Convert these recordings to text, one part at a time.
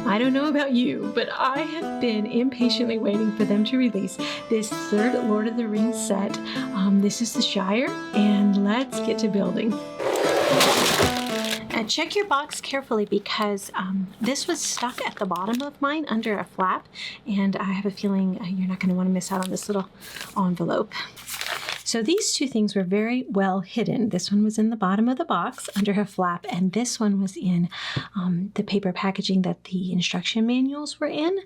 I don't know about you, but I have been impatiently waiting for them to release this third Lord of the Rings set. This is the Shire, and let's get to building. Check your box carefully because this was stuck at the bottom of mine under a flap, and I have a feeling you're not going to want to miss out on this little envelope. So these two things were very well hidden. This one was in the bottom of the box under her flap, and this one was in the paper packaging that the instruction manuals were in,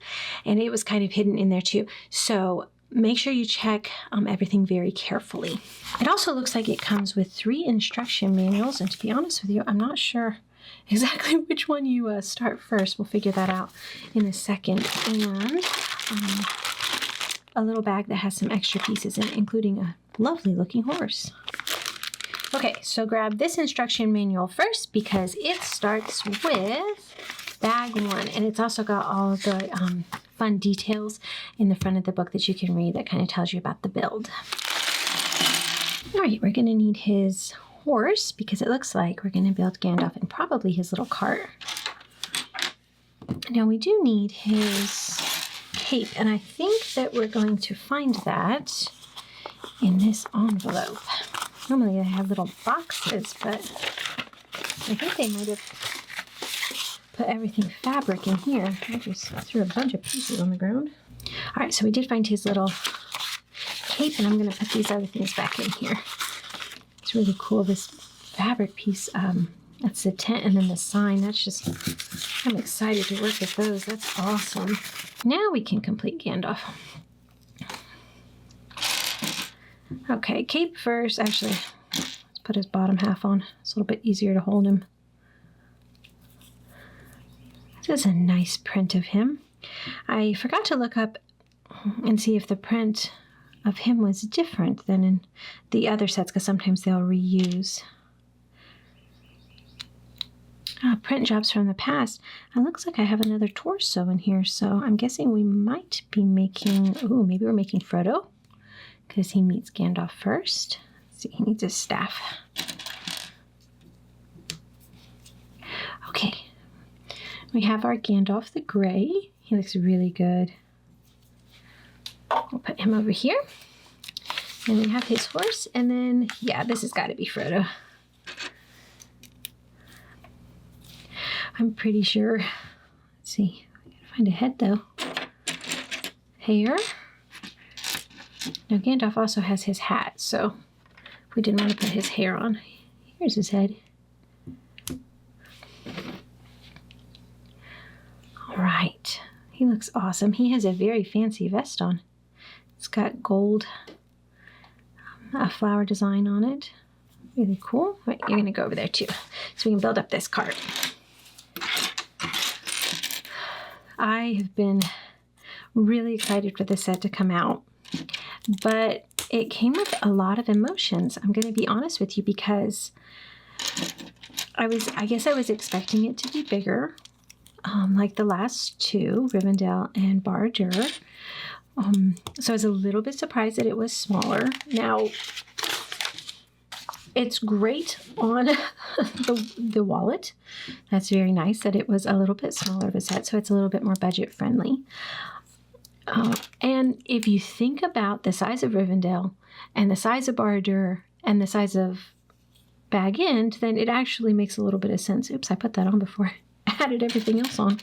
and it was kind of hidden in there too. So make sure you check everything very carefully. It also looks like it comes with 3 instruction manuals, and to be honest with you, I'm not sure exactly which one you start first. We'll figure that out in a second. And a little bag that has some extra pieces in it, including a lovely looking horse. Okay, so grab this instruction manual first because it starts with bag 1, and it's also got all of the fun details in the front of the book that you can read that kind of tells you about the build. All right, we're going to need his horse because it looks like we're going to build Gandalf and probably his little cart. Now we do need his cape, and I think that we're going to find that in this envelope. Normally they have little boxes, but I think they might have put everything fabric in here. I just threw a bunch of pieces on the ground. All right, so we did find his little cape, and I'm going to put these other things back in here. It's really cool, this fabric piece. That's the tent, and then the sign. That's just, I'm excited to work with those. That's awesome. Now we can complete Gandalf. Okay, cape first. Actually, let's put his bottom half on. It's a little bit easier to hold him. This is a nice print of him. I forgot to look up and see if the print of him was different than in the other sets, because sometimes they'll reuse print jobs from the past. It looks like I have another torso in here, so I'm guessing we might be making, maybe we're making Frodo, because he meets Gandalf first. Let's see, he needs his staff. Okay, we have our Gandalf the Grey. He looks really good. We'll put him over here. And we have his horse, and then, yeah, this has got to be Frodo. I'm pretty sure. Let's see. I gotta find a head, though. Hair. Now, Gandalf also has his hat, so if we didn't want to put his hair on, here's his head. All right. He looks awesome. He has a very fancy vest on. It's got gold, a flower design on it. Really cool. Right, you're going to go over there too, so we can build up this cart. I have been really excited for this set to come out, but it came with a lot of emotions. I'm going to be honest with you, because I guess I was expecting it to be bigger, like the last two, Rivendell and Barad-dûr. So I was a little bit surprised that it was smaller. Now, it's great on the wallet. That's very nice that it was a little bit smaller of a set, so it's a little bit more budget friendly. And if you think about the size of Rivendell and the size of Barad-dûr and the size of Bag End, then it actually makes a little bit of sense. Oops, I put that on before I added everything else on.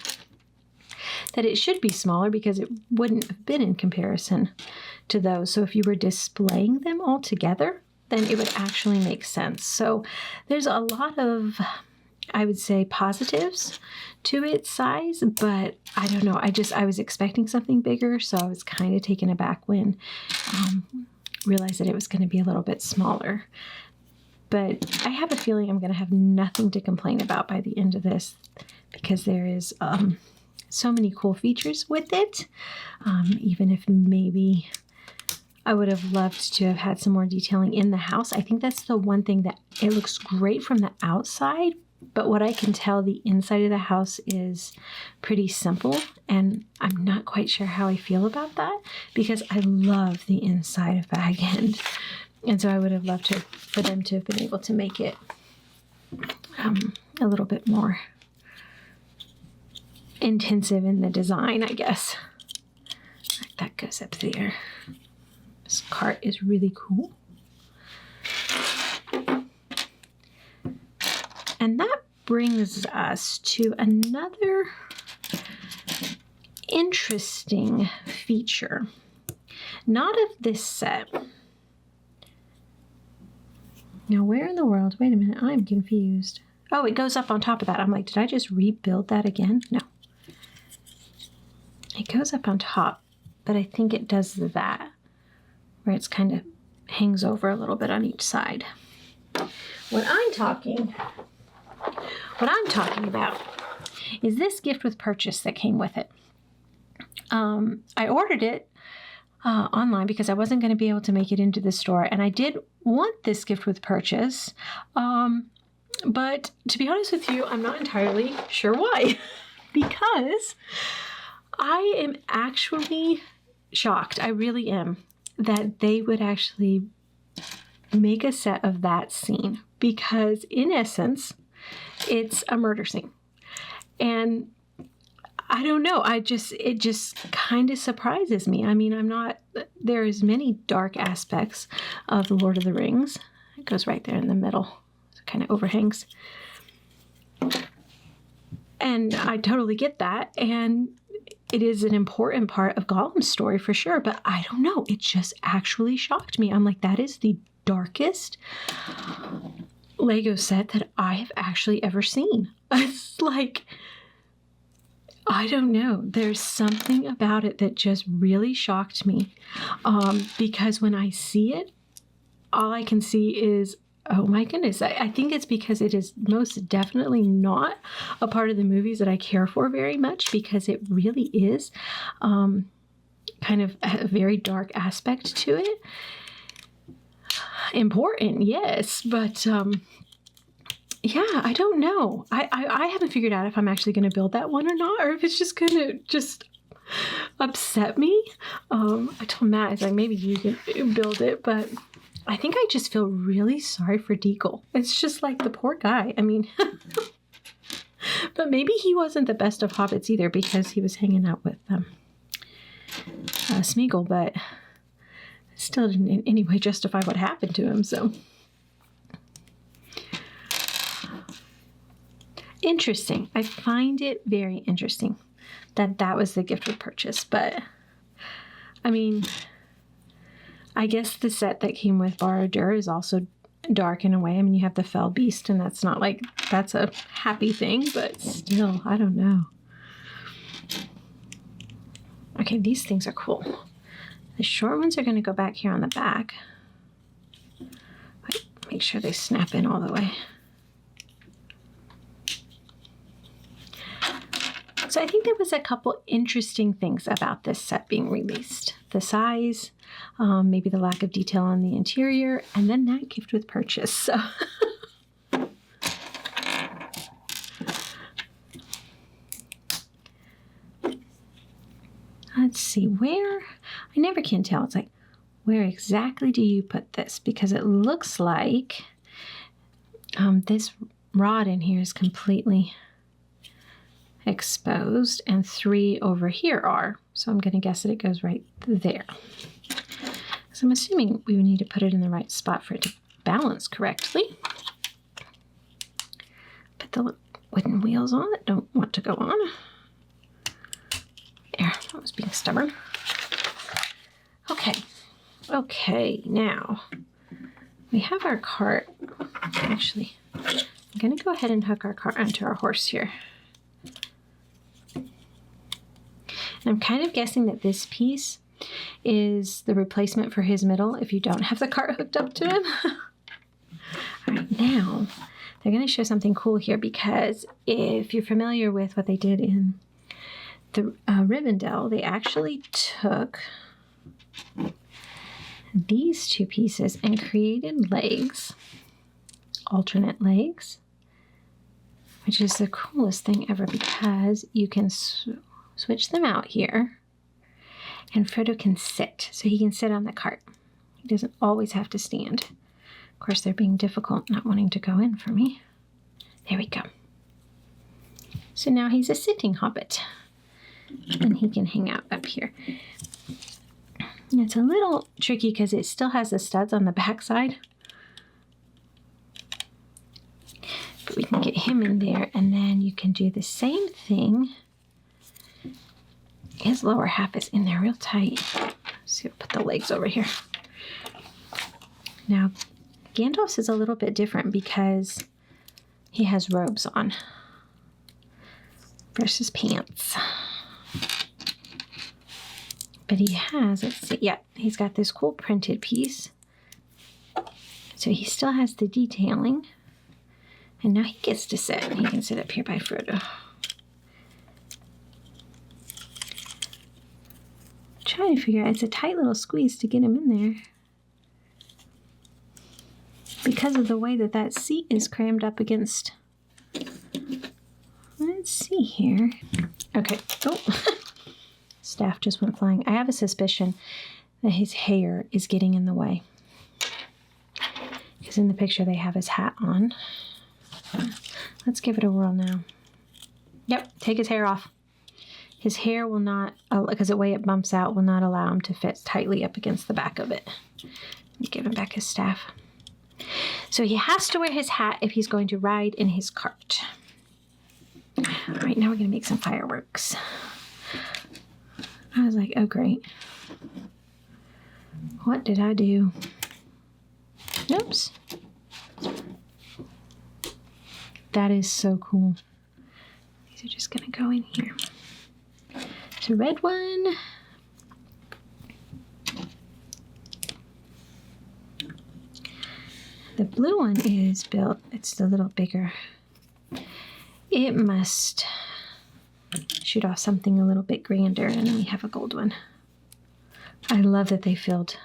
That it should be smaller because it wouldn't have been in comparison to those. So if you were displaying them all together, then it would actually make sense. So there's a lot of, I would say, positives to its size, but I don't know. I was expecting something bigger, so I was kind of taken aback when realized that it was going to be a little bit smaller. But I have a feeling I'm going to have nothing to complain about by the end of this, because there is so many cool features with it, even if maybe I would have loved to have had some more detailing in the house. I think that's the one thing that it looks great from the outside, but what I can tell, the inside of the house is pretty simple, and I'm not quite sure how I feel about that, because I love the inside of Bag End, and so I would have loved for them to have been able to make it a little bit more intensive in the design, I guess. That goes up there. This cart is really cool. And that brings us to another interesting feature. Not of this set. Now, where in the world? Wait a minute, I'm confused. Oh, it goes up on top of that. I'm like, did I just rebuild that again? No. It goes up on top, but I think it does that, where it's kind of hangs over a little bit on each side. What I'm talking about is this gift with purchase that came with it. I ordered it online because I wasn't going to be able to make it into the store, and I did want this gift with purchase, but to be honest with you, I'm not entirely sure why. Because I am actually shocked, I really am, that they would actually make a set of that scene, because in essence, it's a murder scene. And I don't know, it just kind of surprises me. I mean, there's many dark aspects of The Lord of the Rings. It goes right there in the middle. It kind of overhangs. And I totally get that. And it is an important part of Gollum's story for sure. But I don't know, it just actually shocked me. I'm like, that is the darkest Lego set that I have actually ever seen. It's like, I don't know. There's something about it that just really shocked me. Because when I see it, all I can see is, oh my goodness. I think it's because it is most definitely not a part of the movies that I care for very much, because it really is kind of a very dark aspect to it. Important, yes, but yeah, I don't know. I haven't figured out if I'm actually going to build that one or not, or if it's just going to just upset me. I told Matt, I was like, maybe you can build it, but I think I just feel really sorry for Deagle. It's just like the poor guy. I mean, but maybe he wasn't the best of hobbits either, because he was hanging out with Smeagol, but still didn't in any way justify what happened to him, so. Interesting. I find it very interesting that that was the gift with purchase, but I mean, I guess the set that came with Barad-dûr is also dark in a way. I mean, you have the fell beast, and that's not like, that's a happy thing, but still, I don't know. Okay, these things are cool. The short ones are going to go back here on the back. Wait, make sure they snap in all the way. So I think there was a couple interesting things about this set being released. The size, maybe the lack of detail on the interior, and then that gift with purchase. So let's see, where, I never can tell. It's like, where exactly do you put this? Because it looks like this rod in here is completely exposed, and 3 over here are. So I'm going to guess that it goes right there. So I'm assuming we would need to put it in the right spot for it to balance correctly. Put the wooden wheels on that don't want to go on. There, I was being stubborn. Okay, now we have our cart. Actually, I'm going to go ahead and hook our cart onto our horse here. And I'm kind of guessing that this piece is the replacement for his middle if you don't have the cart hooked up to him. All right, now they're going to show something cool here, because if you're familiar with what they did in the Rivendell, they actually took these 2 pieces and created legs, alternate legs, which is the coolest thing ever, because you can switch them out here, and Frodo can sit. So he can sit on the cart. He doesn't always have to stand. Of course, they're being difficult, not wanting to go in for me. There we go. So now he's a sitting hobbit, and he can hang out up here. It's a little tricky because it still has the studs on the back side. But we can get him in there, and then you can do the same thing. His lower half is in there real tight. So we'll put the legs over here. Now, Gandalf's is a little bit different because he has robes on versus pants. But he has, let's see, yeah, he's got this cool printed piece. So he still has the detailing. And now he gets to sit. He can sit up here by Frodo. Trying to figure out, it's a tight little squeeze to get him in there. Because of the way that that seat is crammed up against. Let's see here. Okay. Oh, staff just went flying. I have a suspicion that his hair is getting in the way. Because in the picture they have his hat on. Let's give it a whirl now. Yep, take his hair off. His hair will not, because the way it bumps out, will not allow him to fit tightly up against the back of it. Give him back his staff. So he has to wear his hat if he's going to ride in his cart. All right, now we're going to make some fireworks. I was like, oh, great. What did I do? Oops. That is so cool. These are just going to go in here. There's a red one. The blue one is built, it's a little bigger. It must shoot off something a little bit grander, and then we have a gold one. I love that they filled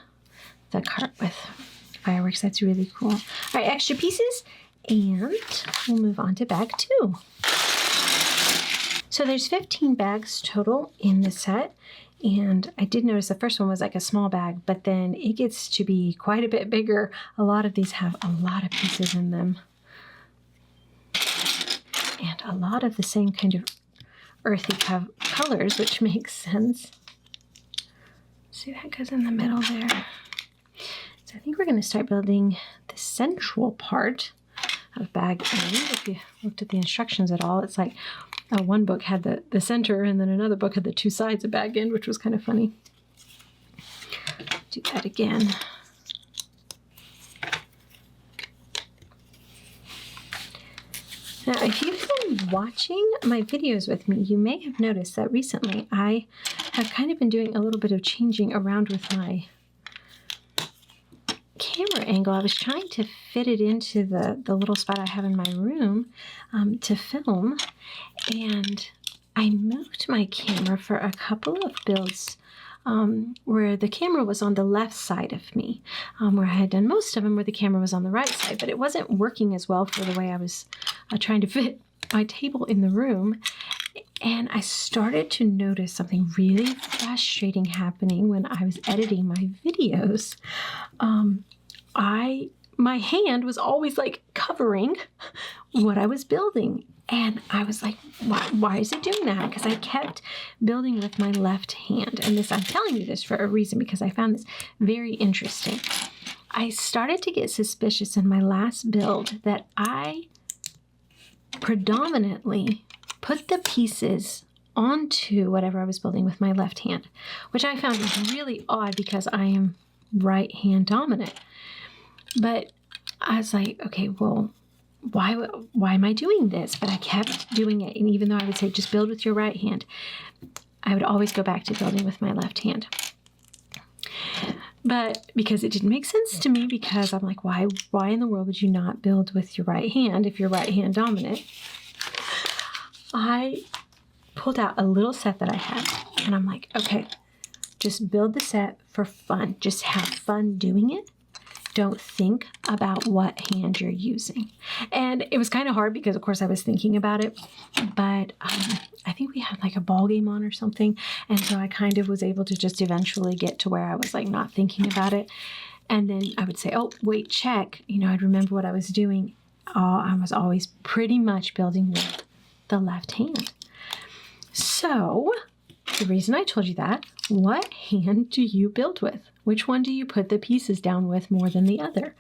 the cart with fireworks. That's really cool. All right, extra pieces, and we'll move on to bag 2. So there's 15 bags total in the set, and I did notice the first one was like a small bag, but then it gets to be quite a bit bigger. A lot of these have a lot of pieces in them, and a lot of the same kind of earthy colors, which makes sense. See, that goes in the middle there. So I think we're going to start building the central part of bag A. If you looked at the instructions at all, it's like one book had the center, and then another book had the 2 sides of bag end, which was kind of funny. Do that again. Now, if you've been watching my videos with me, you may have noticed that recently I have kind of been doing a little bit of changing around with my camera angle. I was trying to fit it into the little spot I have in my room to film, and I moved my camera for a couple of builds where the camera was on the left side of me, where I had done most of them where the camera was on the right side, but it wasn't working as well for the way I was trying to fit my table in the room. And I started to notice something really frustrating happening when I was editing my videos. My hand was always like covering what I was building. And I was like, why is it doing that? Because I kept building with my left hand. And I'm telling you this for a reason, because I found this very interesting. I started to get suspicious in my last build that I predominantly put the pieces onto whatever I was building with my left hand, which I found really odd because I am right hand dominant. But I was like, okay, well, why am I doing this? But I kept doing it. And even though I would say just build with your right hand, I would always go back to building with my left hand. But because it didn't make sense to me, because I'm like, why in the world would you not build with your right hand if you're right hand dominant? I pulled out a little set that I had, and I'm like, okay, just build the set for fun. Just have fun doing it. Don't think about what hand you're using. And it was kind of hard because, of course, I was thinking about it, but I think we had like a ball game on or something. And so I kind of was able to just eventually get to where I was like not thinking about it. And then I would say, oh, wait, check. I'd remember what I was doing. I was always pretty much building with the left hand. So the reason I told you that, what hand do you build with? Which one do you put the pieces down with more than the other?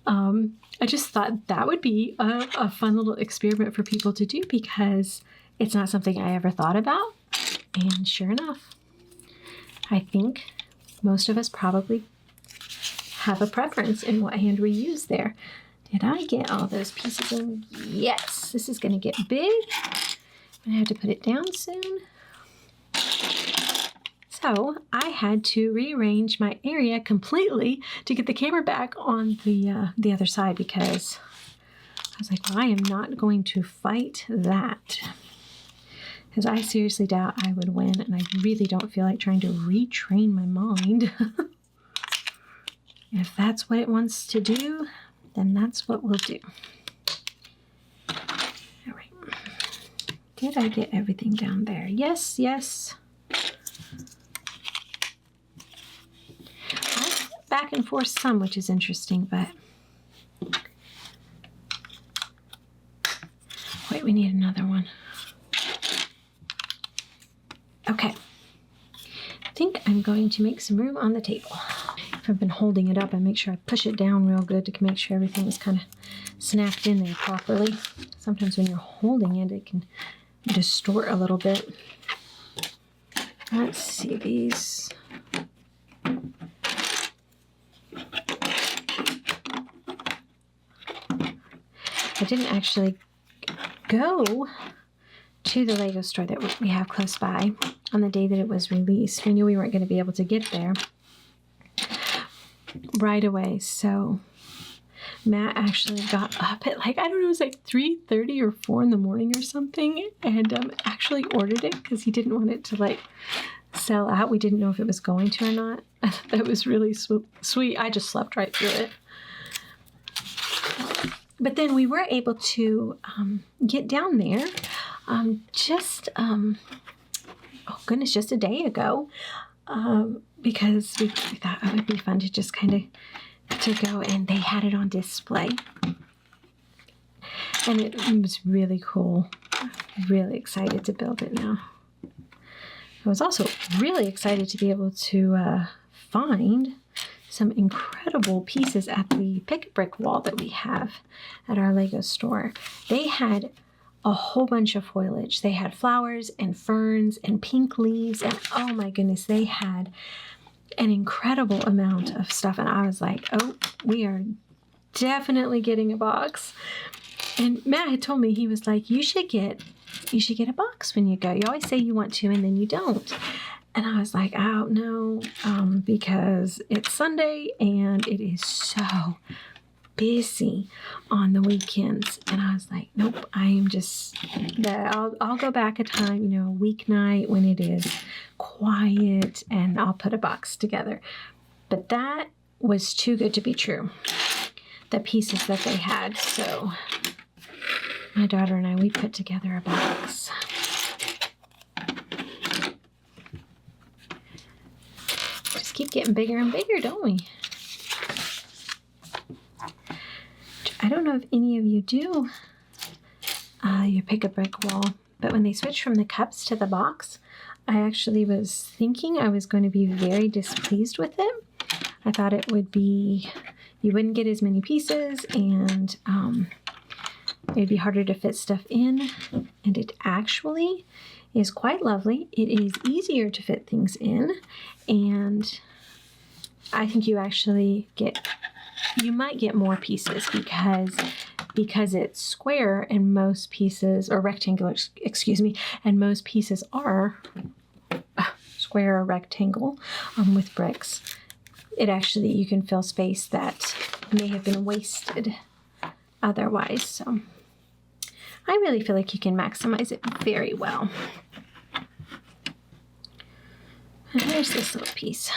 I just thought that would be a fun little experiment for people to do because it's not something I ever thought about. And sure enough, I think most of us probably have a preference in what hand we use there. Did I get all those pieces in? Yes, this is going to get big. I'm going to have to put it down soon. So I had to rearrange my area completely to get the camera back on the other side because I was like, well, I am not going to fight that. Because I seriously doubt I would win, and I really don't feel like trying to retrain my mind. If that's what it wants to do, then that's what we'll do. All right. Did I get everything down there? Yes, yes. Back and forth some, which is interesting, but wait, we need another one. Okay, I think I'm going to make some room on the table. If I've been holding it up, I make sure I push it down real good to make sure everything is kind of snapped in there properly. Sometimes when you're holding it, it can distort a little bit. Let's see these. I didn't actually go to the Lego store that we have close by on the day that it was released. We knew we weren't going to be able to get there right away. So Matt actually got up at like, I don't know, it was like 3:30 or 4 in the morning or something, and actually ordered it because he didn't want it to like sell out. We didn't know if it was going to or not. That was really sweet. I just slept right through it. But then we were able to get down there just a day ago because we thought it would be fun to just kind of to go, and they had it on display. And it was really cool. I'm really excited to build it now. I was also really excited to be able to find some incredible pieces at the pick a brick wall that we have at our Lego store. They had a whole bunch of foliage. They had flowers and ferns and pink leaves, and oh my goodness, they had an incredible amount of stuff. And I was like, oh, we are definitely getting a box. And Matt had told me, he was like, you should get a box when you go. You always say you want to and then you don't. And I was like, oh, no, because it's Sunday and it is so busy on the weekends. And I was like, nope, I am just, I'll go back a time, a weeknight when it is quiet, and I'll put a box together. But that was too good to be true, the pieces that they had. So my daughter and I, we put together a box. Keep getting bigger and bigger, don't we? I don't know if any of you do your pick a brick wall, but when they switched from the cups to the box, I actually was thinking I was going to be very displeased with it. I thought it would be, you wouldn't get as many pieces, and it'd be harder to fit stuff in, and it actually is quite lovely. It is easier to fit things in, and I think you might get more pieces because it's square and most pieces, or rectangular, and most pieces are square or rectangle with bricks. It actually, you can fill space that may have been wasted otherwise. So I really feel like you can maximize it very well. And there's this little piece.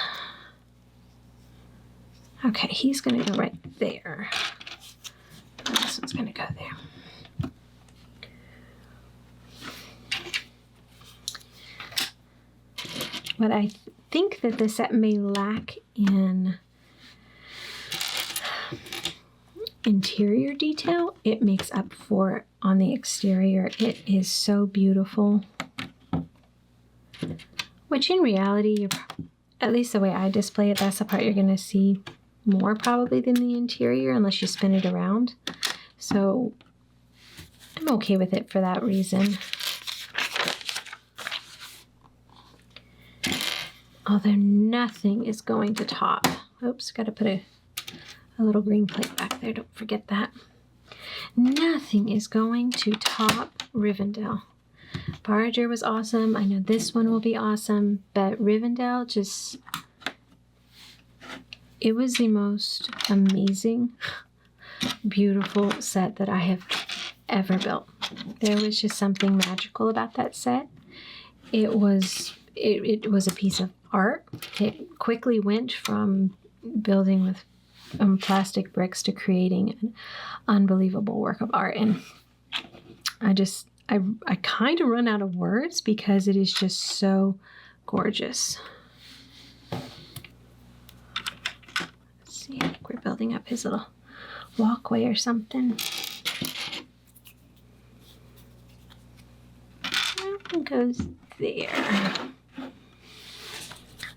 Okay, he's going to go right there. And this one's going to go there. But I think that the set may lack in interior detail, it makes up for on the exterior. It is so beautiful. Which in reality, at least the way I display it, that's the part you're going to see more probably than the interior unless you spin it around. So I'm okay with it for that reason. Although nothing is going to top. Oops, got to put a little green plate back there. Don't forget that. Nothing is going to top Rivendell. Barger was awesome. I know this one will be awesome, but Rivendell just, it was the most amazing, beautiful set that I have ever built. There was just something magical about that set. It was a piece of art. It quickly went from building with plastic bricks to creating an unbelievable work of art. And I kind of run out of words because it is just so gorgeous. Let's see, I think we're building up his little walkway or something. That one goes there.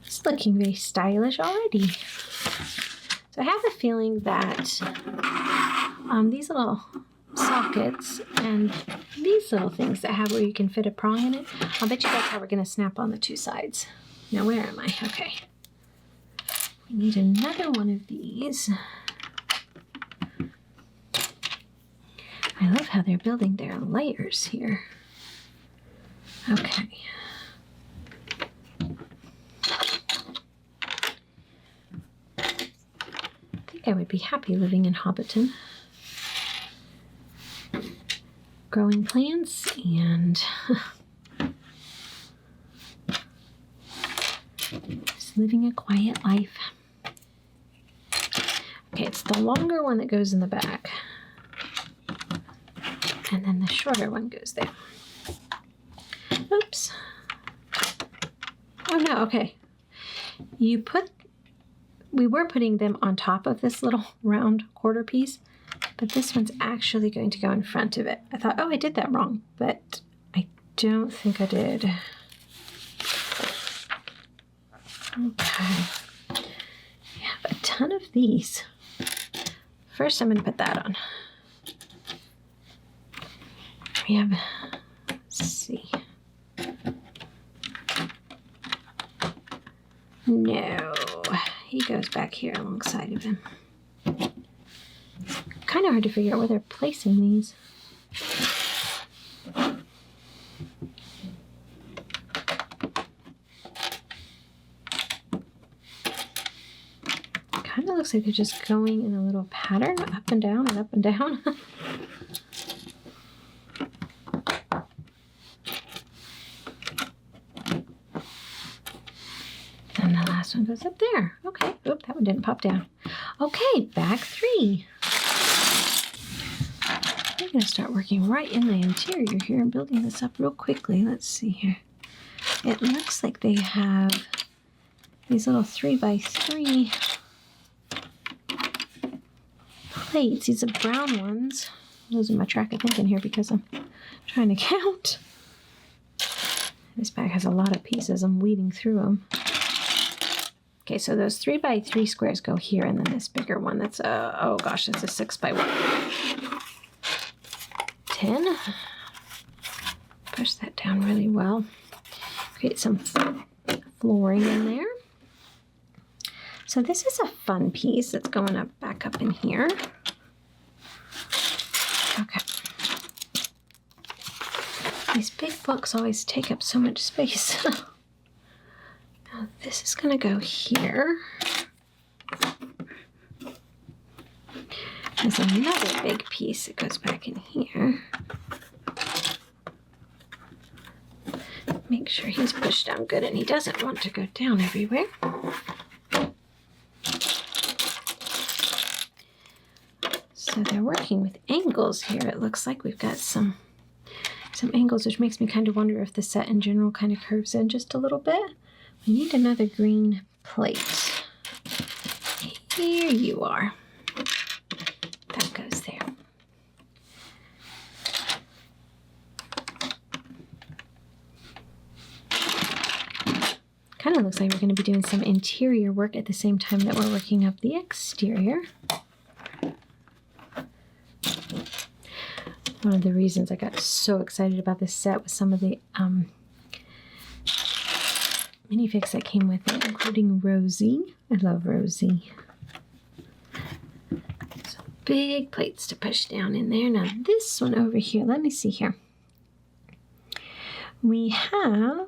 It's looking very stylish already. So I have a feeling that these little sockets and these little things that have where you can fit a prong in it, I'll bet you that's how we're going to snap on the two sides. Now where am I? Okay. We need another one of these. I love how they're building their layers here. Okay. I would be happy living in Hobbiton. Growing plants and just living a quiet life. Okay, it's the longer one that goes in the back. And then the shorter one goes there. Oops. Oh no, okay. We were putting them on top of this little round quarter piece, but this one's actually going to go in front of it. I thought, oh, I did that wrong, but I don't think I did. Okay. We have a ton of these. First, I'm going to put that on. We have, let's see. No. He goes back here alongside of him. It's kind of hard to figure out where they're placing these. Kind of looks like they're just going in a little pattern, up and down and up and down. And the last one goes up there. Okay. Oop, that one didn't pop down. Okay, bag 3. I'm going to start working right in the interior here and building this up real quickly. Let's see here. It looks like they have these little 3x3 plates. These are brown ones. I'm losing my track of thinking here because I'm trying to count. This bag has a lot of pieces. I'm weeding through them. Okay, so those 3x3 squares go here, and then this bigger one, that's a, oh gosh, that's a 6x1. 10. Push that down really well. Create some flooring in there. So this is a fun piece that's going up back up in here. Okay. These big books always take up so much space. Now this is going to go here. There's another big piece that goes back in here. Make sure he's pushed down good and he doesn't want to go down everywhere. So they're working with angles here. It looks like we've got some angles, which makes me kind of wonder if the set in general kind of curves in just a little bit. We need another green plate. Here you are. That goes Kind of looks like we're going to be doing some interior work at the same time that we're working up the exterior. One of the reasons I got so excited about this set was some of the minifigs that came with it, including Rosie. I love Rosie. So big plates to push down in there. Now this one over here, let me see here. We have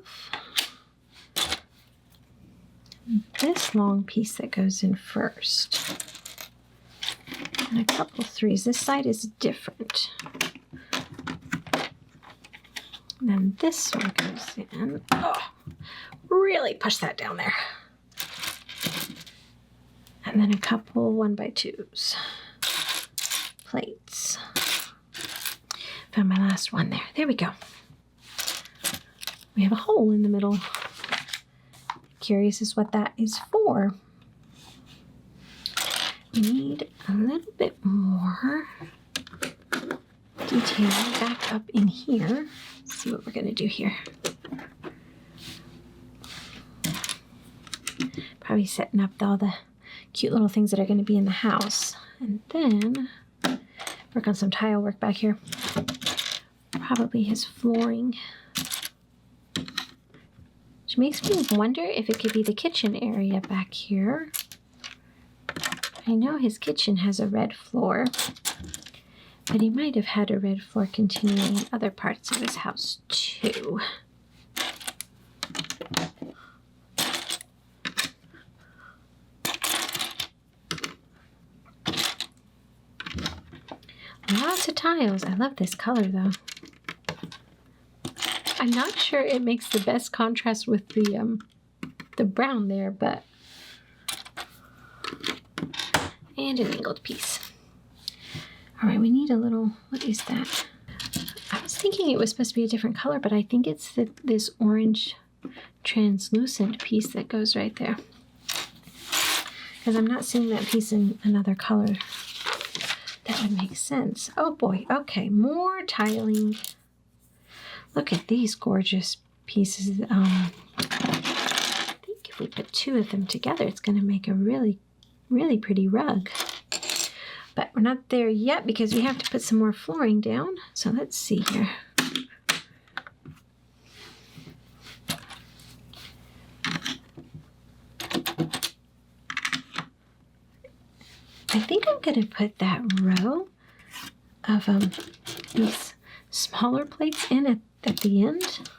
this long piece that goes in first. And a couple threes. This side is different. And then this one goes in. Oh, really push that down there. And then a couple 1x2s. Plates. Found my last one there. There we go. We have a hole in the middle. Curious as what that is for. We need a little bit more detail back up in here. Let's see what we're going to do here. Probably setting up all the cute little things that are going to be in the house. And then work on some tile work back here. Probably his flooring. Which makes me wonder if it could be the kitchen area back here. I know his kitchen has a red floor, but he might have had a red floor continuing in other parts of his house too. Lots of tiles. I love this color though. I'm not sure it makes the best contrast with the brown there, but and an angled piece. All right, we need a little, what is that? I was thinking it was supposed to be a different color, but I think it's this orange translucent piece that goes right there. Because I'm not seeing that piece in another color. That would make sense. Oh boy, okay, more tiling. Look at these gorgeous pieces. I think if we put two of them together, it's going to make a really pretty rug. But we're not there yet because we have to put some more flooring down. So let's see here. I think I'm going to put that row of these smaller plates in at the end.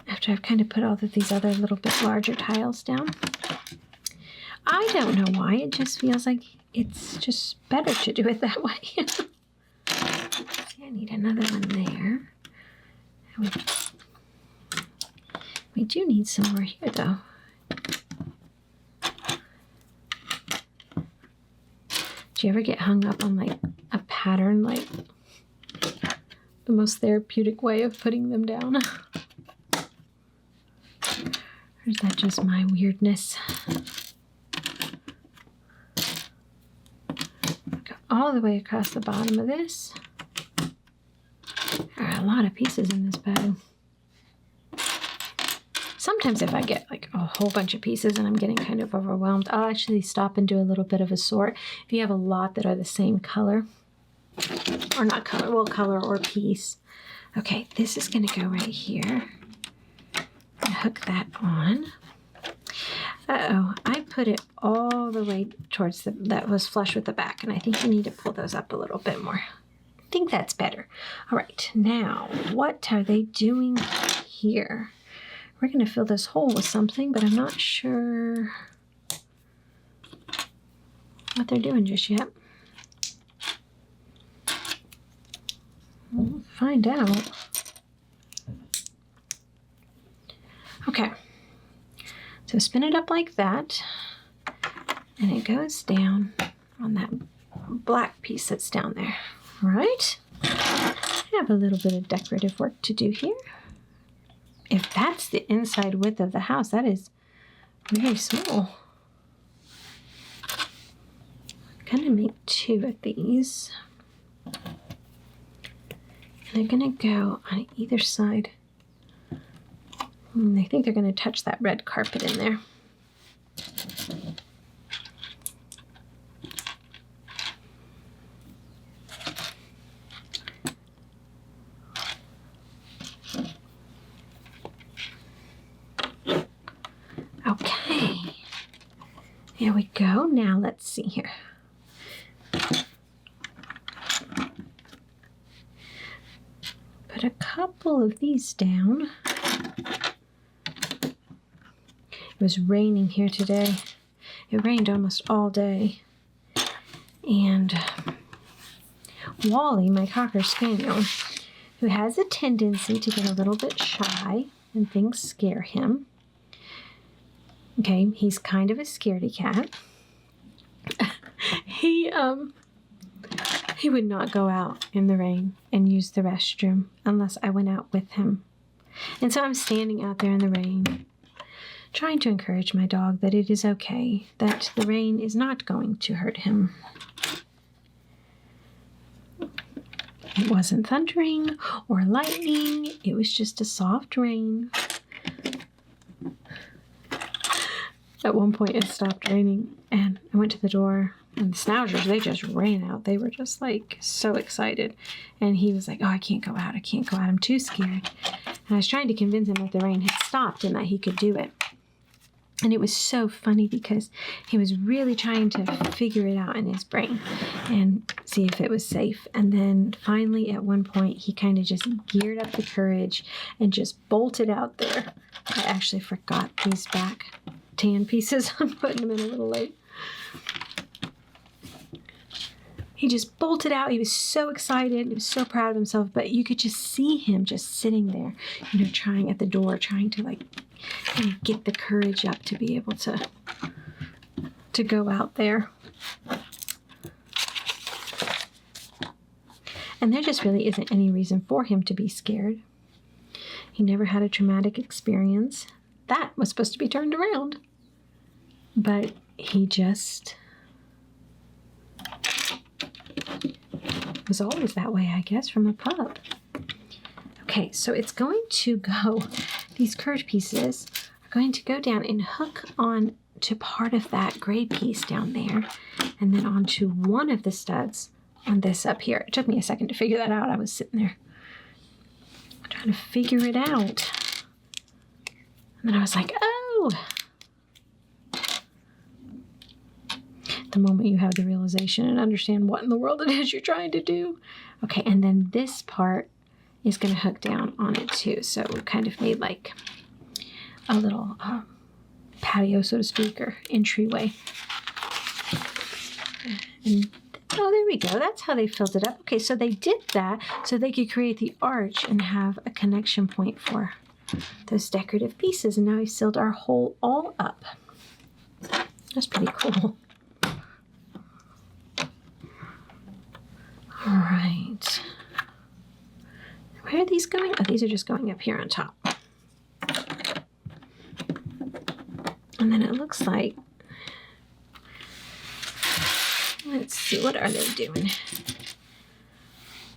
After I've kind of put all of these other little bit larger tiles down. I don't know why, it just feels like it's just better to do it that way. See, I need another one there. We do need some more here though. Do you ever get hung up on like a pattern, like the most therapeutic way of putting them down? Or is that just my weirdness? Go all the way across the bottom of this. There are a lot of pieces in this bag. Sometimes if I get like a whole bunch of pieces and I'm getting kind of overwhelmed, I'll actually stop and do a little bit of a sort. If you have a lot that are the same color, or not color, well, color or piece. Okay, this is going to go right here. Hook that on. Uh-oh, I put it all the way towards that was flush with the back, and I think you need to pull those up a little bit more. I think that's better. All right, now, what are they doing here? We're going to fill this hole with something, but I'm not sure what they're doing just yet. We'll find out. Okay, so spin it up like that, and it goes down on that black piece that's down there, right? I have a little bit of decorative work to do here. If that's the inside width of the house, that is very small. I'm gonna make two of these. And they're gonna go on either side And I think they're going to touch that red carpet in there. Okay, there we go. Now let's see here. Put a couple of these down. It was raining here today. It rained almost all day. And Wally, my Cocker Spaniel, who has a tendency to get a little bit shy and things scare him. Okay, he's kind of a scaredy cat. He would not go out in the rain and use the restroom unless I went out with him. And so I'm standing out there in the rain, trying to encourage my dog that it is okay, that the rain is not going to hurt him. It wasn't thundering or lightning. It was just a soft rain. At one point it stopped raining and I went to the door and the Schnauzers, they just ran out. They were just like so excited. And he was like, oh, I can't go out. I can't go out. I'm too scared. And I was trying to convince him that the rain had stopped and that he could do it. And it was so funny because he was really trying to figure it out in his brain and see if it was safe. And then finally at one point he kind of just geared up the courage and just bolted out there. I actually forgot these back tan pieces. I'm putting them in a little late. He just bolted out. He was so excited. He was so proud of himself. But you could just see him just sitting there, you know, trying at the door, trying to like get the courage up to be able to go out there. And there just really isn't any reason for him to be scared. He never had a traumatic experience. That was supposed to be turned around. But he just was always that way, I guess, from a pup. Okay, so it's going to go, these curved pieces are going to go down and hook on to part of that gray piece down there, and then onto one of the studs on this up here. It took me a second to figure that out. I was sitting there trying to figure it out. And then I was like, oh! The moment you have the realization and understand what in the world it is you're trying to do. Okay, and then this part is going to hook down on it too. So we kind of made like a little patio, so to speak, or entryway. And oh, there we go. That's how they filled it up. Okay, so they did that so they could create the arch and have a connection point for those decorative pieces. And now we've sealed our hole all up. That's pretty cool. All right. Where are these going? Oh, these are just going up here on top. And then it looks like, let's see, what are they doing?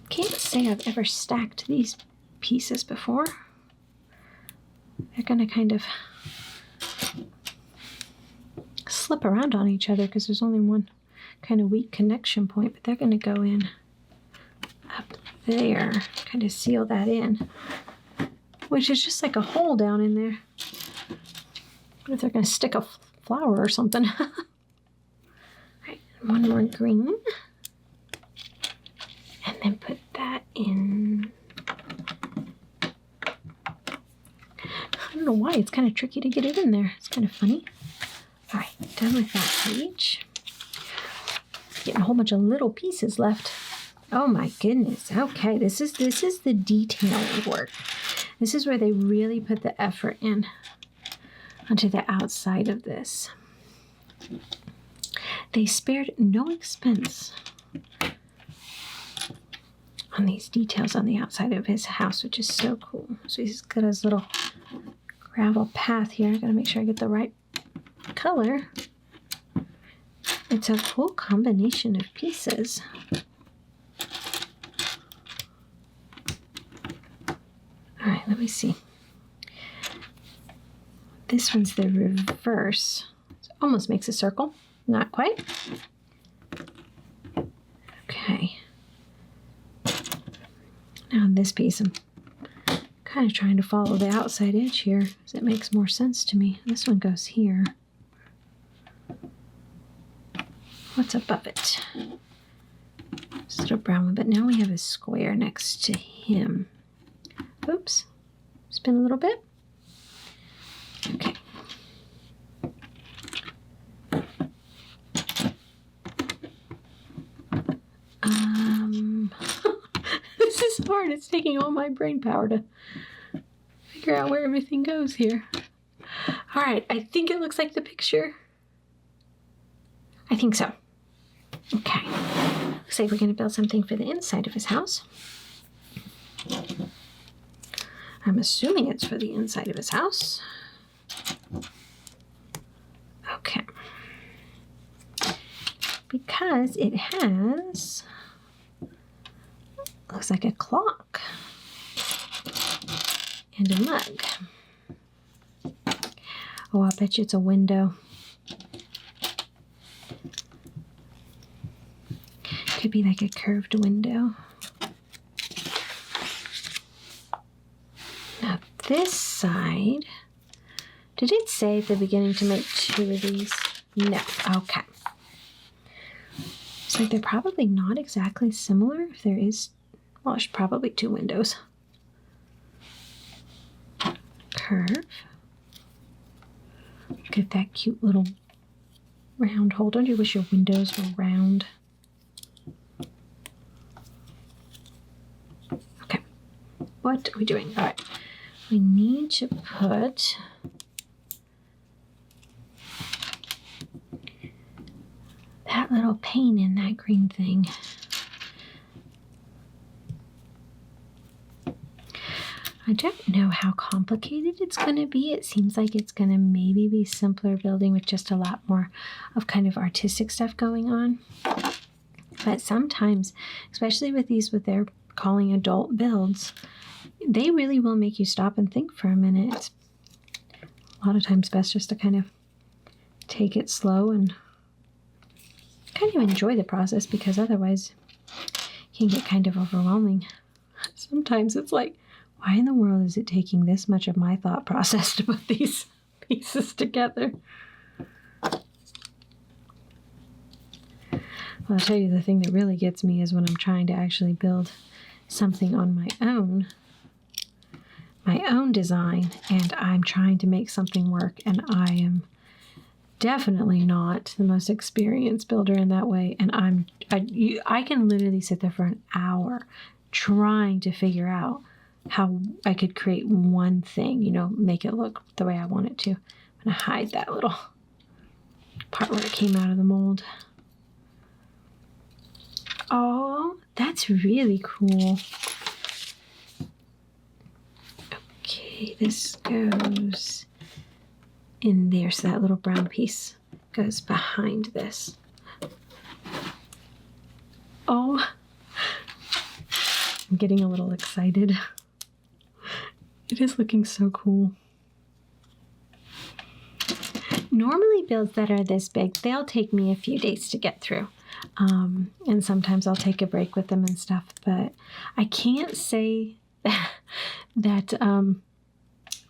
Can't say I've ever stacked these pieces before. They're going to kind of slip around on each other because there's only one kind of weak connection point, but they're going to go in up there, kind of seal that in, which is just like a hole down in there. What if they're going to stick a flower or something? All right, one more green. And then put that in. I don't know why, it's kind of tricky to get it in there. It's kind of funny. All right, done with that page. Getting a whole bunch of little pieces left. Oh my goodness. Okay, this is the detailing work. This is where they really put the effort in onto the outside of this. They spared no expense on these details on the outside of his house, which is so cool. So he's got his little gravel path here. I gotta make sure I get the right color. It's a cool combination of pieces. All right, let me see. This one's the reverse. So almost makes a circle. Not quite. Okay. Now on this piece, I'm kind of trying to follow the outside edge here, because it makes more sense to me. This one goes here. What's above it? This little brown one, but now we have a square next to him. Oops. Spin a little bit. Okay. This is hard. It's taking all my brain power to figure out where everything goes here. All right, I think it looks like the picture. I think so. Okay. Looks like we're going to build something for the inside of his house. I'm assuming it's for the inside of his house. Okay. Because it has, looks like a clock and a mug. Oh, I bet you it's a window. Could be like a curved window. Now this side, did it say at the beginning to make 2 of these? No, okay. So they're probably not exactly similar. If there is, well, there's probably 2 windows. Curve. Look at that cute little round hole. Don't you wish your windows were round? Okay. What are we doing? All right. We need to put that little pane in that green thing. I don't know how complicated it's going to be. It seems like it's going to maybe be simpler building with just a lot more of kind of artistic stuff going on. But sometimes, especially with these, what they're calling adult builds, they really will make you stop and think for a minute. It's a lot of times best just to kind of take it slow and kind of enjoy the process, because otherwise it can get kind of overwhelming. Sometimes it's like, why in the world is it taking this much of my thought process to put these pieces together? Well, I'll tell you, the thing that really gets me is when I'm trying to actually build something on my own design, and I'm trying to make something work, and I am definitely not the most experienced builder in that way, and I can literally sit there for an hour trying to figure out how I could create one thing, you know, make it look the way I want it to. I'm going to hide that little part where it came out of the mold. Oh, that's really cool. Okay, this goes in there, so that little brown piece goes behind this. Oh, I'm getting a little excited. It is looking so cool. Normally builds that are this big, they'll take me a few days to get through. And sometimes I'll take a break with them and stuff, but I can't say that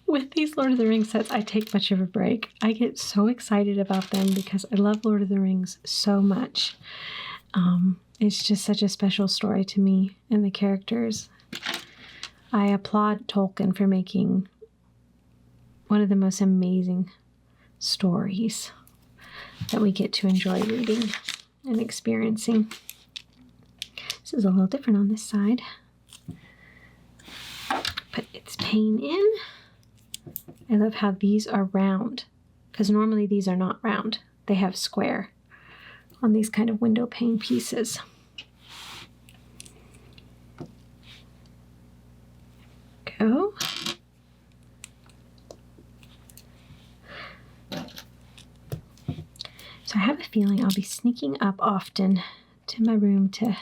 with these Lord of the Rings sets, I take much of a break. I get so excited about them because I love Lord of the Rings so much. It's just such a special story to me and the characters. I applaud Tolkien for making one of the most amazing stories that we get to enjoy reading and experiencing. This is a little different on this side. Put its pane in. I love how these are round, because normally these are not round. They have square on these kind of window pane pieces. Go. So I have a feeling I'll be sneaking up often to my room to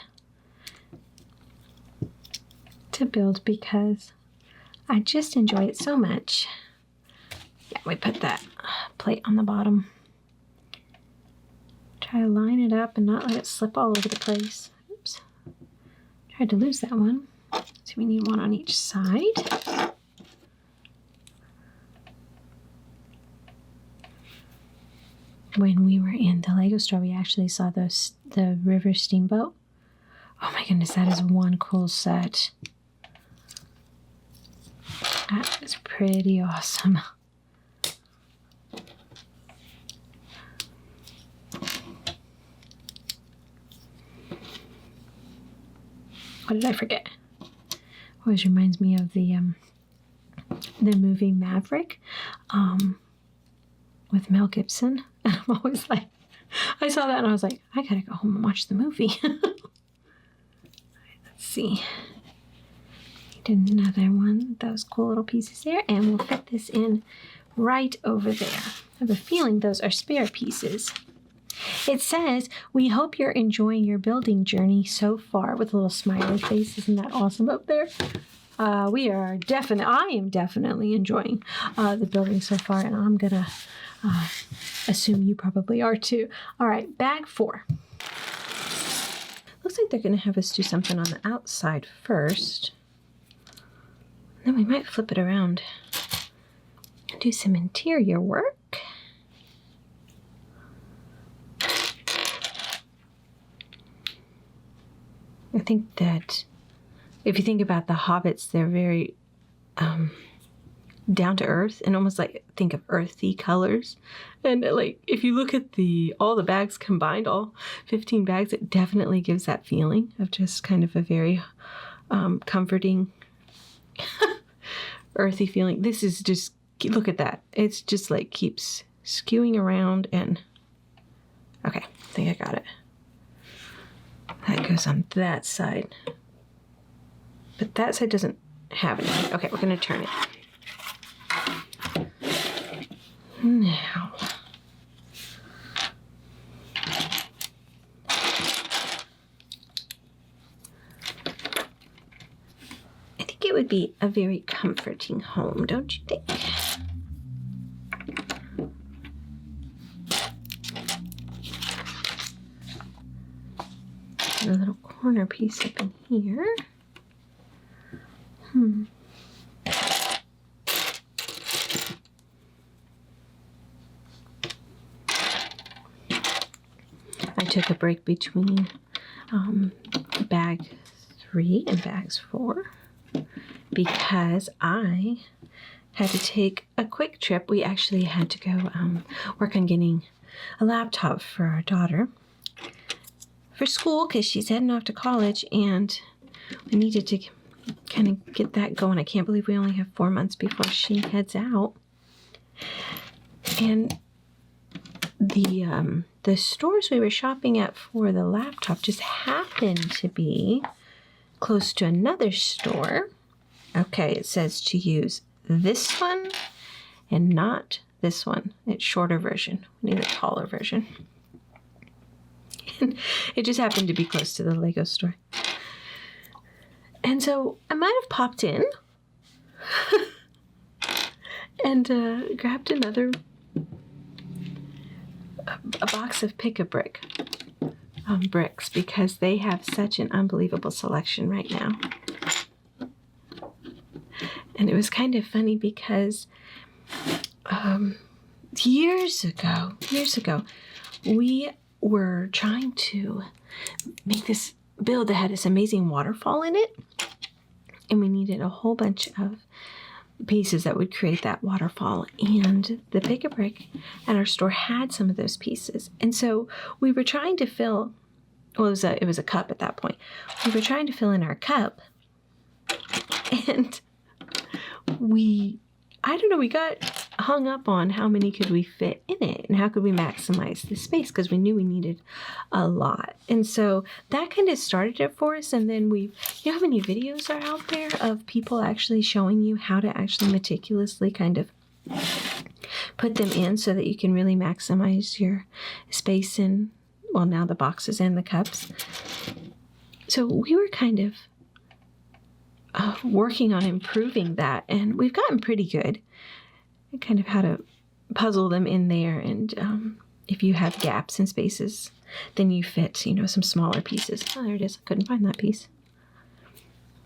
build, because I just enjoy it so much. Yeah, we put that plate on the bottom. Try to line it up and not let it slip all over the place. Oops. Tried to lose that one. So we need one on each side. When we were in the Lego store, we actually saw the river steamboat. Oh my goodness, that is one cool set. That is pretty awesome. What did I forget? Always reminds me of the movie Maverick with Mel Gibson. And I'm always like, I saw that and I was like, I gotta go home and watch the movie. All right, let's see. Need another one of those cool little pieces there, and we'll fit this in right over there. I have a feeling those are spare pieces. It says, we hope you're enjoying your building journey so far, with a little smiley face. Isn't that awesome up there? I am definitely enjoying the building so far, and I'm gonna assume you probably are too. All right, bag 4. Looks like they're gonna have us do something on the outside first. Then we might flip it around and do some interior work. I think that if you think about the hobbits, they're very down to earth and almost like think of earthy colors. And like if you look at all the bags combined, all 15 bags, it definitely gives that feeling of just kind of a very comforting earthy feeling. This is just, look at that. It's just like keeps skewing around and okay, I think I got it. That goes on that side. But that side doesn't have anything. Okay, we're going to turn it. Now. I think it would be a very comforting home, don't you think? A little corner piece up in here. I took a break between bag 3 and bags 4 because I had to take a quick trip. We actually had to go work on getting a laptop for our daughter for school because she's heading off to college, and we needed to kind of get that going. I can't believe we only have 4 months before she heads out. And the stores we were shopping at for the laptop just happened to be close to another store. Okay, it says to use this one and not this one. It's shorter version. We need a taller version. And it just happened to be close to the Lego store. And so I might have popped in and grabbed another a box of Pick-a-Brick bricks because they have such an unbelievable selection right now. And it was kind of funny because years ago, we were trying to make this build that had this amazing waterfall in it. And we needed a whole bunch of pieces that would create that waterfall. And the Pick-a-Brick at our store had some of those pieces. And so we were trying to fill, well, it was a cup at that point. We were trying to fill in our cup. And we got hung up on how many could we fit in it and how could we maximize the space because we knew we needed a lot. And so that kind of started it for us. And then you know how many videos are out there of people actually showing you how to actually meticulously kind of put them in so that you can really maximize your space in, well, now the boxes and the cups. So we were kind of working on improving that, and we've gotten pretty good. kind of how to puzzle them in there. And if you have gaps in spaces, then you fit, you know, some smaller pieces. Oh, there it is. I couldn't find that piece.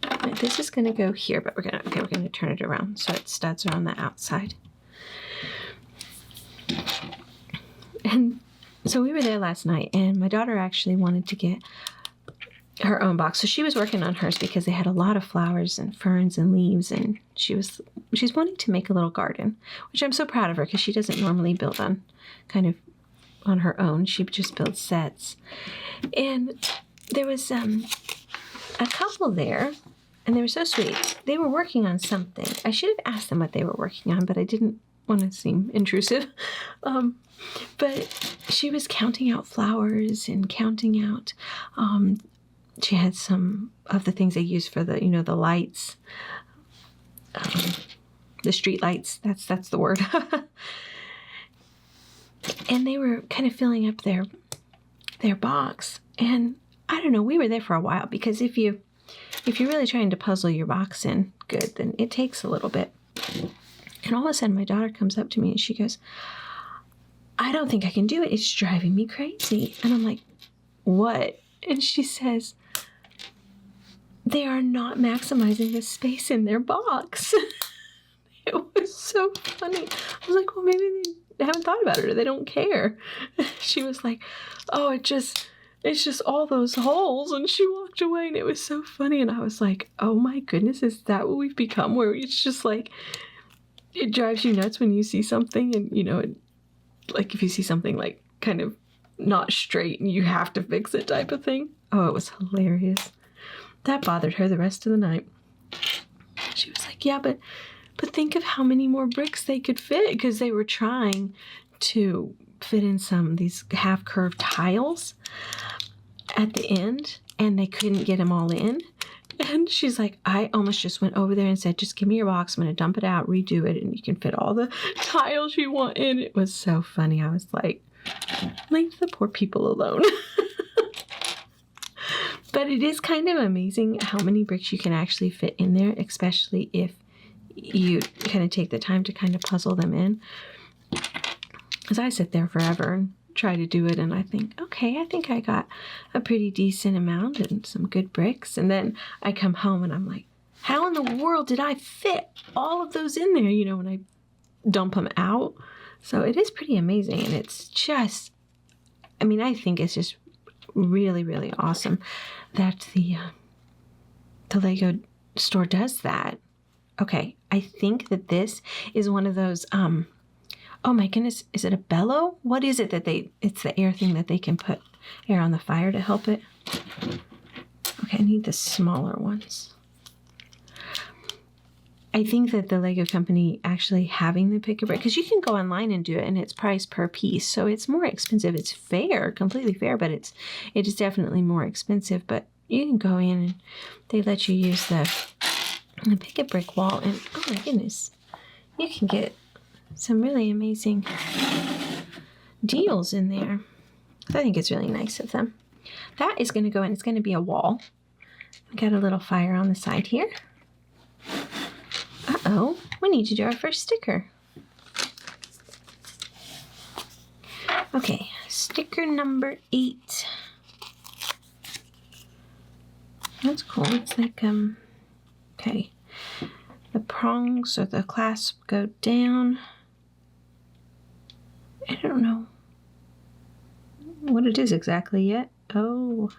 Right, this is going to go here, but we're going to turn it around so its studs are on the outside. And so we were there last night, and my daughter actually wanted to get her own box. So she was working on hers because they had a lot of flowers and ferns and leaves, and she's wanting to make a little garden, which I'm so proud of her because she doesn't normally build on her own. She just builds sets. And there was a couple there, and they were so sweet. They were working on something. I should have asked them what they were working on, but I didn't want to seem intrusive. But she was counting out flowers and counting out, she had some of the things they use for the, you know, the lights, the street lights, that's the word. And they were kind of filling up their box. And I don't know, we were there for a while because if you're really trying to puzzle your box in good, then it takes a little bit. And all of a sudden my daughter comes up to me and she goes, I don't think I can do it. It's driving me crazy. And I'm like, what? And she says, they are not maximizing the space in their box. It was so funny. I was like, well, maybe they haven't thought about it or they don't care. She was like, oh, it's just all those holes. And she walked away and it was so funny. And I was like, oh my goodness, is that what we've become? Where it's just like, it drives you nuts when you see something and, you know, like if you see something like kind of not straight and you have to fix it type of thing. Oh, it was hilarious. That bothered her the rest of the night. She was like, yeah, but think of how many more bricks they could fit, because they were trying to fit in some of these half-curved tiles at the end, and they couldn't get them all in. And she's like, I almost just went over there and said, just give me your box. I'm going to dump it out, redo it, and you can fit all the tiles you want in. It was so funny. I was like, leave the poor people alone. But it is kind of amazing how many bricks you can actually fit in there, especially if you kind of take the time to kind of puzzle them in. Because I sit there forever and try to do it, and I think, okay, I think I got a pretty decent amount and some good bricks. And then I come home and I'm like, how in the world did I fit all of those in there, you know, when I dump them out? So it is pretty amazing, and it's just, I mean, I think it's just really, really awesome that the Lego store does that. Okay, I think that this is one of those, oh my goodness, is it a bellow? What is it that it's the air thing that they can put air on the fire to help it? Okay, I need the smaller ones. I think that the Lego company actually having the pick-a-brick, because you can go online and do it and it's priced per piece, so it's more expensive. It's fair, completely fair, but it is definitely more expensive. But you can go in and they let you use the pick-a-brick wall, and oh my goodness, you can get some really amazing deals in there. I think it's really nice of them. That is going to go in. It's going to be a wall. We got a little fire on the side here. Uh-oh, we need to do our first sticker. Okay, sticker number 8. That's cool. It's like, okay. The prongs or the clasp go down. I don't know what it is exactly yet. Oh.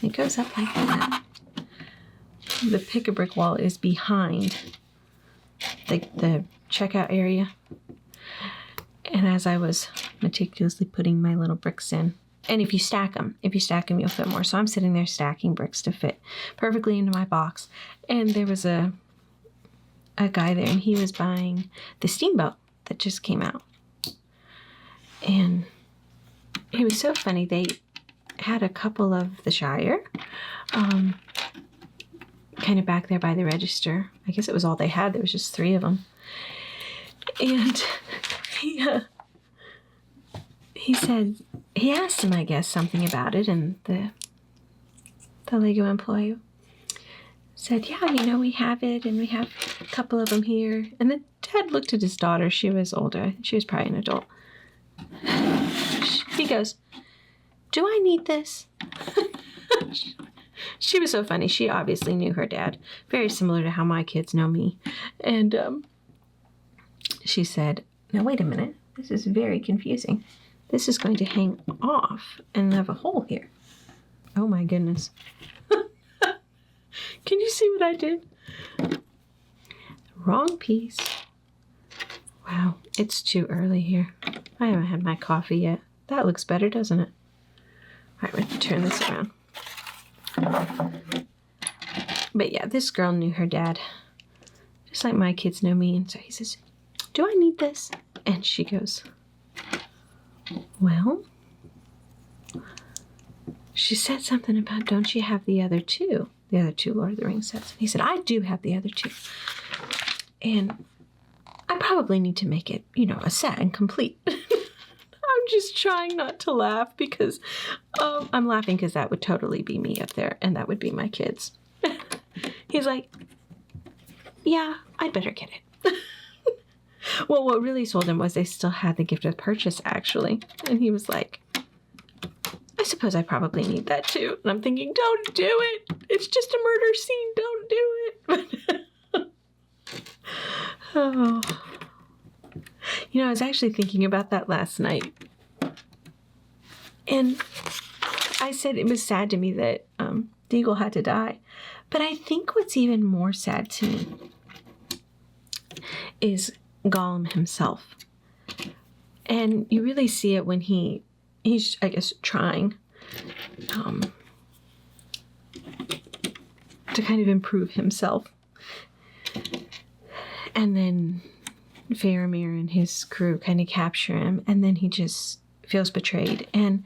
It goes up like that. The pick-a-brick wall is behind the checkout area. And as I was meticulously putting my little bricks in, and if you stack them, you'll fit more. So I'm sitting there stacking bricks to fit perfectly into my box. And there was a guy there, and he was buying the steamboat that just came out. And it was so funny. They had a couple of the Shire, kind of back there by the register. I guess it was all they had. There was just 3 of them. And he said, he asked him, I guess, something about it, and the the Lego employee, said, yeah, you know, we have it, and we have a couple of them here. And the dad looked at his daughter. She was older. She was probably an adult. He goes, do I need this? She was so funny. She obviously knew her dad. Very similar to how my kids know me. And she said, now wait a minute. This is very confusing. This is going to hang off and have a hole here. Oh my goodness. Can you see what I did? Wrong piece. Wow, it's too early here. I haven't had my coffee yet. That looks better, doesn't it? All right, I'm going to turn this around. But yeah, this girl knew her dad. Just like my kids know me. And so he says, do I need this? And she goes, well, she said something about, don't you have the other two? The other two Lord of the Rings sets. And he said, I do have the other two. And I probably need to make it, you know, a set and complete. I'm just trying not to laugh because I'm laughing because that would totally be me up there and that would be my kids. He's like, yeah, I'd better get it. Well, what really sold him was they still had the gift of purchase, actually. And he was like, I suppose I probably need that too. And I'm thinking, don't do it. It's just a murder scene. Don't do it. Oh. You know, I was actually thinking about that last night. And I said it was sad to me that Deagle had to die. But I think what's even more sad to me is Gollum himself. And you really see it when he's, I guess, trying to kind of improve himself. And then Faramir and his crew kind of capture him, and then he just feels betrayed. And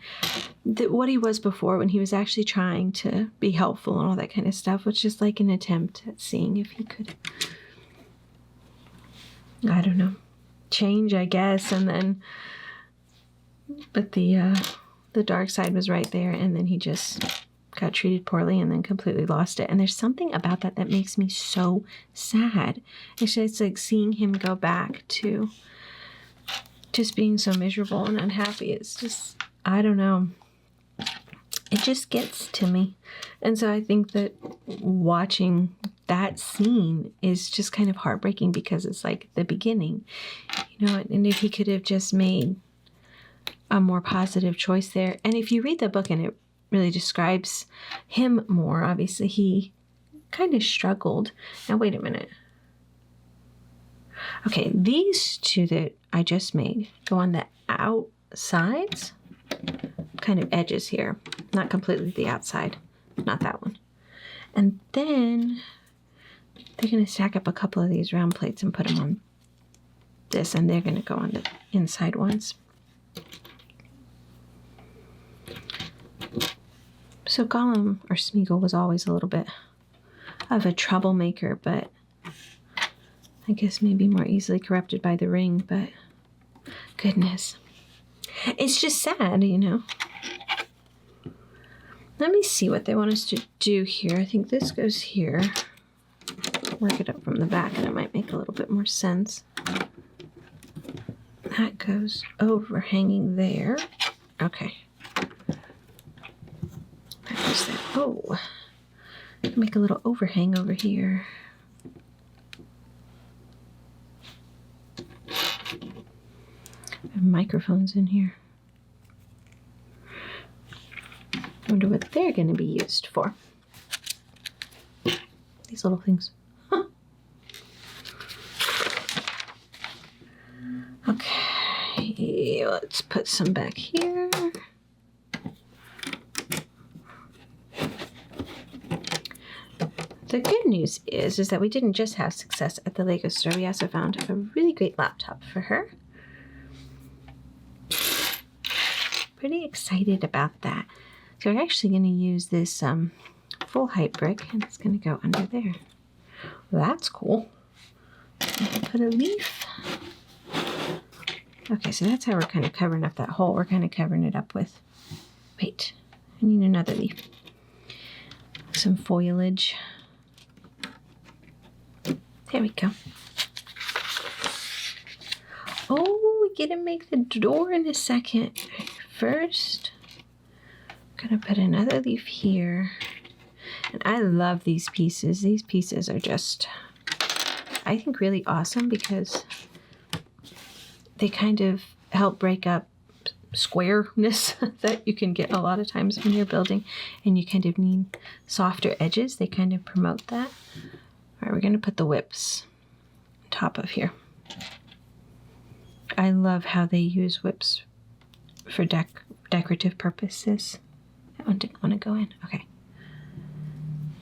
what he was before, when he was actually trying to be helpful and all that kind of stuff, was just like an attempt at seeing if he could, I don't know, change, I guess. And then, but the dark side was right there, and then he just got treated poorly and then completely lost it. And there's something about that that makes me so sad. Actually, it's like seeing him go back to just being so miserable and unhappy. It's just, I don't know. It just gets to me. And so I think that watching that scene is just kind of heartbreaking because it's like the beginning, you know, and if he could have just made a more positive choice there. And if you read the book and it really describes him more, obviously he kind of struggled. Now, wait a minute. Okay, these two that I just made go on the outsides, kind of edges here, not completely the outside, not that one. And then they're going to stack up a couple of these round plates and put them on this, and they're going to go on the inside ones. So Gollum, or Smeagol, was always a little bit of a troublemaker, but I guess maybe more easily corrupted by the ring, but goodness. It's just sad, you know. Let me see what they want us to do here. I think this goes here. Work it up from the back and it might make a little bit more sense. That goes overhanging there. Okay. That goes there. Oh. Make a little overhang over here. I have microphones in here. I wonder what they're going to be used for. These little things. Huh. Okay, let's put some back here. The good news is that we didn't just have success at the Lego store. We also found a really great laptop for her. Pretty excited about that. So we're actually going to use this full height brick, and it's going to go under there. Well, that's cool. Put a leaf. Okay, so that's how we're kind of covering up that hole. We're kind of covering it up with, wait, I need another leaf. some foliage. There we go. Oh, we get to make the door in a second. First, I'm gonna put another leaf here. And I love these pieces. These pieces are just, I think, really awesome because they kind of help break up squareness that you can get a lot of times when you're building and you kind of need softer edges. They kind of promote that. All right, we're going to put the whips on top of here. I love how they use whips for decorative purposes. That one didn't want to go in. Okay.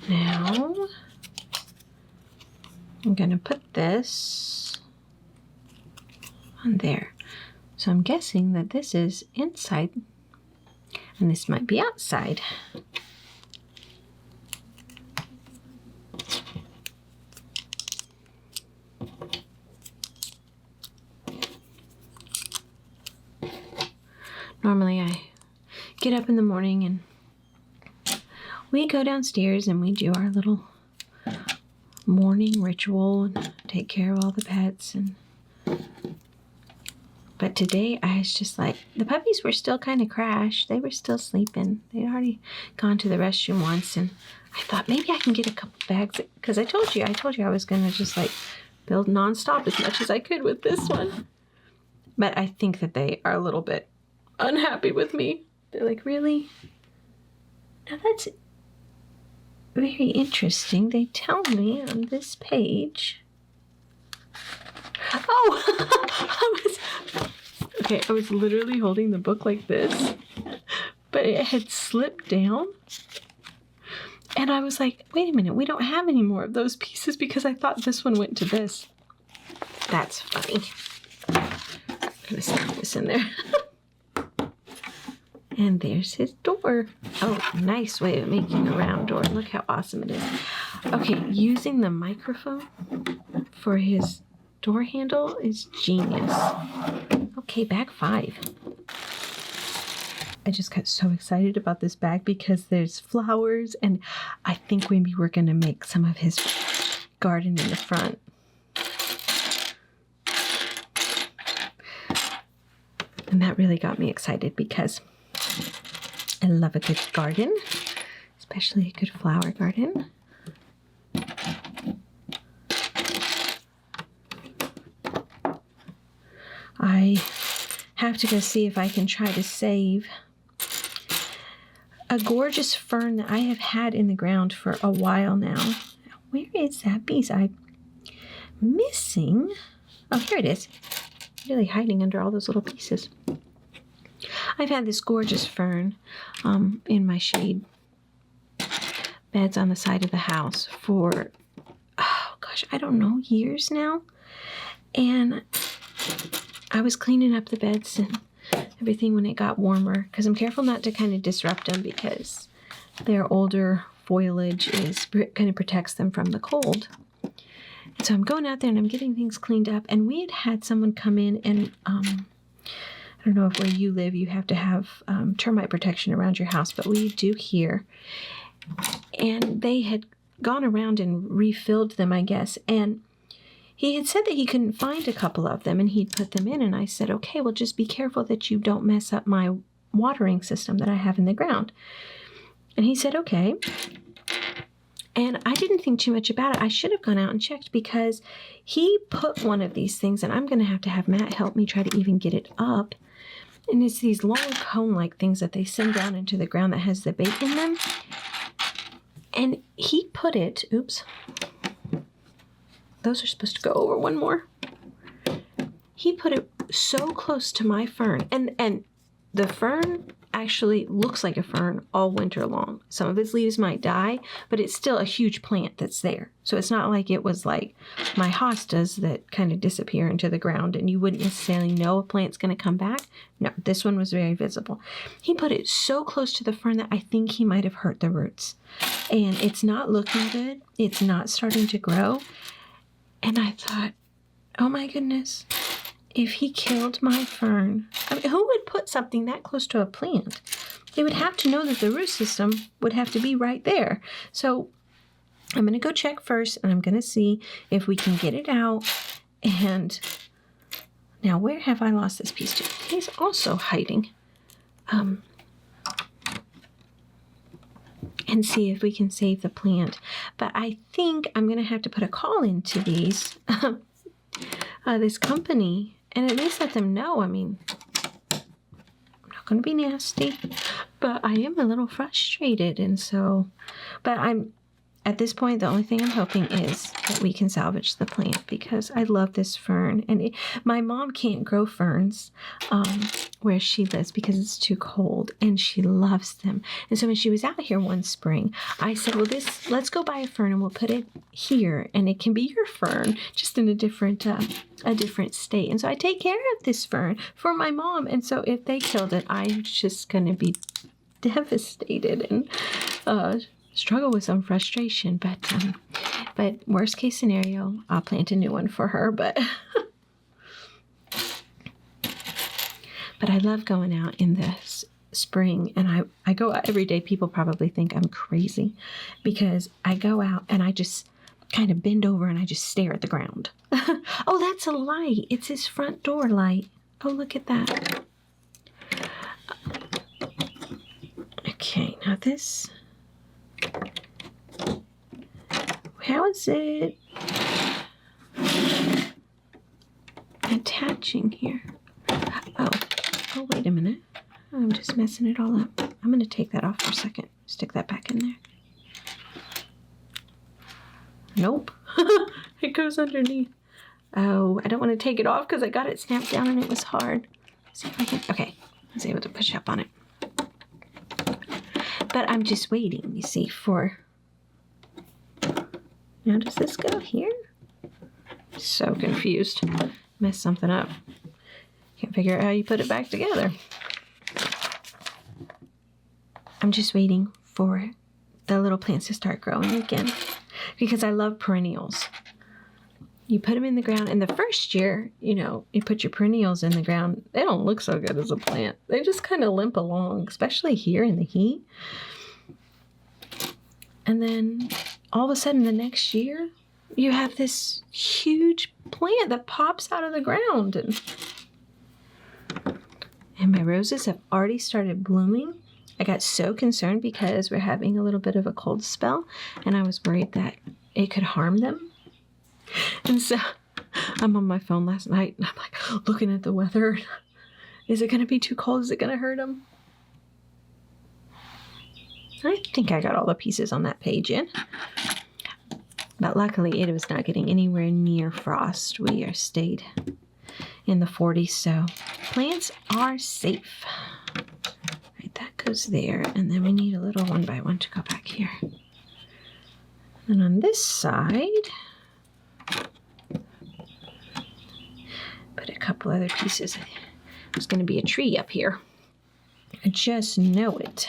Now, I'm going to put this on there. So I'm guessing that this is inside and this might be outside. Normally I get up in the morning and we go downstairs and we do our little morning ritual and take care of all the pets. But today I was just like, the puppies were still kind of crashed. They were still sleeping. They'd already gone to the restroom once, and I thought maybe I can get a couple bags because I told you I was gonna just like build nonstop as much as I could with this one. But I think that they are a little bit unhappy with me. They're like, really? Now that's very interesting. They tell me on this page. Oh, I was literally holding the book like this, but it had slipped down. And I was like, wait a minute, we don't have any more of those pieces because I thought this one went to this. That's funny. I'm gonna stick this in there. And there's his door. Oh, nice way of making a round door. Look how awesome it is. Okay, using the microphone for his door handle is genius. Okay, bag 5. I just got so excited about this bag because there's flowers, and I think maybe we're going to make some of his garden in the front. And that really got me excited because I love a good garden, especially a good flower garden. I have to go see if I can try to save a gorgeous fern that I have had in the ground for a while now. Where is that piece? I'm missing. Oh, here it is. Really hiding under all those little pieces. I've had this gorgeous fern in my shade beds on the side of the house for, oh gosh, I don't know, years now. And I was cleaning up the beds and everything when it got warmer because I'm careful not to kind of disrupt them because their older foliage kind of protects them from the cold. And so I'm going out there and I'm getting things cleaned up, and we had someone come in and I don't know if where you live you have to have termite protection around your house, but we do here. And they had gone around and refilled them, I guess, and he had said that he couldn't find a couple of them and he'd put them in, and I said, okay, well, just be careful that you don't mess up my watering system that I have in the ground. And he said, okay. And I didn't think too much about it. I should have gone out and checked because he put one of these things, and I'm going to have Matt help me try to even get it up. And it's these long cone-like things that they send down into the ground that has the bait in them. And he put it, oops. Those are supposed to go over one more. He put it so close to my fern. And the fern actually looks like a fern all winter long. Some of its leaves might die, but it's still a huge plant that's there. So it's not like it was like my hostas that kind of disappear into the ground and you wouldn't necessarily know a plant's going to come back. No, this one was very visible. He put it so close to the fern that I think he might have hurt the roots. And it's not looking good. It's not starting to grow. And I thought, oh my goodness, if he killed my fern. I mean, who would put something that close to a plant? They would have to know that the root system would have to be right there. So I'm going to go check first, and I'm going to see if we can get it out. And now, where have I lost this piece to? He's also hiding. And see if we can save the plant. But I think I'm going to have to put a call into these, this company, and at least let them know. I mean, I'm not going to be nasty, but I am a little frustrated. And so, but at this point, the only thing I'm hoping is that we can salvage the plant, because I love this fern. And my mom can't grow ferns where she lives because it's too cold, and she loves them. And so when she was out here one spring, I said, well, let's go buy a fern and we'll put it here, and it can be your fern, just in a different state. And so I take care of this fern for my mom. And so if they killed it, I'm just going to be devastated and struggle with some frustration, but worst case scenario, I'll plant a new one for her. But I love going out in the spring, and I go out every day. People probably think I'm crazy because I go out and I just kind of bend over and I just stare at the ground. Oh, that's a light. It's his front door light. Oh, look at that. Okay, now this. How is it attaching here? Oh, wait a minute. I'm just messing it all up. I'm going to take that off for a second. Stick that back in there. Nope. It goes underneath. Oh, I don't want to take it off because I got it snapped down and it was hard. Let's see if I can. Okay. I was able to push up on it. But I'm just waiting, you see, for... Now, does this go here? So confused. Messed something up. Can't figure out how you put it back together. I'm just waiting for the little plants to start growing again, because I love perennials. You put them in the ground, and the first year, you put your perennials in the ground, they don't look so good as a plant. They just kind of limp along, especially here in the heat. And then all of a sudden the next year, you have this huge plant that pops out of the ground. And my roses have already started blooming. I got so concerned because we're having a little bit of a cold spell, and I was worried that it could harm them. And so I'm on my phone last night, and I'm like looking at the weather. Is it going to be too cold? Is it going to hurt them? I think I got all the pieces on that page in. But luckily, it was not getting anywhere near frost. We are stayed in the 40s, so plants are safe. Right, that goes there, and then we need a little 1x1 to go back here. And on this side, put a couple other pieces. There's going to be a tree up here. I just know it.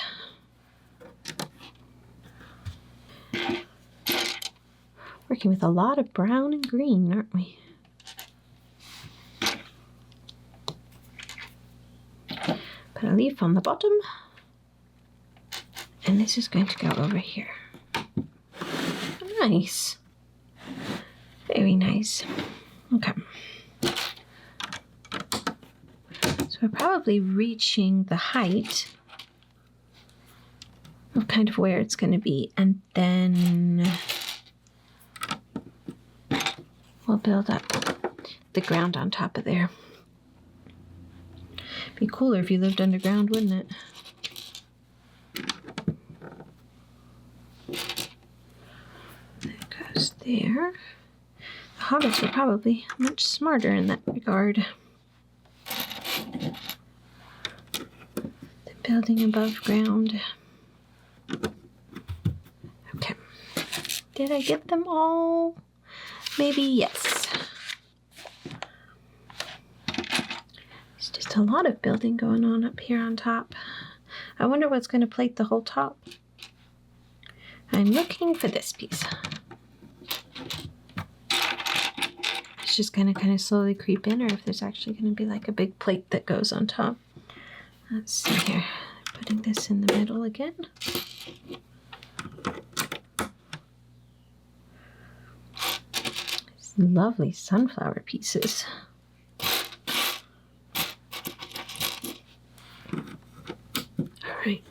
Working with a lot of brown and green, aren't we? Put a leaf on the bottom. And this is going to go over here. Nice. Very nice. Okay. So we're probably reaching the height of kind of where it's going to be. And then we'll build up the ground on top of there. Be cooler if you lived underground, wouldn't it? That goes there. The hobbits were probably much smarter in that regard. The building above ground. Okay. Did I get them all? Maybe yes. There's just a lot of building going on up here on top. I wonder what's going to plate the whole top. I'm looking for this piece. There's it's just going to kind of slowly creep in, or if there's actually going to be like a big plate that goes on top. Let's see here. Putting this in the middle again. These lovely sunflower pieces. All right.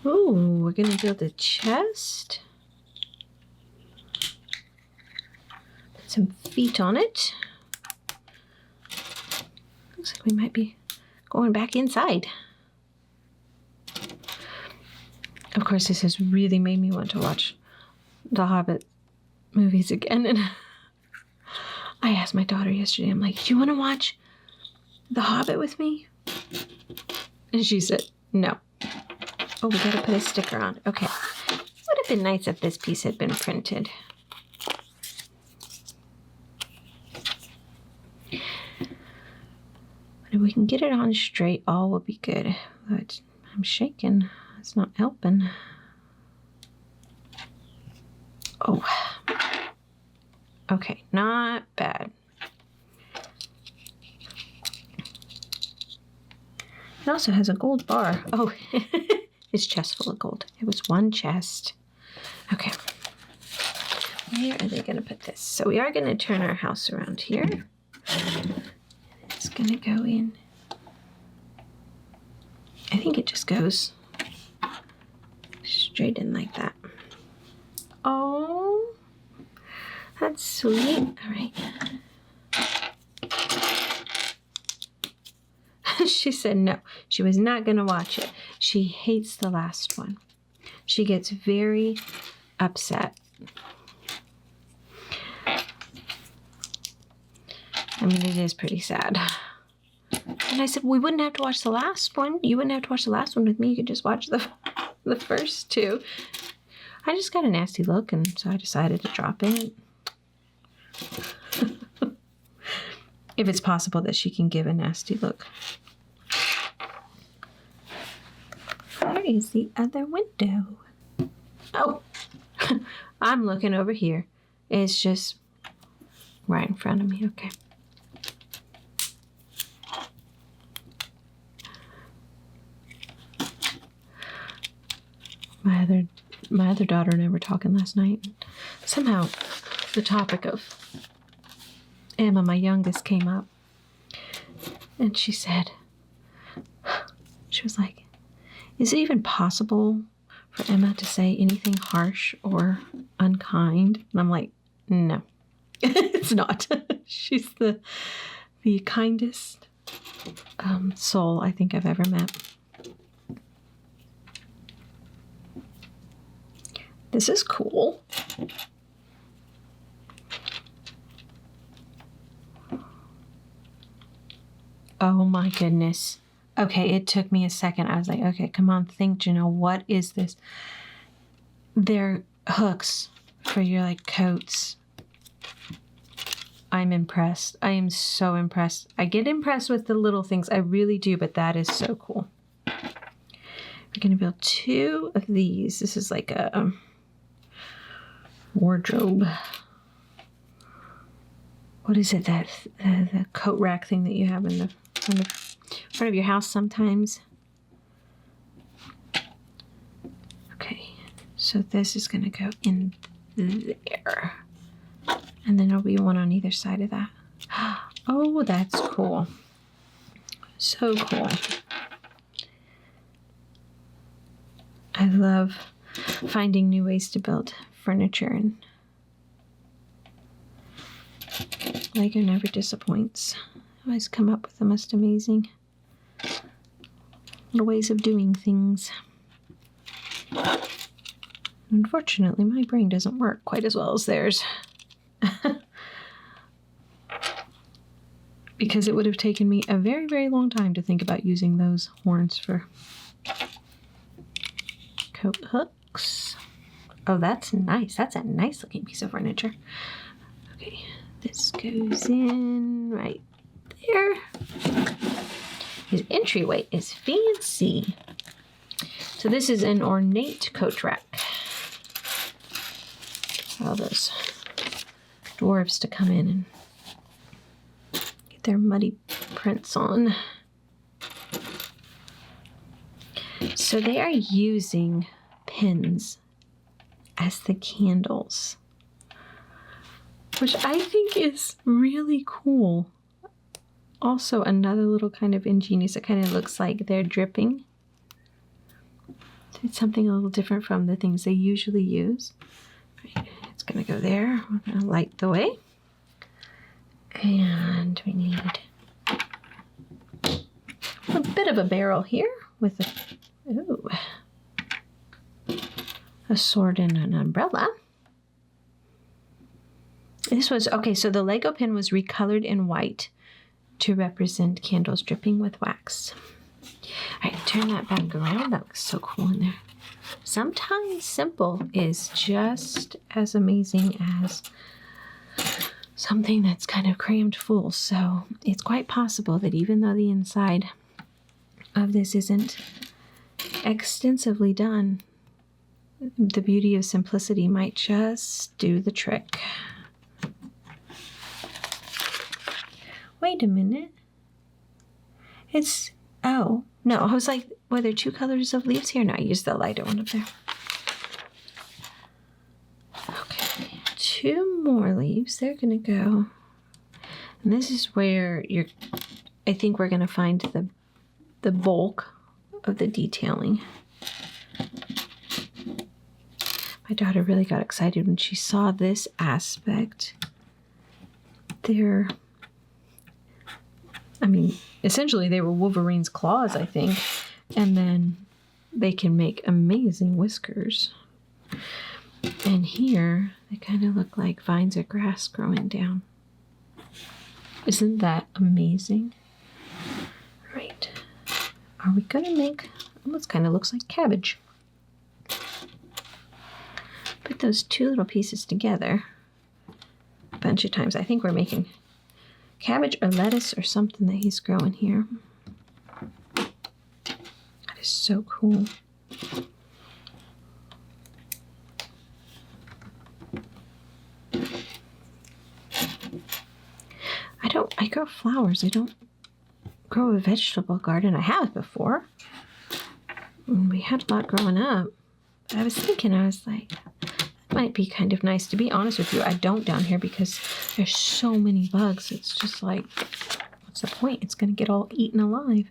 Oh, we're going to build a chest. Put some feet on it. Looks like we might be going back inside. Of course, this has really made me want to watch the Hobbit movies again. And I asked my daughter yesterday, I'm like, do you want to watch the Hobbit with me? And she said, no. Oh, we gotta put a sticker on. Okay. Would have been nice if this piece had been printed. But if we can get it on straight, all will be good. But I'm shaking. It's not helping. Oh. Okay, not bad. It also has a gold bar. Oh. His chest full of gold. It was one chest. Okay. Where are they going to put this? So we are going to turn our house around here. It's going to go in. I think it just goes straight in like that. Oh, that's sweet. All right. She said no, she was not going to watch it. She hates the last one. She gets very upset. I mean, it is pretty sad. And I said, we wouldn't have to watch the last one. You wouldn't have to watch the last one with me. You could just watch the first two. I just got a nasty look, and so I decided to drop it. If it's possible that she can give a nasty look. Where is the other window? Oh, I'm looking over here. It's just right in front of me. Okay. My other daughter and I were talking last night. Somehow the topic of Emma, my youngest, came up. And she said, she was like, is it even possible for Emma to say anything harsh or unkind? And I'm like, no, it's not. She's the kindest soul I think I've ever met. This is cool. Oh my goodness. Okay, it took me a second. I was like, okay, come on, think, Janelle, what is this? They're hooks for your like coats. I'm impressed. I am so impressed. I get impressed with the little things. I really do, but that is so cool. We're going to build 2 of these. This is like a wardrobe. What is it, that the coat rack thing that you have in the front of your house sometimes? Okay, so this is going to go in there. And then there'll be one on either side of that. Oh, that's cool. So cool. I love finding new ways to build furniture, and Lego never disappoints. Always come up with the most amazing little ways of doing things. Unfortunately, my brain doesn't work quite as well as theirs. Because it would have taken me a very, very long time to think about using those horns for coat hooks. Oh, that's nice. That's a nice looking piece of furniture. Okay, this goes in right there. His entryway is fancy. So this is an ornate coat rack. all those dwarves to come in and get their muddy prints on. So they are using pins as the candles, which I think is really cool. Also, another little kind of ingenious, it kind of looks like they're dripping. It's something a little different from the things they usually use. Right, it's going to go there. We're going to light the way. And we need a bit of a barrel here with a sword and an umbrella. This was, okay, so the Lego pin was recolored in white to represent candles dripping with wax. All right, turn that back around. That looks so cool in there. Sometimes simple is just as amazing as something that's kind of crammed full. So it's quite possible that even though the inside of this isn't extensively done, the beauty of simplicity might just do the trick. Wait a minute. It's, oh, no, I was like, were there two colors of leaves here? No, I used the lighter one up there. Okay, two more leaves. They're going to go. And this is where I think we're going to find the bulk of the detailing. My daughter really got excited when she saw this aspect. Essentially they were Wolverine's claws, I think. And then they can make amazing whiskers. And here, they kind of look like vines or grass growing down. Isn't that amazing? Right. Are we going to make, almost kind of looks like cabbage. Put those two little pieces together a bunch of times. I think we're making cabbage or lettuce or something that he's growing here. That is so cool. I grow flowers. I don't grow a vegetable garden. I have before. And we had a lot growing up. But I was thinking, I was like, that might be kind of nice. To be honest with you, I don't down here because there's so many bugs. It's just like, what's the point? It's going to get all eaten alive.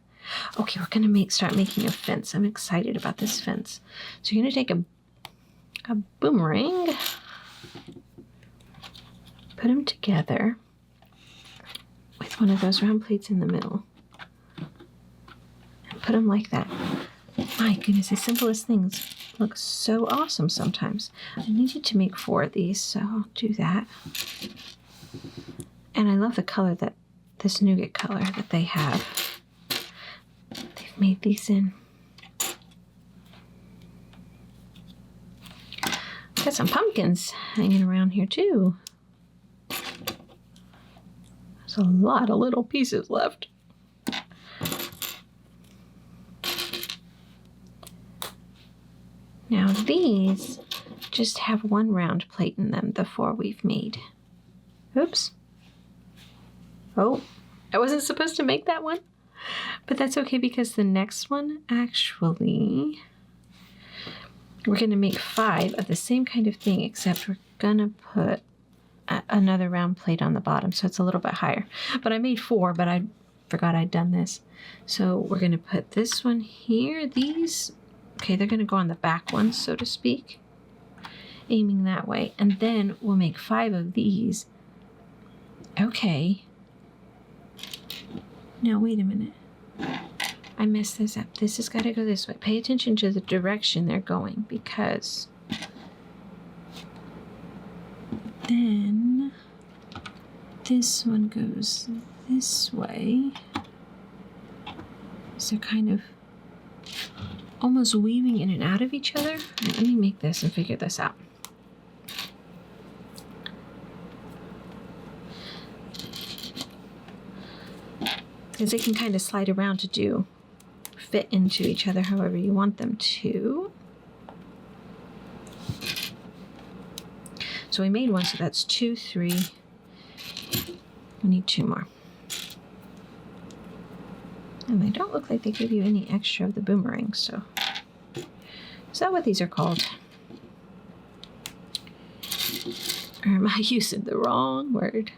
Okay, we're going to start making a fence. I'm excited about this fence. So you're going to take a boomerang, put them together with one of those round plates in the middle, and put them like that. My goodness, the simplest things look so awesome sometimes. I needed to make 4 of these, so I'll do that. And I love the color this nougat color that they have. They've made these in. Got some pumpkins hanging around here too. There's a lot of little pieces left. Now these just have one round plate in them, the 4 we've made. Oops. Oh, I wasn't supposed to make that one. But that's okay because the next one, actually, we're going to make 5 of the same kind of thing, except we're going to put another round plate on the bottom, so it's a little bit higher. But I made 4, but I forgot I'd done this. So we're going to put this one here. These, okay, they're going to go on the back ones, so to speak, aiming that way. And then we'll make 5 of these. Okay. No, wait a minute. I messed this up. This has got to go this way. Pay attention to the direction they're going, because then this one goes this way. So they're kind of almost weaving in and out of each other. Right, let me make this and figure this out. Because they can kind of slide around to fit into each other however you want them to. So we made one, so that's 2, 3. We need 2 more. And they don't look like they give you any extra of the boomerang, so. Is that what these are called? Or am I using the wrong word?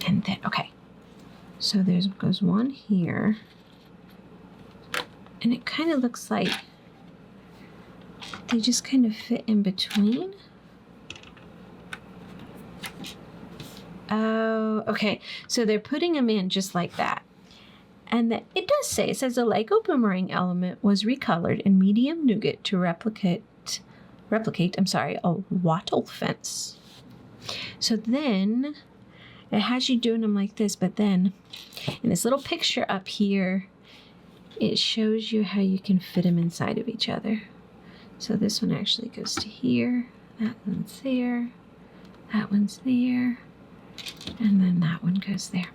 And then, okay. So there's goes one here. And it kind of looks like they just kind of fit in between. Oh, okay. So they're putting them in just like that. And then it does say, it says the Lego boomerang element was recolored in medium nougat to replicate, a wattle fence. So then it has you doing them like this, but then in this little picture up here, it shows you how you can fit them inside of each other. So this one actually goes to here, that one's there, that one's there, and then that one goes there.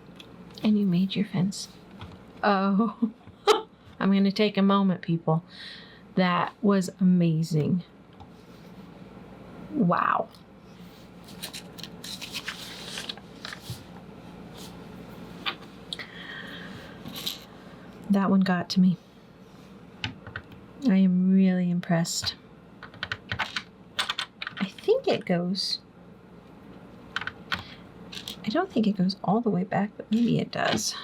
And you made your fence. Oh, I'm going to take a moment, people. That was amazing. Wow. That one got to me. I am really impressed. I think it goes... I don't think it goes all the way back, but maybe it does.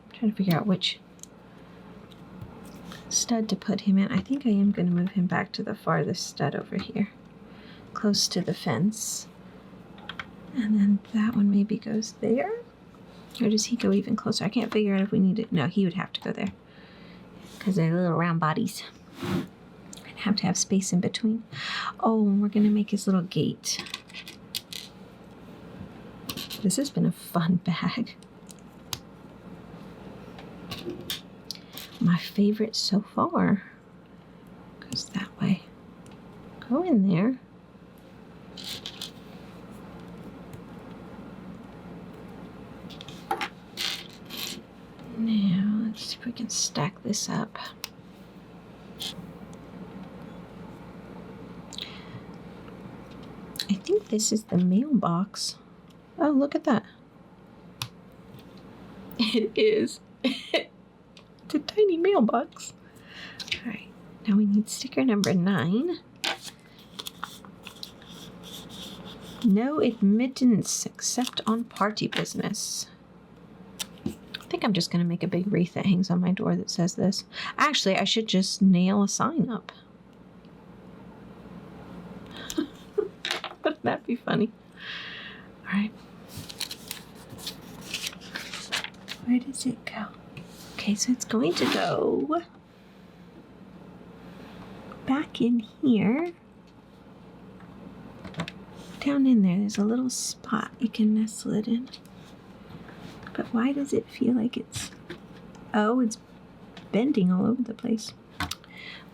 I'm trying to figure out which stud to put him in. I think I am going to move him back to the farthest stud over here, close to the fence. And then that one maybe goes there. Or does he go even closer? I can't figure out if we need it. No, he would have to go there because they're little round bodies. I'd have to have space in between. Oh, and we're going to make his little gate. This has been a fun bag. My favorite so far goes that way. Go in there. Now, let's see if we can stack this up. I think this is the mailbox. Oh, look at that. It is. It's a tiny mailbox. All right, now we need sticker number 9. No admittance except on party business. I think I'm just going to make a big wreath that hangs on my door that says this. Actually, I should just nail a sign up. Wouldn't that be funny? All right. Where does it go? Okay, so it's going to go back in here. Down in there, there's a little spot you can nestle it in. But why does it feel like it's... Oh, it's bending all over the place.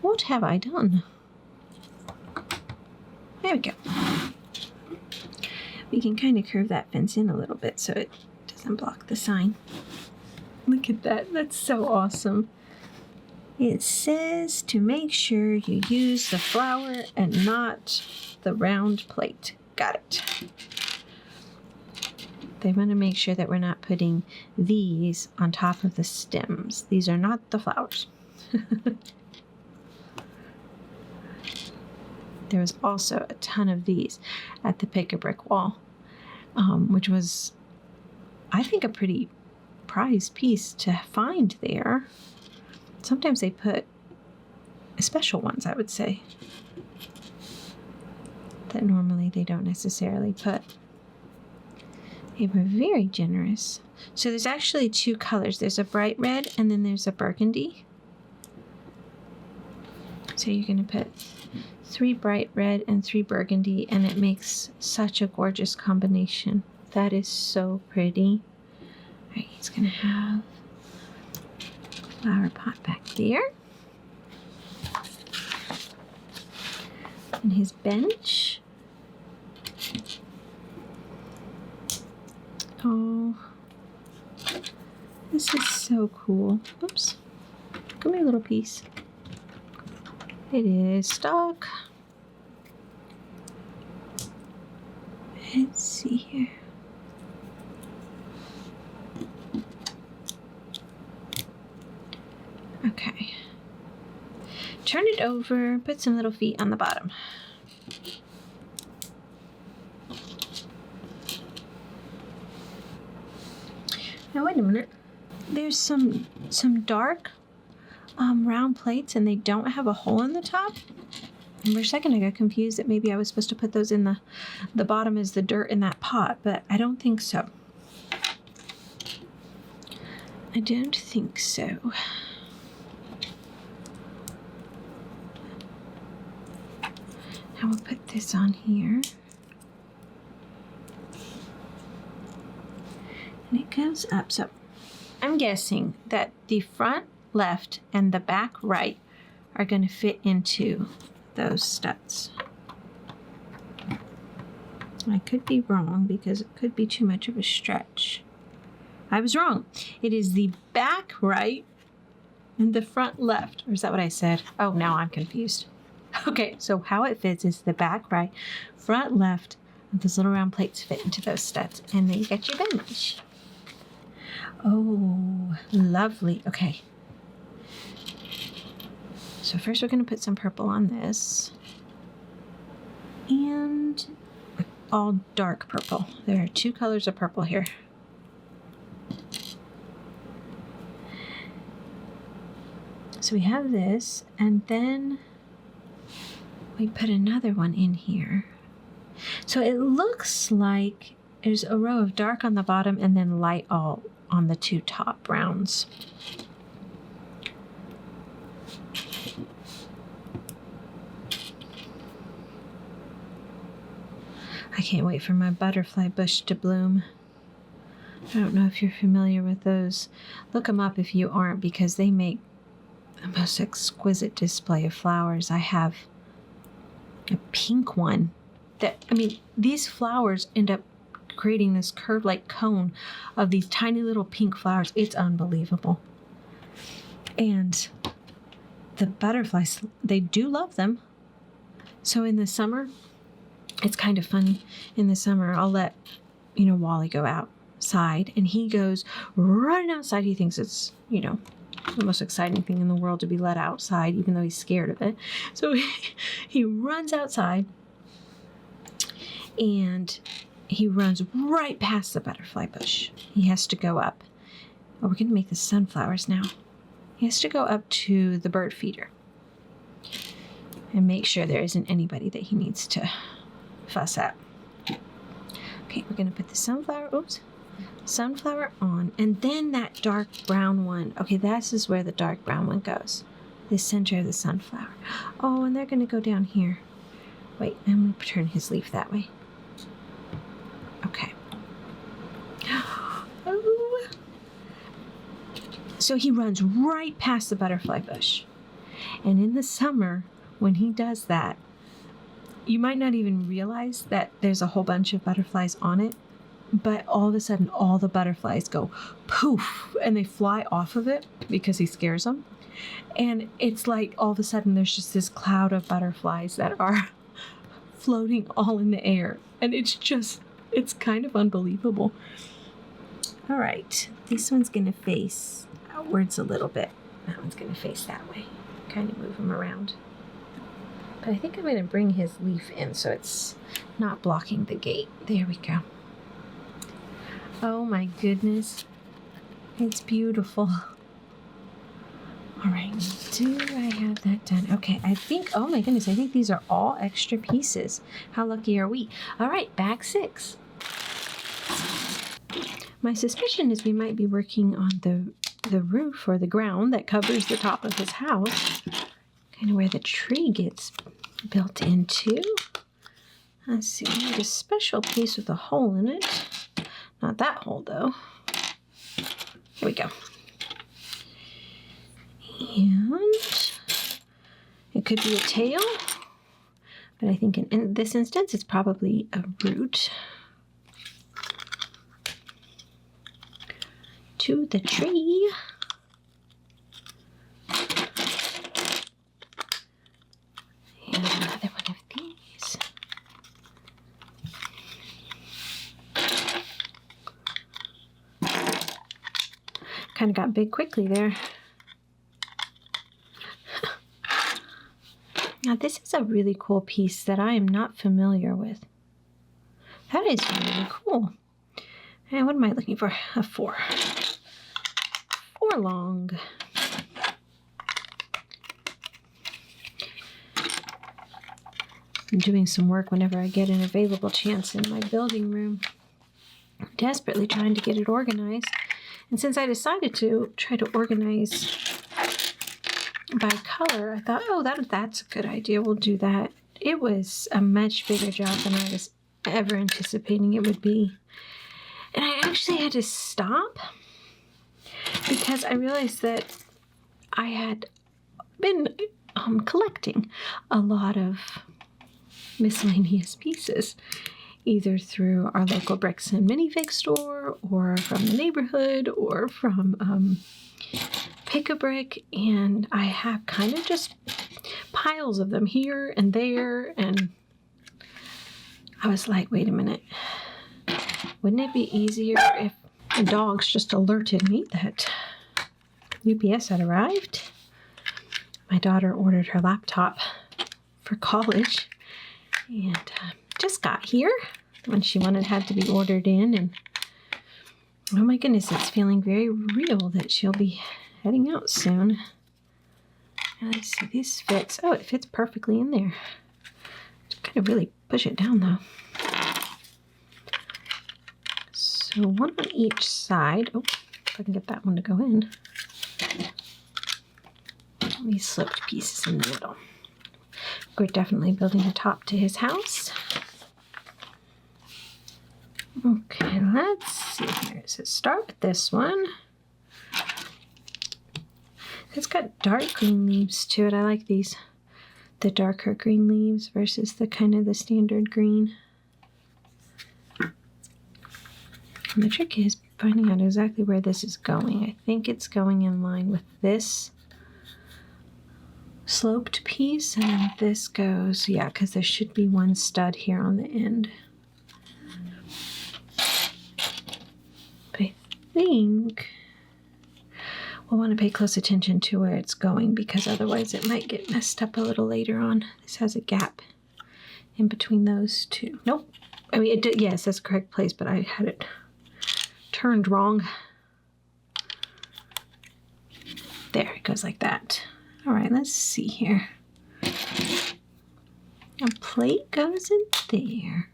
What have I done? There we go. We can kind of curve that fence in a little bit so it doesn't block the sign. Look at that. That's so awesome. It says to make sure you use the flower and not the round plate. Got it. They want to make sure that we're not putting these on top of the stems. These are not the flowers. There was also a ton of these at the Pick-a-Brick wall, which was, I think, a pretty prized piece to find there. Sometimes they put special ones, I would say, that normally they don't necessarily put. They were very generous. So there's actually 2 colors. There's a bright red and then there's a burgundy. So you're going to put 3 bright red and 3 burgundy, and it makes such a gorgeous combination. That is so pretty. All right, he's going to have a flower pot back there. And his bench. Oh, this is so cool. Oops. Come here, little piece. It is stuck. Let's see here. Okay. Turn it over, put some little feet on the bottom. Now wait a minute. There's some dark round plates and they don't have a hole in the top. And for a second I got confused that maybe I was supposed to put those in the bottom as the dirt in that pot, but I don't think so. I don't think so. Now we'll put this on here. And it goes up. So I'm guessing that the front left and the back right are going to fit into those studs. I could be wrong because it could be too much of a stretch. I was wrong. It is the back right and the front left. Or is that what I said? Oh, now I'm confused. Okay, so how it fits is the back right, front left, and those little round plates fit into those studs. And then you get your bench. Oh, lovely. Okay. So first we're going to put some purple on this. And all dark purple. There are 2 colors of purple here. So we have this, and then we put another one in here. So it looks like there's a row of dark on the bottom and then light all on the 2 top rounds. I can't wait for my butterfly bush to bloom. I don't know if you're familiar with those. Look them up if you aren't, because they make the most exquisite display of flowers. I have a pink one that, I mean, these flowers end up creating this curved like cone of these tiny little pink flowers. It's unbelievable. And the butterflies, they do love them. So in the summer, it's kind of funny. In the summer, I'll let, Wally go outside, and he goes running outside. He thinks it's, the most exciting thing in the world to be let outside, even though he's scared of it. So he runs outside, and he runs right past the butterfly bush. He has to go up. Oh, we're going to make the sunflowers now. He has to go up to the bird feeder and make sure there isn't anybody that he needs to fuss at. Okay, we're going to put the sunflower on, and then that dark brown one. Okay, this is where the dark brown one goes. The center of the sunflower. Oh, and they're going to go down here. Wait, I'm going to turn his leaf that way. Okay. Oh. So he runs right past the butterfly bush. And in the summer, when he does that, you might not even realize that there's a whole bunch of butterflies on it, but all of a sudden, all the butterflies go poof, and they fly off of it because he scares them. And it's like all of a sudden there's just this cloud of butterflies that are floating all in the air. And it's kind of unbelievable. All right, this one's going to face outwards a little bit. That one's going to face that way. Kind of move him around. But I think I'm going to bring his leaf in so it's not blocking the gate. There we go. Oh my goodness. It's beautiful. All right, do I have that done? Okay, I think, oh my goodness, I think these are all extra pieces. How lucky are we? All right, bag 6. My suspicion is we might be working on the roof or the ground that covers the top of his house. Kind of where the tree gets built into. Let's see, we need a special piece with a hole in it. Not that hole, though. Here we go. And it could be a tail, but I think in this instance, it's probably a root to the tree. And another one of these. kind of got big quickly there. Now this is a really cool piece that I am not familiar with. That is really cool. And what am I looking for? A 4. 4 long. I'm doing some work whenever I get an available chance in my building room. I'm desperately trying to get it organized. And since I decided to try to organize by color, I thought, oh, that's a good idea. We'll do that. It was a much bigger job than I was ever anticipating it would be. And I actually had to stop because I realized that I had been collecting a lot of miscellaneous pieces, either through our local bricks and minifig store or from the neighborhood or from Pick-a-Brick, and I have kind of just piles of them here and there, and I was like, wait a minute, wouldn't it be easier if the dogs just alerted me that UPS had arrived? My daughter ordered her laptop for college and just got here when she wanted had to be ordered in, and oh my goodness, it's feeling very real that she'll be heading out soon. Let's see, this fits. Oh, it fits perfectly in there. Just kind of really push it down though. So one on each side. Oh, if I can get that one to go in. These sloped pieces in the middle. We're definitely building a top to his house. Okay, let's see here. So start with this one. It's got dark green leaves to it. I like these, the darker green leaves versus the kind of the standard green. And the trick is finding out exactly where this is going. I think it's going in line with this sloped piece, and then this goes, yeah, because there should be one stud here on the end. But I think we'll want to pay close attention to where it's going, because otherwise it might get messed up a little later on. This has a gap in between those two. Nope. I mean, it did, yes, that's the correct place, but I had it turned wrong. There, it goes like that. All right, let's see here. A plate goes in there.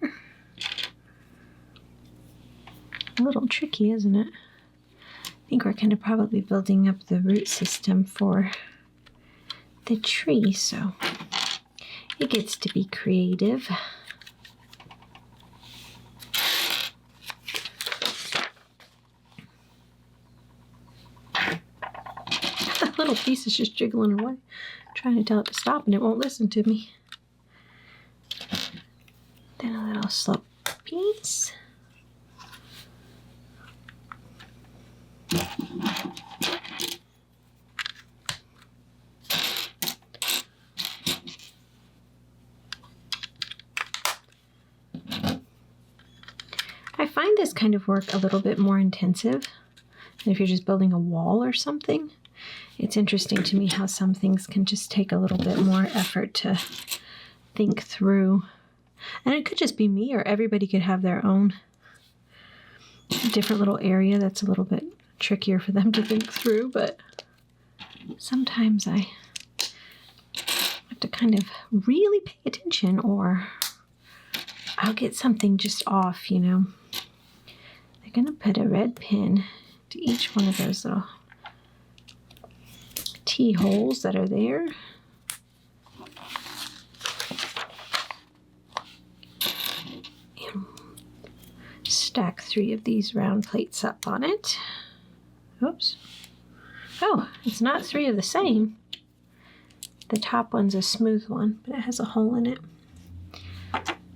A little tricky, isn't it? I think we're kind of probably building up the root system for the tree, so it gets to be creative. The little piece is just jiggling away, trying to tell it to stop, and it won't listen to me. Then a little slope piece. I find this kind of work a little bit more intensive than if you're just building a wall or something. It's interesting to me how some things can just take a little bit more effort to think through. And it could just be me, or everybody could have their own different little area that's a little bit trickier for them to think through, but sometimes I have to kind of really pay attention, or I'll get something just off, you know. They're going to put a red pin to each one of those little T-holes that are there. And stack 3 of these round plates up on it. Oops. Oh, it's not 3 of the same. The top one's a smooth one, but it has a hole in it.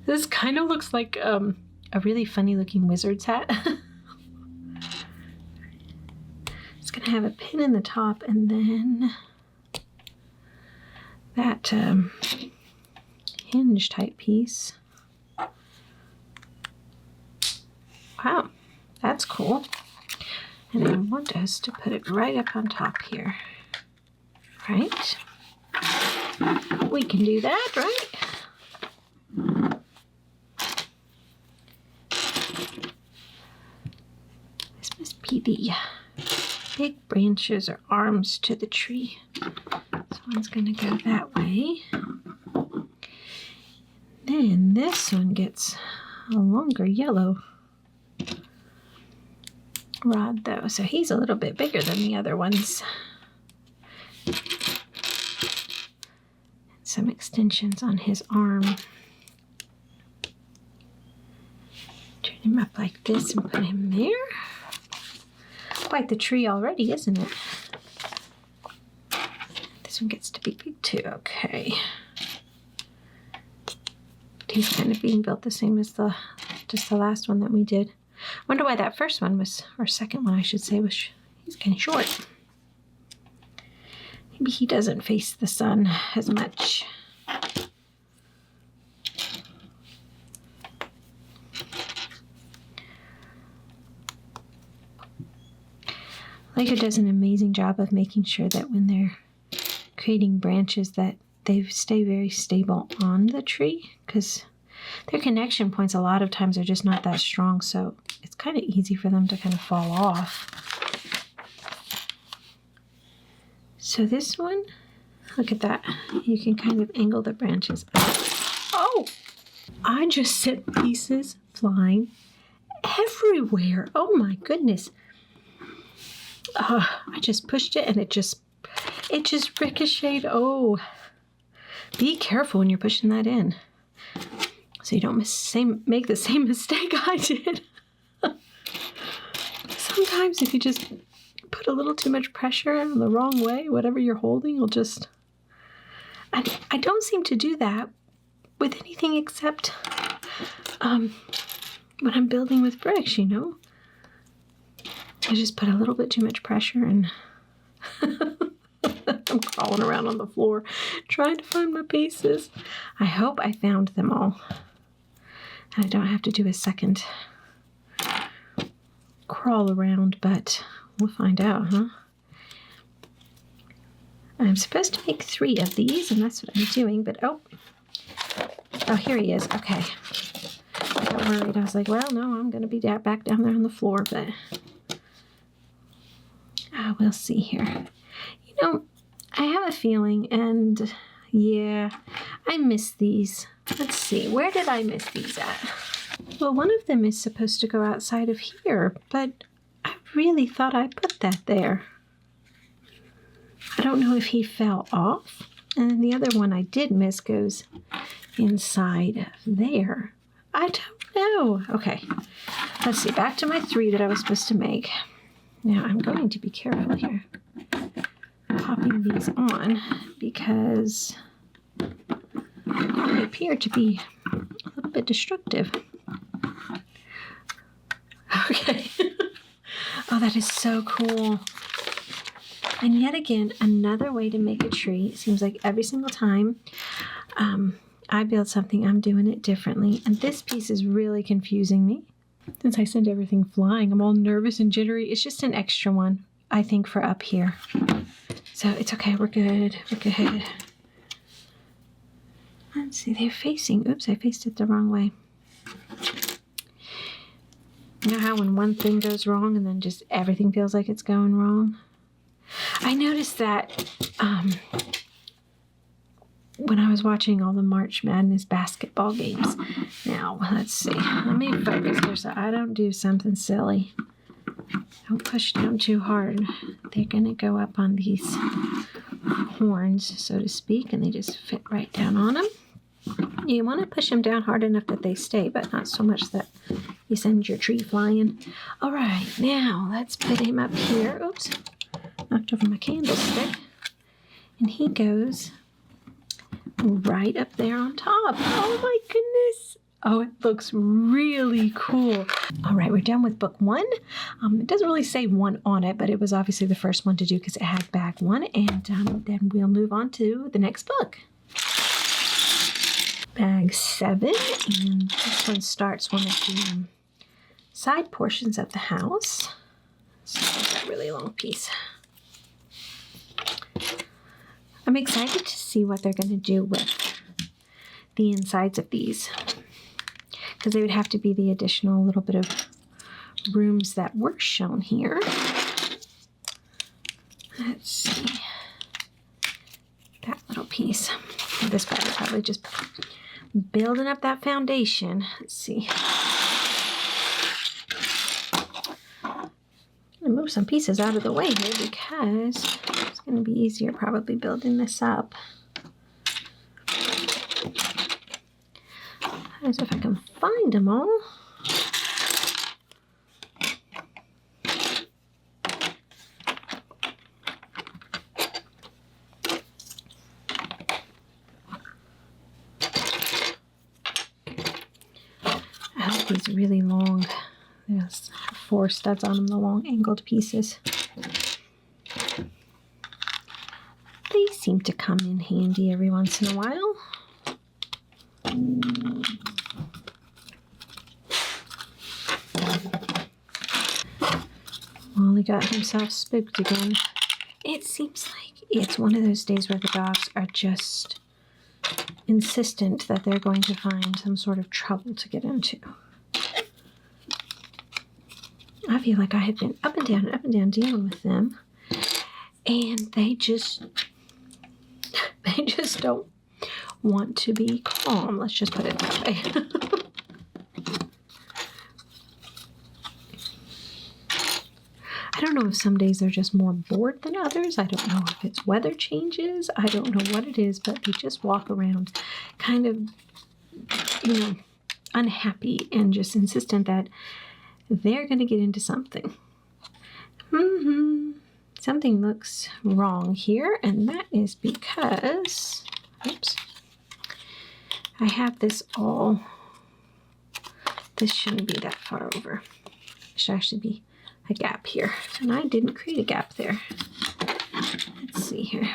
This kind of looks like a really funny looking wizard's hat. It's going to have a pin in the top, and then that hinge type piece. Wow, that's cool. And I want us to put it right up on top here. Right? We can do that, right? This must be the big branches or arms to the tree. This one's going to go that way. Then this one gets a longer yellow rod though, so he's a little bit bigger than the other ones. Some extensions on his arm. Turn him up like this and put him there. Quite the tree already, isn't it? This one gets to be big too. Okay. He's kind of being built the same as just the last one that we did. Wonder why that first one was, or second one I should say, was he's kind of short. Maybe he doesn't face the sun as much. Lego does an amazing job of making sure that when they're creating branches that they stay very stable on the tree, because their connection points a lot of times are just not that strong, so it's kind of easy for them to kind of fall off. So this one, look at that. You can kind of angle the branches up. Oh! I just sent pieces flying everywhere. Oh my goodness. I just pushed it and it just ricocheted. Oh, be careful when you're pushing that in, so you don't make the same mistake I did. Sometimes if you just put a little too much pressure in the wrong way, whatever you're holding will just... I don't seem to do that with anything except when I'm building with bricks, you know. I just put a little bit too much pressure and I'm crawling around on the floor trying to find my pieces. I hope I found them all. And I don't have to do a second crawl around, but we'll find out, huh? I'm supposed to make 3 of these, and that's what I'm doing, but oh, here he is. Okay. I got worried. I was like, well, no, I'm going to be back down there on the floor, but we'll see here. You know, I have a feeling, and yeah, I missed these. Let's see, where did I miss these at? Well, one of them is supposed to go outside of here, but I really thought I put that there. I don't know if he fell off, and then the other one I did miss goes inside of there. I don't know. Okay, let's see, back to my 3 that I was supposed to make. Now, I'm going to be careful here, popping these on, because they appear to be a little bit destructive. Okay. Oh, that is so cool. And yet again, another way to make a tree. It seems like every single time I build something, I'm doing it differently. And this piece is really confusing me. Since I sent everything flying, I'm all nervous and jittery. It's just an extra one, I think, for up here. So it's okay. We're good. We're good. Let's see. They're facing. Oops, I faced it the wrong way. You know how when one thing goes wrong and then just everything feels like it's going wrong? I noticed that when I was watching all the March Madness basketball games. Now, let's see. Let me focus here so I don't do something silly. Don't push down too hard. They're going to go up on these horns, so to speak, and they just fit right down on them. You want to push them down hard enough that they stay, but not so much that you send your tree flying. All right, now let's put him up here. Oops, knocked over my candlestick. And he goes right up there on top. Oh my goodness. Oh, it looks really cool. All right, we're done with book 1. It doesn't really say 1 on it, but it was obviously the first one to do because it had bag 1. And then we'll move on to the next book. Bag 7, and this one starts one of the side portions of the house. So there's that really long piece. I'm excited to see what they're going to do with the insides of these, because they would have to be the additional little bit of rooms that were shown here. Let's see. That little piece. This part is probably just building up that foundation. Let's see. I'm going to move some pieces out of the way here because it's going to be easier probably building this up. As if I can find them all. I have these really long, there's 4 studs on them, the long angled pieces. They seem to come in handy every once in a while. Wally got himself spooked again. It seems like it's one of those days where the dogs are just insistent that they're going to find some sort of trouble to get into. I feel like I have been up and down dealing with them, and they just don't want to be calm. Let's just put it that way. I don't know if some days they're just more bored than others. I don't know if it's weather changes. I don't know what it is, but they just walk around kind of, unhappy and just insistent that they're going to get into something. Something looks wrong here, and that is because, oops, I have this all, this shouldn't be that far over. It should actually be a gap here, and I didn't create a gap there. Let's see here.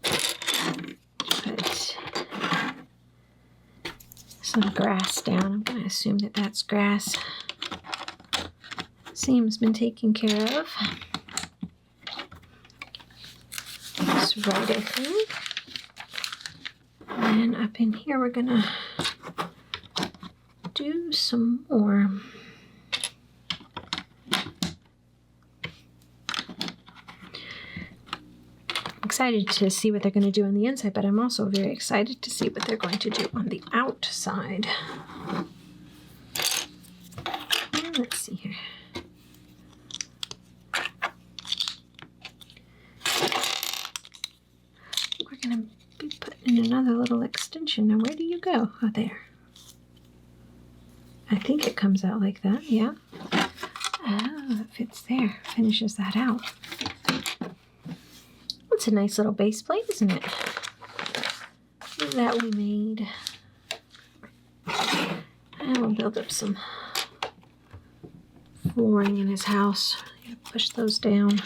Put some grass down. I'm going to assume that that's grass. Seam's been taken care of. That's right, I think. And up in here, we're going to do some more. Excited to see what they're going to do on the inside, but I'm also very excited to see what they're going to do on the outside. Let's see here. We're going to be putting in another little extension. Now, where do you go? Oh, there. I think it comes out like that, yeah. Oh, it fits there. Finishes that out. It's a nice little base plate, isn't it? That we made. And we'll build up some flooring in his house. Push those down.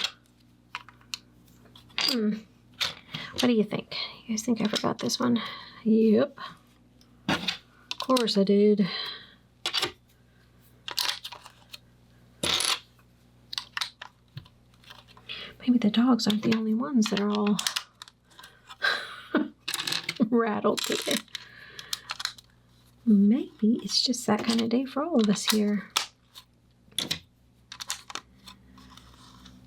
What do you think? You guys think I forgot this one? Yep. Of course I did. Maybe the dogs aren't the only ones that are all rattled today. Maybe it's just that kind of day for all of us here.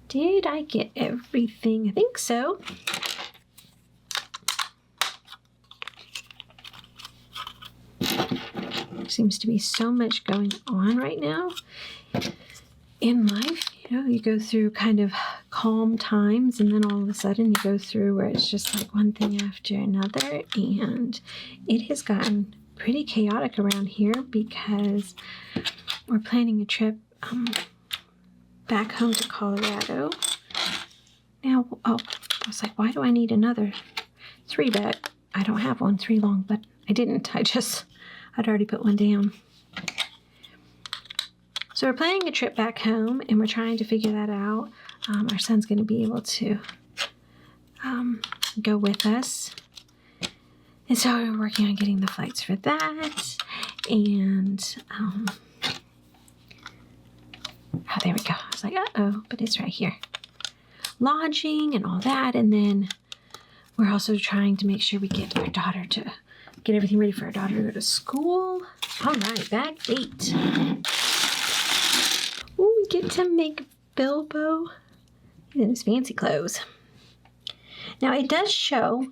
Did I get everything? I think so. There seems to be so much going on right now in life. You go through kind of calm times, and then all of a sudden you go through where it's just like one thing after another, and it has gotten pretty chaotic around here because we're planning a trip back home to Colorado. Now, I was like, why do I need another 3-bed? I don't have one 3 long, but I didn't. I'd already put one down. So we're planning a trip back home, and we're trying to figure that out. Our son's going to be able to go with us. And so we're working on getting the flights for that. And Oh, there we go. I was like, uh-oh, but it's right here. Lodging and all that, and then we're also trying to make sure we get our daughter to get everything ready for our daughter to go to school. All right, bag 8. Ooh, we get to make Bilbo in his fancy clothes. Now, it does show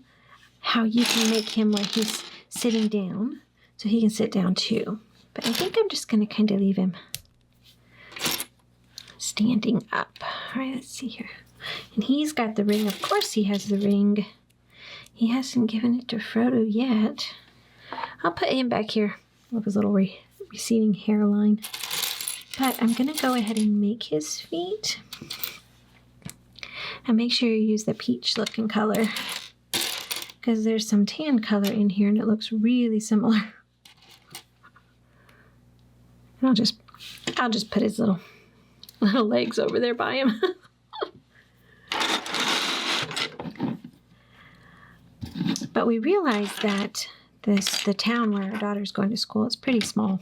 how you can make him where he's sitting down, so he can sit down too. But I think I'm just going to kind of leave him standing up. All right, let's see here. And he's got the ring. Of course he has the ring. He hasn't given it to Frodo yet. I'll put him back here with his little receding hairline. But I'm going to go ahead and make his feet. And make sure you use the peach looking color, because there's some tan color in here and it looks really similar. And I'll just put his little legs over there by him. But we realized that the town where our daughter's going to school is pretty small.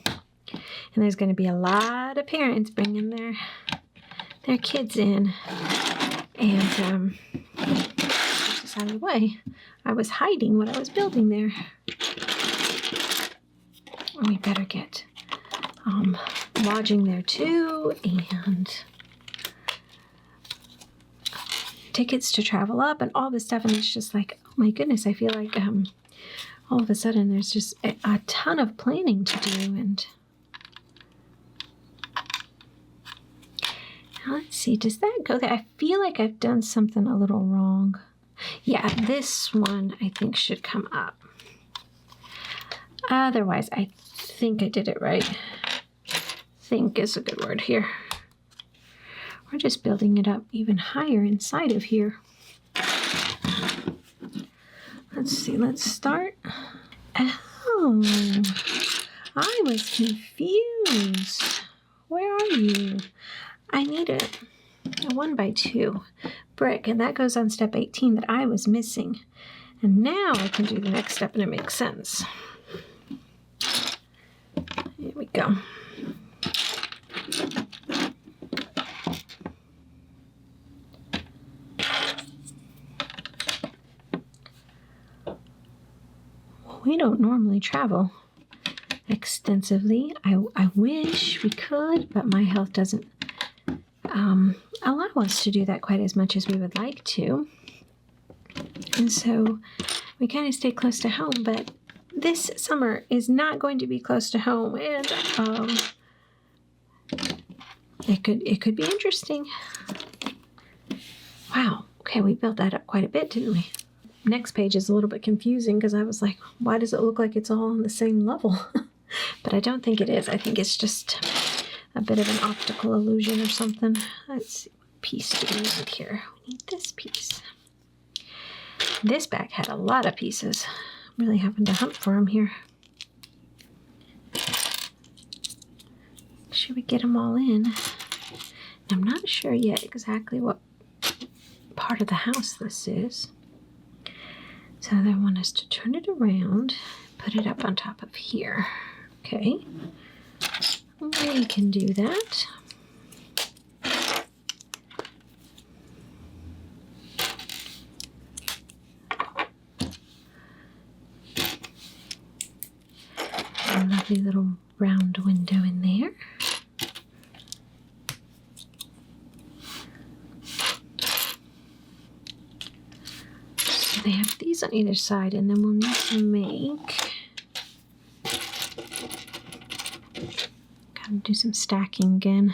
And there's going to be a lot of parents bringing their kids in. And just out of the way, I was hiding what I was building there. We better get lodging there too, and tickets to travel up and all this stuff. And it's just like, oh my goodness, I feel like all of a sudden there's just a ton of planning to do. And now let's see, does that go there? I feel like I've done something a little wrong. Yeah, this one I think should come up. Otherwise, I think I did it right. Think is a good word here. We're just building it up even higher inside of here. Let's see, let's start. Oh, I was confused. Where are you? I need a 1x2 brick, and that goes on step 18 that I was missing. And now I can do the next step and it makes sense. Here we go. We don't normally travel extensively. I wish we could, but my health doesn't allow us to do that quite as much as we would like to. And so we kind of stay close to home, but this summer is not going to be close to home, and it could be interesting. Wow. Okay, we built that up quite a bit, didn't we? Next page is a little bit confusing because I was like, why does it look like it's all on the same level? But I don't think it is. I think it's just a bit of an optical illusion or something. Let's see what piece do we need here. We need this piece. This bag had a lot of pieces. I'm really having to hunt for them here. Make sure we get them all in. I'm not sure yet exactly what part of the house this is. So they want us to turn it around, put it up on top of here. Okay, we can do that. A lovely little round window in there. They have these on either side, and then we'll need to make, gotta do some stacking again.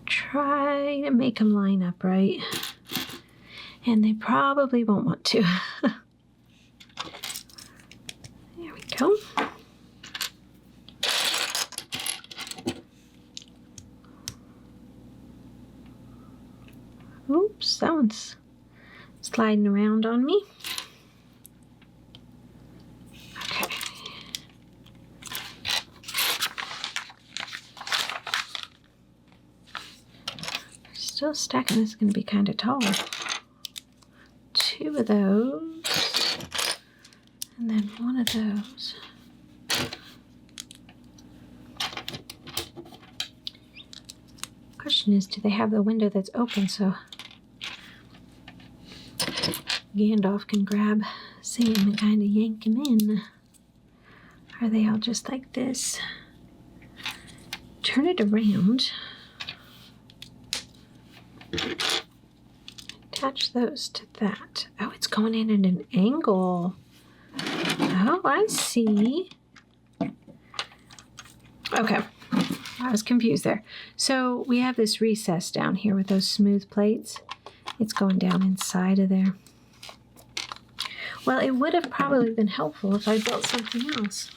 Try to make them line up right, and they probably won't want to. There we go. Oops, that one's sliding around on me. Okay. Still stacking. This is going to be kind of tall. 2 of those. And then 1 of those. question is, do they have the window that's open so Gandalf can grab Sam and kind of yank him in? Are they all just like this? Turn it around. Attach those to that. Oh, it's going in at an angle. Oh, I see. Okay, I was confused there. So we have this recess down here with those smooth plates. It's going down inside of there. Well, it would have probably been helpful if I built something else.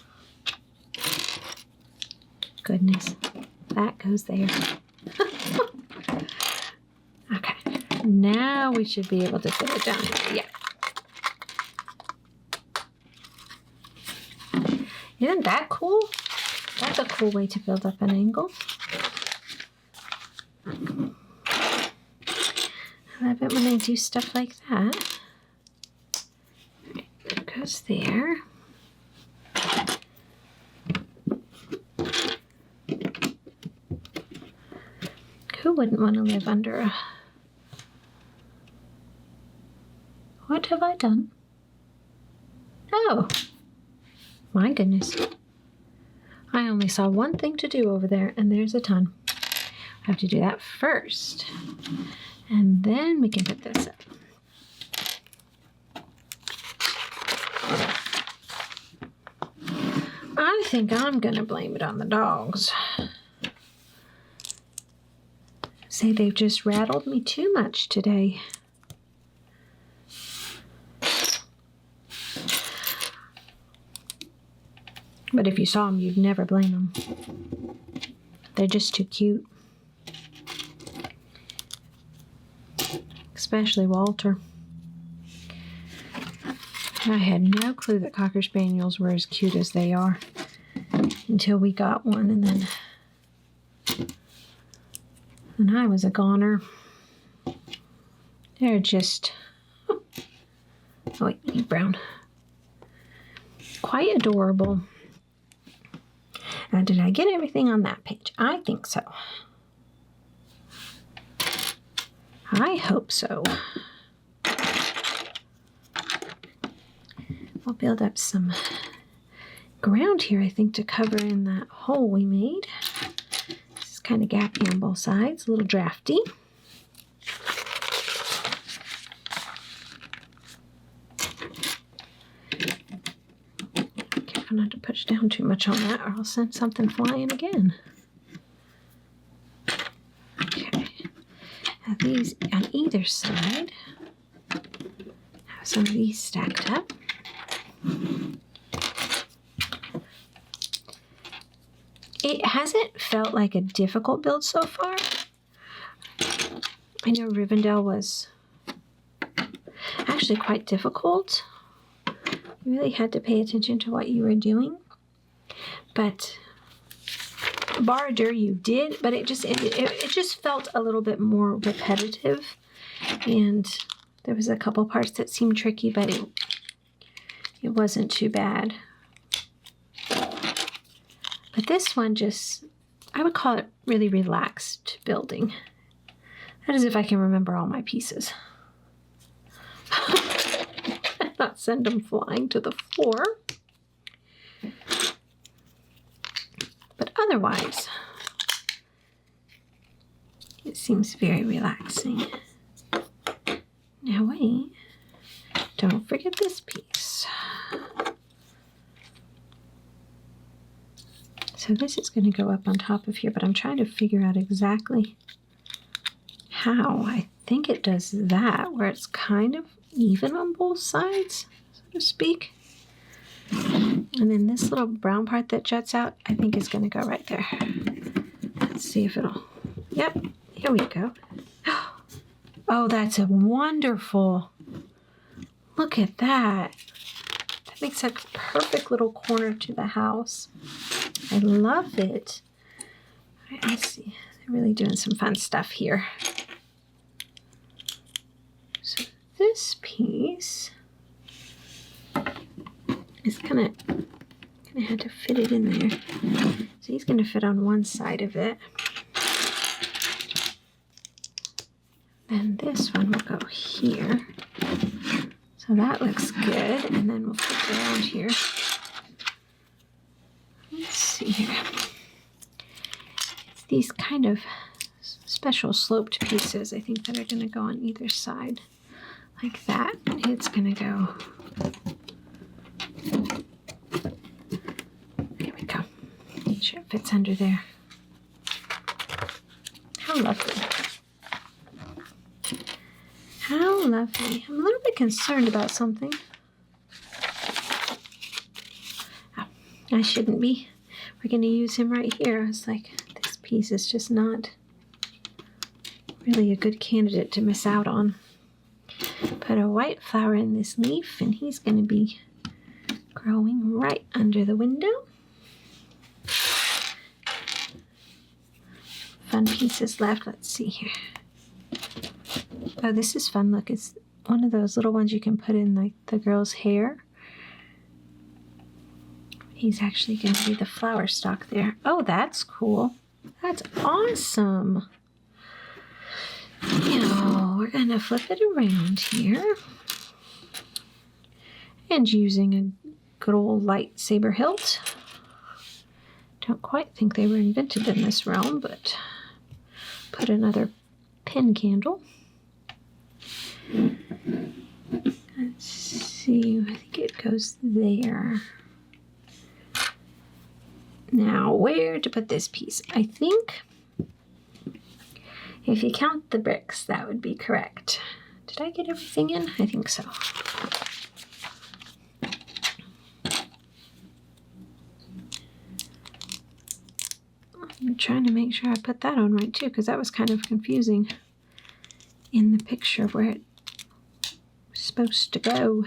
Goodness, that goes there. Okay, now we should be able to fit it down here. Yeah. Isn't that cool? That's a cool way to build up an angle. I love it when they do stuff like that. It goes there. Who wouldn't want to live under a... What have I done? Oh, my goodness. I only saw one thing to do over there, and there's a ton. I have to do that first, and then we can put this up. I think I'm going to blame it on the dogs. Say they've just rattled me too much today. But if you saw them, you'd never blame them. They're just too cute. Especially Walter. I had no clue that Cocker Spaniels were as cute as they are until we got one, and then I was a goner. They're just, oh wait, brown. Quite adorable. Now, did I get everything on that page? I think so. I hope so. We'll build up some ground here, I think, to cover in that hole we made. This is kind of gappy on both sides, a little drafty. Careful not to push down too much on that, or I'll send something flying again. Okay. Now these on either side. Have some of these stacked up. It hasn't felt like a difficult build so far. I know Rivendell was actually quite difficult. You really had to pay attention to what you were doing. But Barad-dûr you did, but it just felt a little bit more repetitive. And there was a couple parts that seemed tricky, but it wasn't too bad. But this one just, I would call it really relaxed building. That is if I can remember all my pieces. Not send them flying to the floor. But otherwise, it seems very relaxing. Now wait, don't forget this piece. So this is going to go up on top of here, but I'm trying to figure out exactly how. I think it does that, where it's kind of even on both sides, so to speak. And then this little brown part that juts out, I think is going to go right there. Let's see if it'll, yep, here we go. Oh, that's a wonderful, look at that. That makes a perfect little corner to the house. I love it. All right, let's see. They're really doing some fun stuff here. So this piece is gonna have to fit it in there. So he's gonna fit on one side of it. And this one will go here. So that looks good. And then we'll flip it around here. Let's see here. It's these kind of special sloped pieces, I think, that are going to go on either side. Like that. It's going to go. There we go. Make sure it fits under there. How lovely. How lovely. I'm a little bit concerned about something. Oh, I shouldn't be. We're going to use him right here. I was like, this piece is just not really a good candidate to miss out on. Put a white flower in this leaf, and he's going to be growing right under the window. Fun pieces left. Let's see here. Oh, this is fun. Look, it's one of those little ones you can put in like the girl's hair. He's actually going to be the flower stalk there. Oh, that's cool. That's awesome. Now, we're going to flip it around here. And using a good old lightsaber hilt. Don't quite think they were invented in this realm, but put another pin candle. Let's see, I think it goes there. Now, where to put this piece? I think if you count the bricks, that would be correct. Did I get everything in? I think so. I'm trying to make sure I put that on right too, because that was kind of confusing in the picture where it was supposed to go.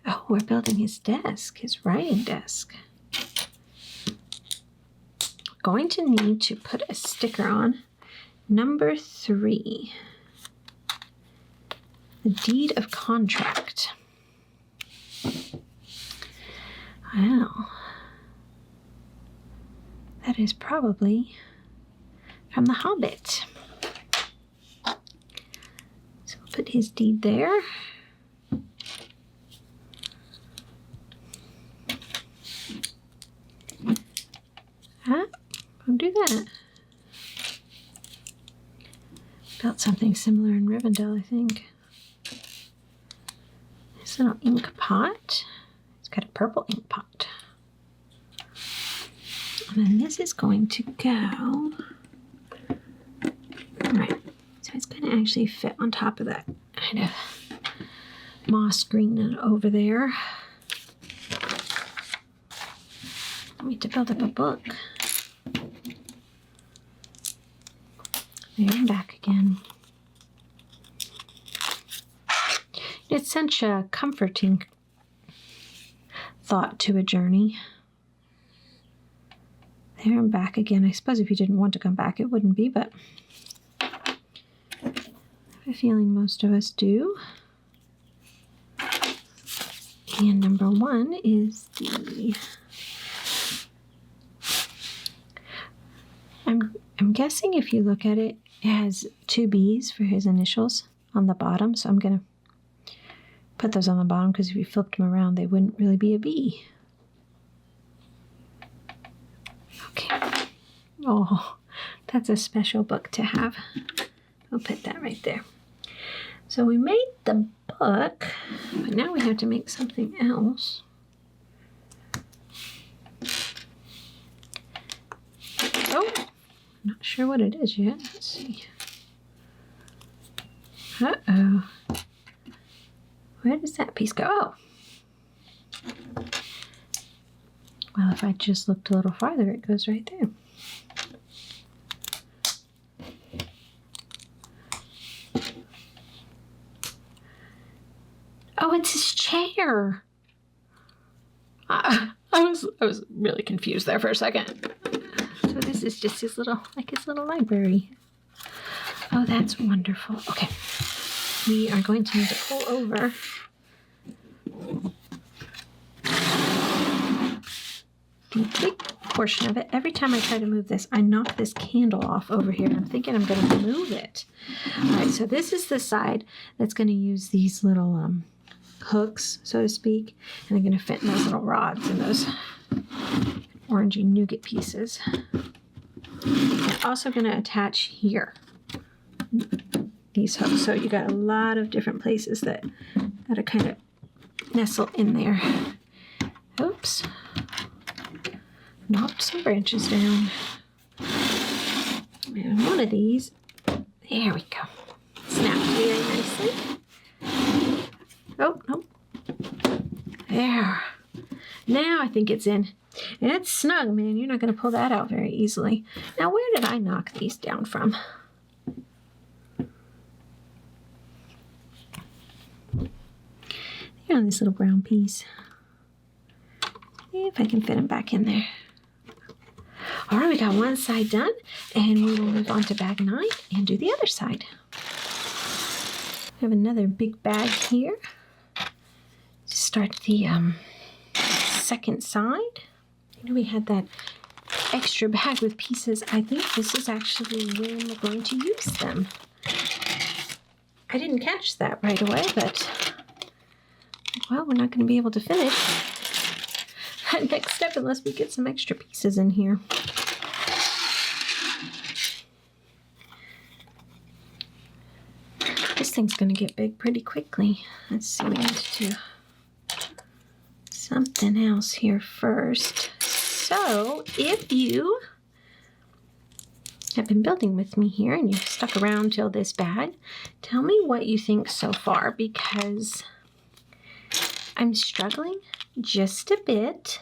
Oh, we're building his desk, his writing desk. Going to need to put a sticker on. Number 3. The deed of contract. Well, that is probably from The Hobbit. So we'll put his deed there. Don't do that. Built something similar in Rivendell, I think. This little ink pot. It's got a purple ink pot. And then this is going to go. Alright, so it's going to actually fit on top of that kind of moss green over there. I need to build up a book. There and back again. It's such a comforting thought to a journey. There and back again. I suppose if you didn't want to come back, it wouldn't be, but I have a feeling most of us do. And number 1 is the... I'm guessing if you look at it, it has 2 B's for his initials on the bottom, so I'm going to put those on the bottom because if you flipped them around, they wouldn't really be a B. Okay. Oh, that's a special book to have. I'll put that right there. So we made the book, but now we have to make something else. Oh, I'm not sure what it is yet. Let's see. Uh-oh. Where does that piece go? Oh. Well, if I just looked a little farther, it goes right there. Oh, it's his chair. I was really confused there for a second. So this is just his little library. Oh, that's wonderful. Okay. We are going to need to pull over. Deeply. portion of it. Every time I try to move this, I knock this candle off over here. I'm thinking I'm going to move it. All right, so this is the side that's going to use these little hooks, so to speak, and they're going to fit in those little rods and those orangey nougat pieces. I'm also going to attach here these hooks, so you got a lot of different places that are kind of nestle in there. Oops. Knocked some branches down. And one of these, there we go. Snapped very nicely. Oh, nope. There. Now I think it's in. And it's snug, man. You're not going to pull that out very easily. Now, where did I knock these down from? They're on this little brown piece. See if I can fit them back in there. All right, we got one side done, and we will move on to bag 9 and do the other side. We have another big bag here to start the second side. You know, we had that extra bag with pieces. I think this is actually when we're going to use them. I didn't catch that right away, but well, we're not going to be able to finish that next step unless we get some extra pieces in here. This thing's going to get big pretty quickly. Let's see, we need to do something else here first. So, if you have been building with me here and you've stuck around till this bag, tell me what you think so far, because I'm struggling just a bit.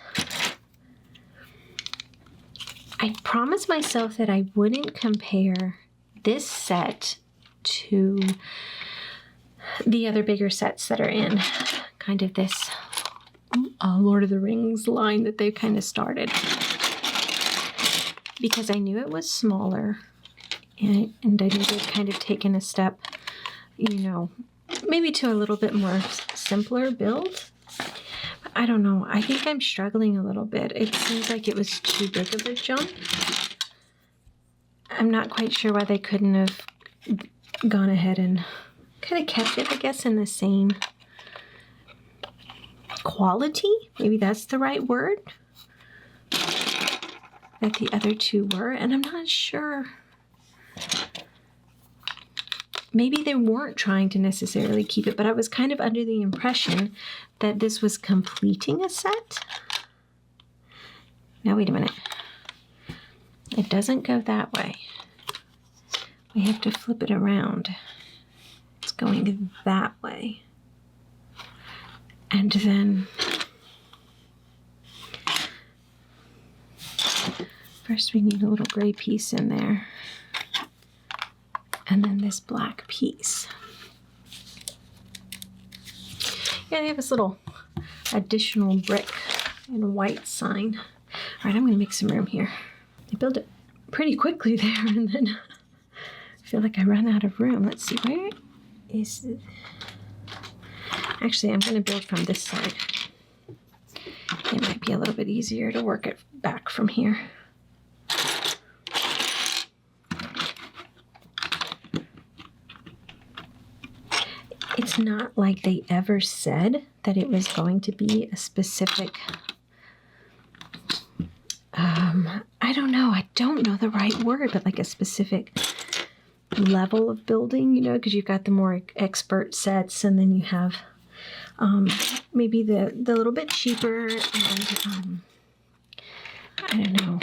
I promised myself that I wouldn't compare this set to the other bigger sets that are in kind of this Lord of the Rings line that they kind of started, because I knew it was smaller and I knew they'd kind of taken a step, you know, maybe to a little bit more simpler build. I don't know. I think I'm struggling a little bit. It seems like it was too big of a jump. I'm not quite sure why they couldn't have gone ahead and kind of kept it, I guess, in the same quality. Maybe that's the right word that the other two were. And I'm not sure. Maybe they weren't trying to necessarily keep it, but I was kind of under the impression that this was completing a set. Now, wait a minute. It doesn't go that way. We have to flip it around. It's going that way. And then first we need a little gray piece in there. And then this black piece. Yeah, they have this little additional brick and white sign. All right, I'm going to make some room here. I built it pretty quickly there, and then I feel like I ran out of room. Let's see, where is it? Actually, I'm going to build from this side. It might be a little bit easier to work it back from here. It's not like they ever said that it was going to be a specific, I don't know the right word, but like a specific level of building, you know, because you've got the more expert sets, and then you have maybe the little bit cheaper, and I don't know,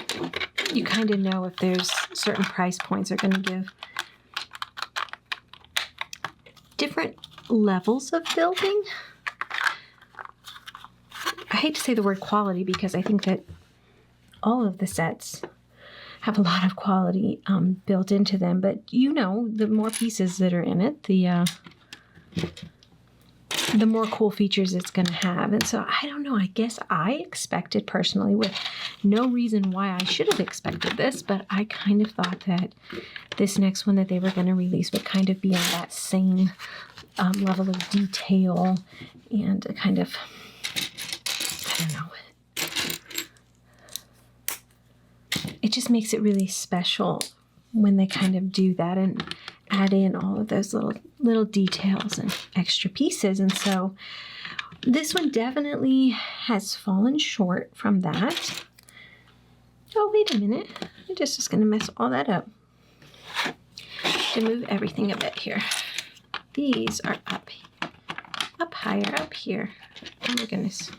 you kind of know if there's certain price points are going to give different levels of building. I hate to say the word quality, because I think that all of the sets have a lot of quality built into them, but you know, the more pieces that are in it, the more cool features it's going to have. And so I don't know, I guess I expected personally, with no reason why I should have expected this, but I kind of thought that this next one that they were going to release would kind of be on that same level of detail and a kind of, I don't know, it just makes it really special when they kind of do that and add in all of those little details and extra pieces. And so this one definitely has fallen short from that. Oh, wait a minute. I'm just going to mess all that up. To move everything a bit here. These are up higher up here. Oh my goodness.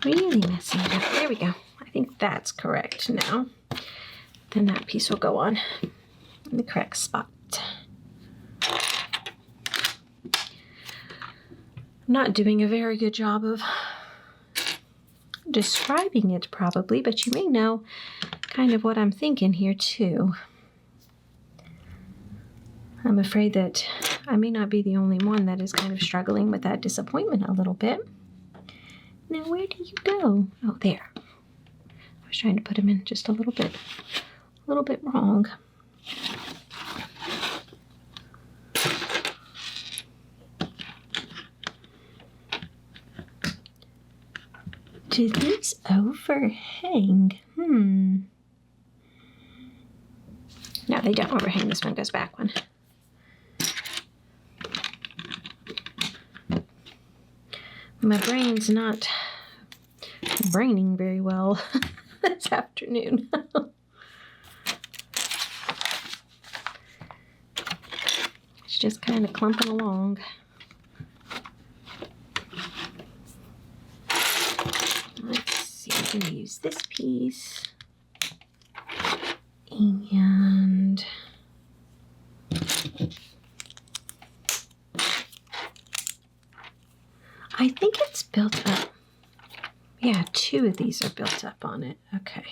Really messing it up. There we go. I think that's correct now. Then that piece will go on in the correct spot. I'm not doing a very good job of describing it probably, but you may know kind of what I'm thinking here too. I'm afraid that I may not be the only one that is kind of struggling with that disappointment a little bit. Now, where do you go? Oh, there. I was trying to put him in just a little bit wrong. Do these overhang? No, they don't overhang. This one goes back one. My brain's not braining very well this afternoon. It's just kind of clumping along. Let's see, I'm going to use this piece. And I think it's built up. Yeah, 2 of these are built up on it. Okay.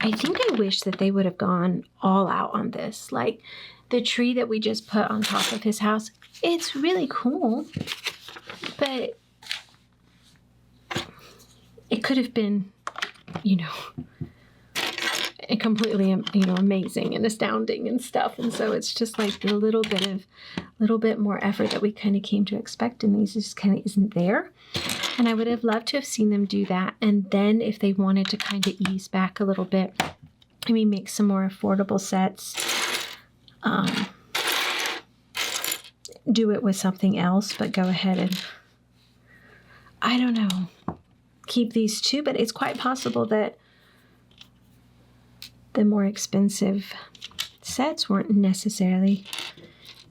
I think I wish that they would have gone all out on this. Like the tree that we just put on top of his house, it's really cool, but it could have been, completely, amazing and astounding and stuff. And so it's just like the little bit more effort that we kind of came to expect in these just kind of isn't there. And I would have loved to have seen them do that. And then if they wanted to kind of ease back a little bit, make some more affordable sets, do it with something else, but go ahead and, I don't know, keep these 2, but it's quite possible that the more expensive sets weren't necessarily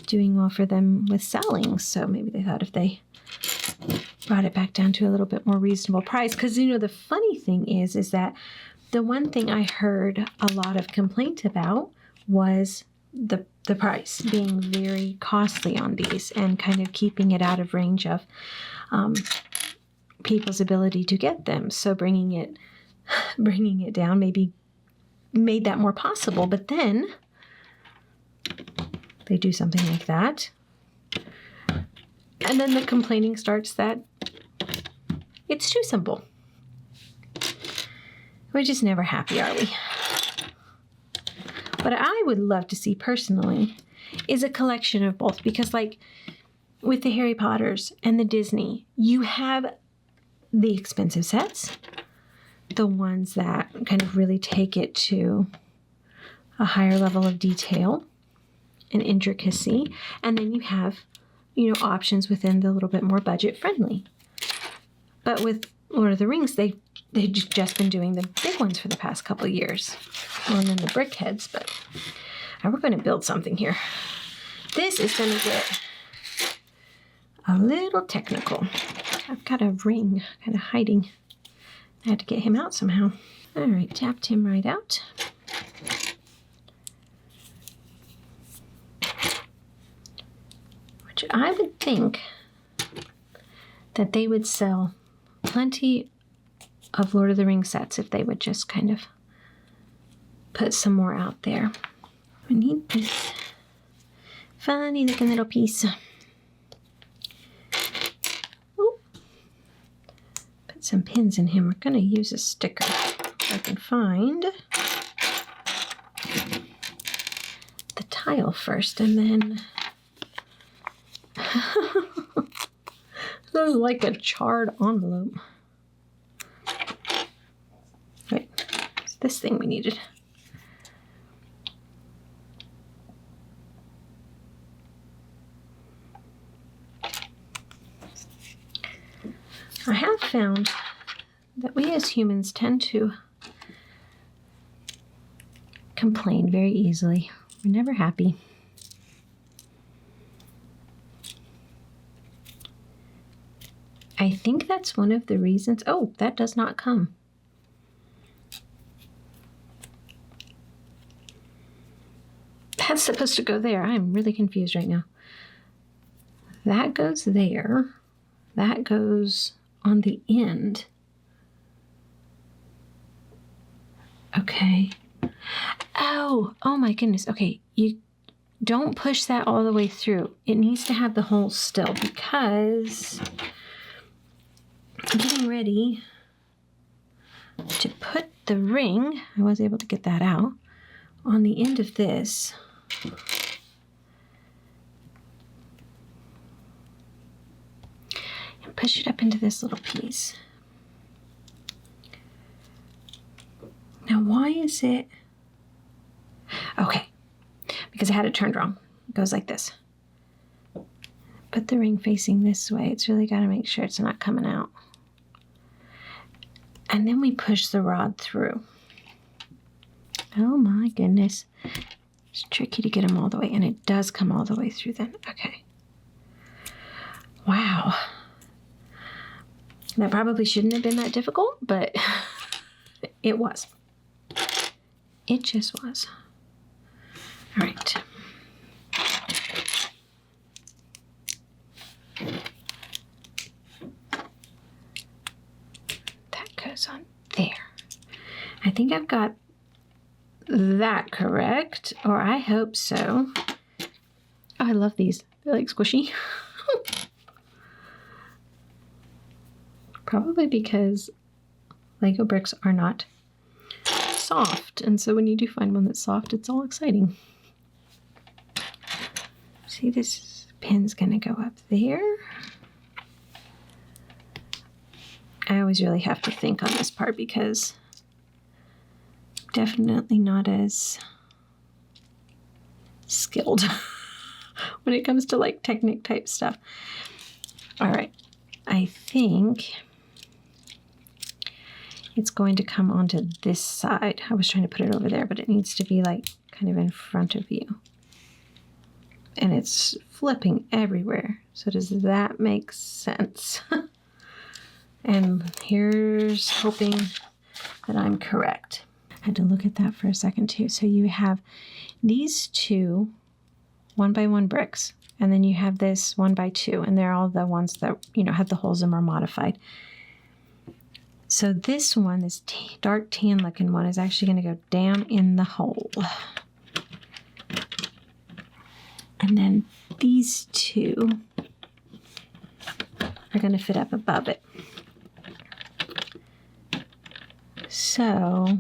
doing well for them with selling. So maybe they thought if they brought it back down to a little bit more reasonable price. Because, the funny thing is that the one thing I heard a lot of complaint about was the price being very costly on these and kind of keeping it out of range of people's ability to get them. So bringing it down maybe made that more possible, but then they do something like that, and then the complaining starts that it's too simple. We're just never happy, are we? What I would love to see personally is a collection of both, because like with the Harry Potters and the Disney, you have the expensive sets, the ones that kind of really take it to a higher level of detail and intricacy. And then you have, options within the little bit more budget friendly. But with Lord of the Rings, they've just been doing the big ones for the past couple of years. Well, and then the brick heads, but we're going to build something here. This is going to get a little technical. I've got a ring kind of hiding. I had to get him out somehow. All right, tapped him right out. Which I would think that they would sell plenty of Lord of the Rings sets if they would just kind of put some more out there. I need this funny looking little piece. Some pins in him. We're going to use a sticker if I can find the tile first, and then is like a charred envelope. Wait, it's this thing we needed. I have found that we as humans tend to complain very easily. We're never happy. I think that's one of the reasons. Oh, that does not come. That's supposed to go there. I'm really confused right now. That goes there. That goes on the end. Okay. Oh my goodness. Okay, you don't push that all the way through. It needs to have the hole still because I'm getting ready to put the ring, I was able to get that out, on the end of this. And push it up into this little piece. Now, why is it? Okay, because I had it turned wrong. It goes like this. Put the ring facing this way. It's really got to make sure it's not coming out. And then we push the rod through. Oh my goodness. It's tricky to get them all the way, and it does come all the way through then. Okay. Wow. That probably shouldn't have been that difficult, but it was. It just was. All right. That goes on there. I think I've got that correct, or I hope so. Oh, I love these. They're like squishy. Probably because Lego bricks are not soft, and so when you do find one that's soft, it's all exciting. See, this pin's gonna go up there. I always really have to think on this part because I'm definitely not as skilled when it comes to like Technic type stuff. All right, I think it's going to come onto this side. I was trying to put it over there, but it needs to be like kind of in front of you. And it's flipping everywhere. So does that make sense? And here's hoping that I'm correct. I had to look at that for a second too. So you have these two 1x1 bricks, and then you have this 1x2, and they're all the ones that, you know, have the holes and are modified. So this one, this dark tan looking one, is actually going to go down in the hole. And then these two are going to fit up above it. So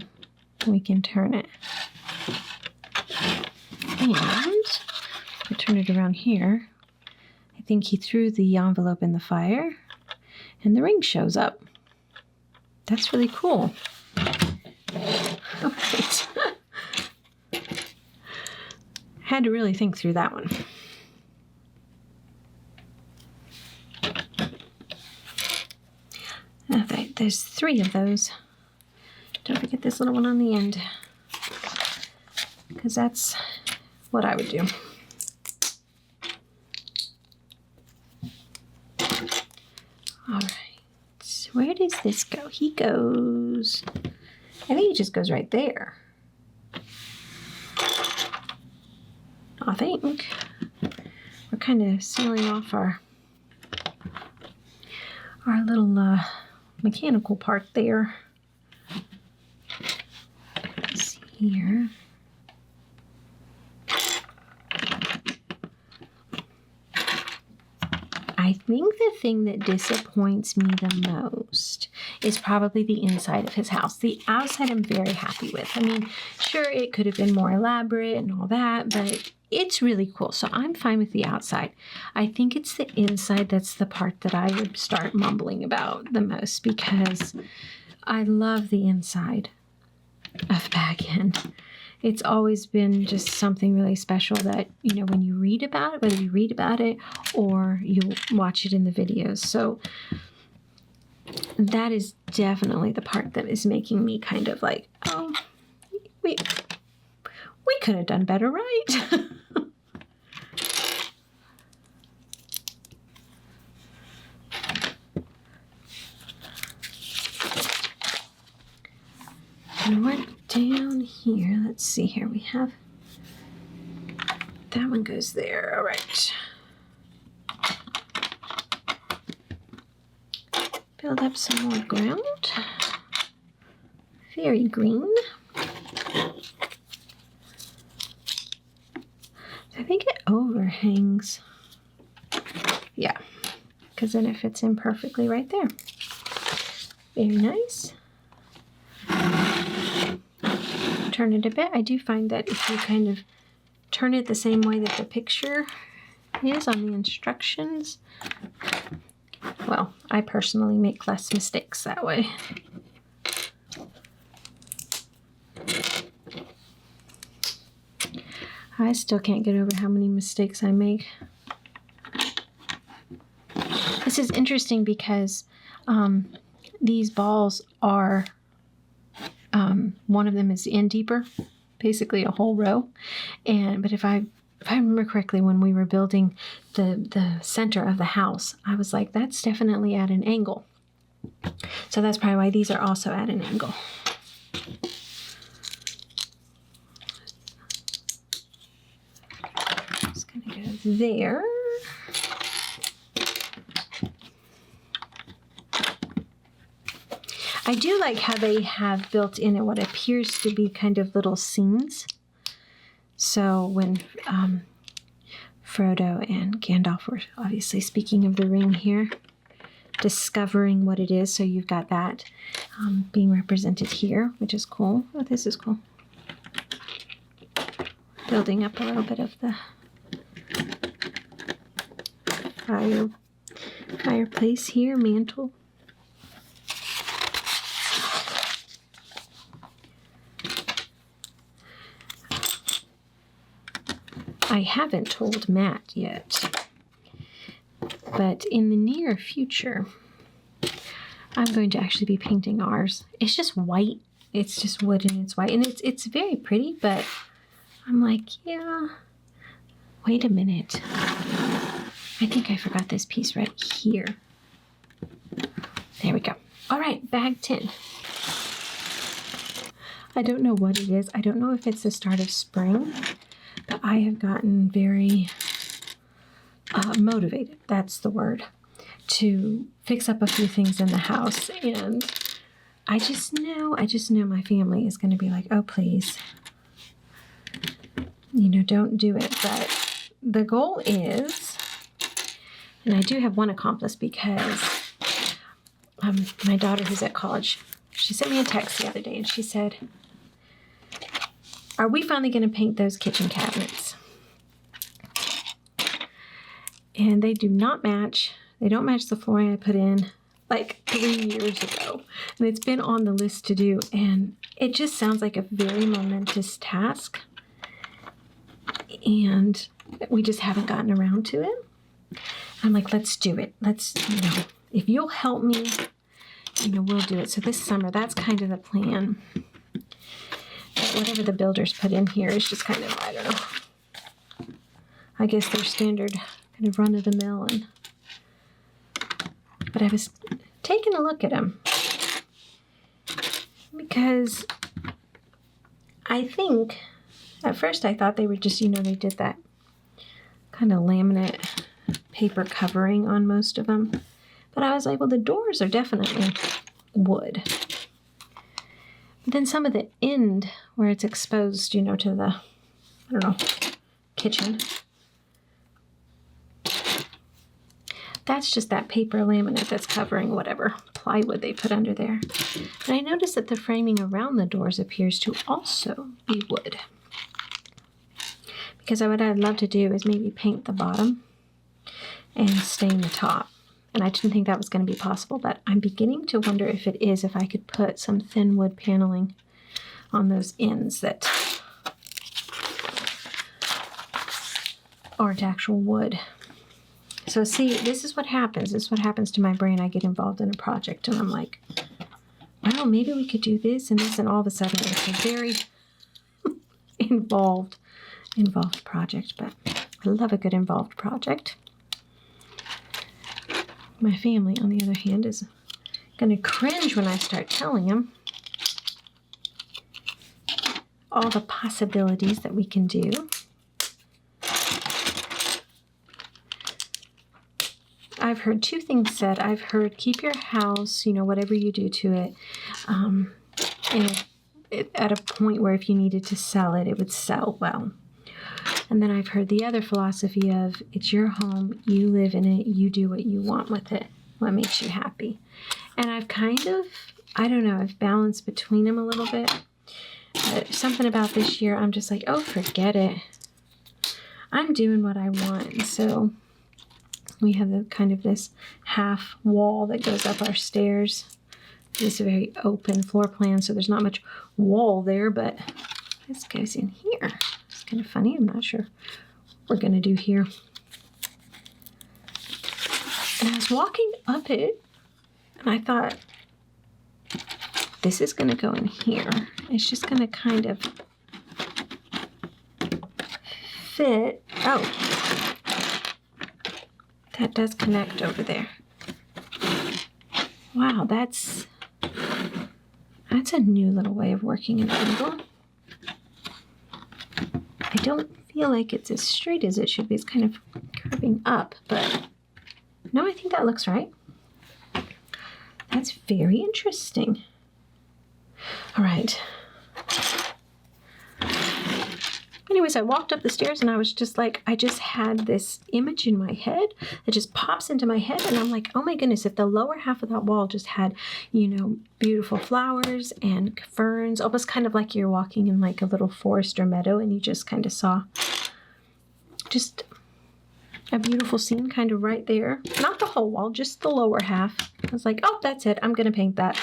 we can turn it. And I turn it around here. I think he threw the envelope in the fire and the ring shows up. That's really cool. All right. Had to really think through that one. Okay, there's 3 of those. Don't forget this little one on the end, because that's what I would do. All right. So where does this go? He goes, I think he just goes right there. I think we're kind of sealing off our little mechanical part there. Let's see here. I I think the thing that disappoints me the most is probably the inside of his house. The outside I'm very happy with. I mean, sure, it could have been more elaborate and all that, but it's really cool. So I'm fine with the outside. I think it's the inside that's the part that I would start mumbling about the most, because I love the inside of Bag End. It's always been just something really special that, you know, when you read about it, whether you read about it or you watch it in the videos. So that is definitely the part that is making me kind of like, oh, we could have done better, right? And we're down here. Let's see here. We have that one goes there. All right. Build up some more ground. Very green. I think it overhangs. Yeah, because then it fits in perfectly right there. Very nice. Turn it a bit. I do find that if you kind of turn it the same way that the picture is on the instructions, well, I personally make less mistakes that way. I still can't get over how many mistakes I make. This is interesting because these balls are, one of them is in deeper, basically a whole row. But if I remember correctly, when we were building the center of the house, I was like, that's definitely at an angle. So that's probably why these are also at an angle. Just gonna go there. I do like how they have built in what appears to be kind of little scenes. So when Frodo and Gandalf were obviously, speaking of the ring here, discovering what it is. So you've got that being represented here, which is cool. Oh, this is cool. Building up a little bit of the fireplace here, mantle. I haven't told Matt yet, but in the near future, I'm going to actually be painting ours. It's just white. It's just wood and it's white, and it's very pretty, but I'm like, yeah, wait a minute. I think I forgot this piece right here. There we go. All right, bag 10. I don't know what it is. I don't know if it's the start of spring, but I have gotten very motivated, that's the word, to fix up a few things in the house. And I just know my family is going to be like, oh, please, you know, don't do it. But the goal is, and I do have one accomplished because my daughter who's at college, she sent me a text the other day and she said, are we finally going to paint those kitchen cabinets? And they do not match. They don't match the flooring I put in like 3 years ago. And it's been on the list to do. And it just sounds like a very momentous task. And we just haven't gotten around to it. I'm like, let's do it. Let's, you know, if you'll help me, you know, we'll do it. So this summer, that's kind of the plan. But whatever the builders put in here is just kind of, I don't know. I guess they're standard kind of run of the mill. But I was taking a look at them because I think at first I thought they were just, you know, they did that kind of laminate paper covering on most of them. But I was like, well, the doors are definitely wood. But then some of the end where it's exposed, you know, to the, I don't know, kitchen, that's just that paper laminate that's covering whatever plywood they put under there. And I noticed that the framing around the doors appears to also be wood. Because what I'd love to do is maybe paint the bottom and stain the top. And I didn't think that was going to be possible, but I'm beginning to wonder if it is, if I could put some thin wood paneling on those ends that aren't actual wood. So see, this is what happens. This is what happens to my brain. I get involved in a project and I'm like, well, maybe we could do this and this, and all of a sudden it's a very involved project, but I love a good involved project. My family, on the other hand, is going to cringe when I start telling them all the possibilities that we can do. I've heard two things said. I've heard keep your house, whatever you do to it, and at a point where if you needed to sell it, it would sell well. And then I've heard the other philosophy of it's your home, you live in it, you do what you want with it, what makes you happy. And I've kind of, I've balanced between them a little bit. But something about this year, I'm just like, oh, forget it. I'm doing what I want. And so we have this half wall that goes up our stairs. This very open floor plan, so there's not much wall there, but this goes in here. It's kind of funny. I'm not sure what we're going to do here. And I was walking up it, and I thought, this is going to go in here. It's just going to kind of fit. Oh, that does connect over there. Wow, that's a new little way of working an angle. I don't feel like it's as straight as it should be. It's kind of curving up, but no, I think that looks right. That's very interesting. All right. Anyways, I walked up the stairs and I was just like, I just had this image in my head that just pops into my head. And I'm like, oh my goodness, if the lower half of that wall just had, beautiful flowers and ferns, almost kind of like you're walking in like a little forest or meadow and you just kind of saw just a beautiful scene kind of right there. Not the whole wall, just the lower half. I was like, oh, that's it. I'm going to paint that.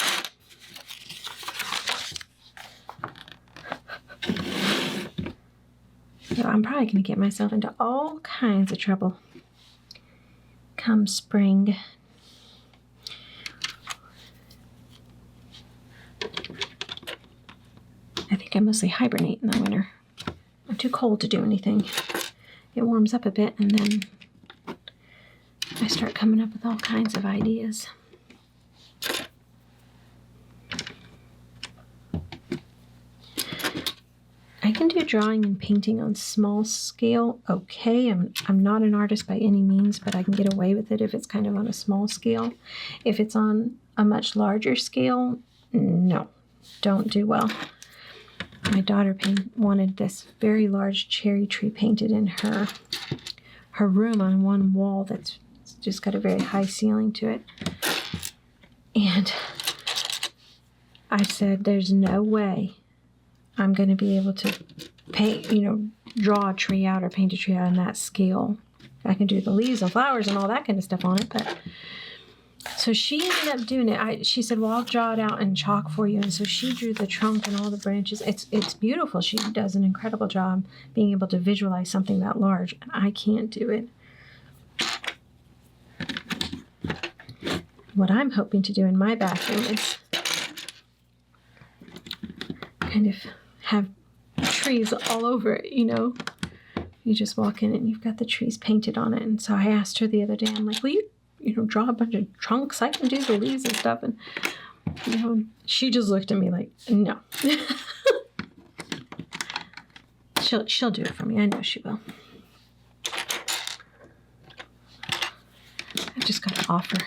So I'm probably going to get myself into all kinds of trouble come spring. I think I mostly hibernate in the winter. I'm too cold to do anything. It warms up a bit and then I start coming up with all kinds of ideas. I can do drawing and painting on small scale. Okay, I'm not an artist by any means, but I can get away with it if it's kind of on a small scale. If it's on a much larger scale, no, don't do well. My daughter wanted this very large cherry tree painted in her room on one wall that's just got a very high ceiling to it. And I said, there's no way I'm going to be able to paint, draw a tree out or paint a tree out on that scale. I can do the leaves and flowers and all that kind of stuff on it, but so she ended up doing it. She said, well, I'll draw it out in chalk for you. And so she drew the trunk and all the branches. It's beautiful. She does an incredible job being able to visualize something that large, and I can't do it. What I'm hoping to do in my bathroom is kind of have trees all over it, You just walk in and you've got the trees painted on it. And so I asked her the other day, I'm like, will you, draw a bunch of trunks? I can do the leaves and stuff. And, she just looked at me like, no. She'll do it for me. I know she will. I just got to offer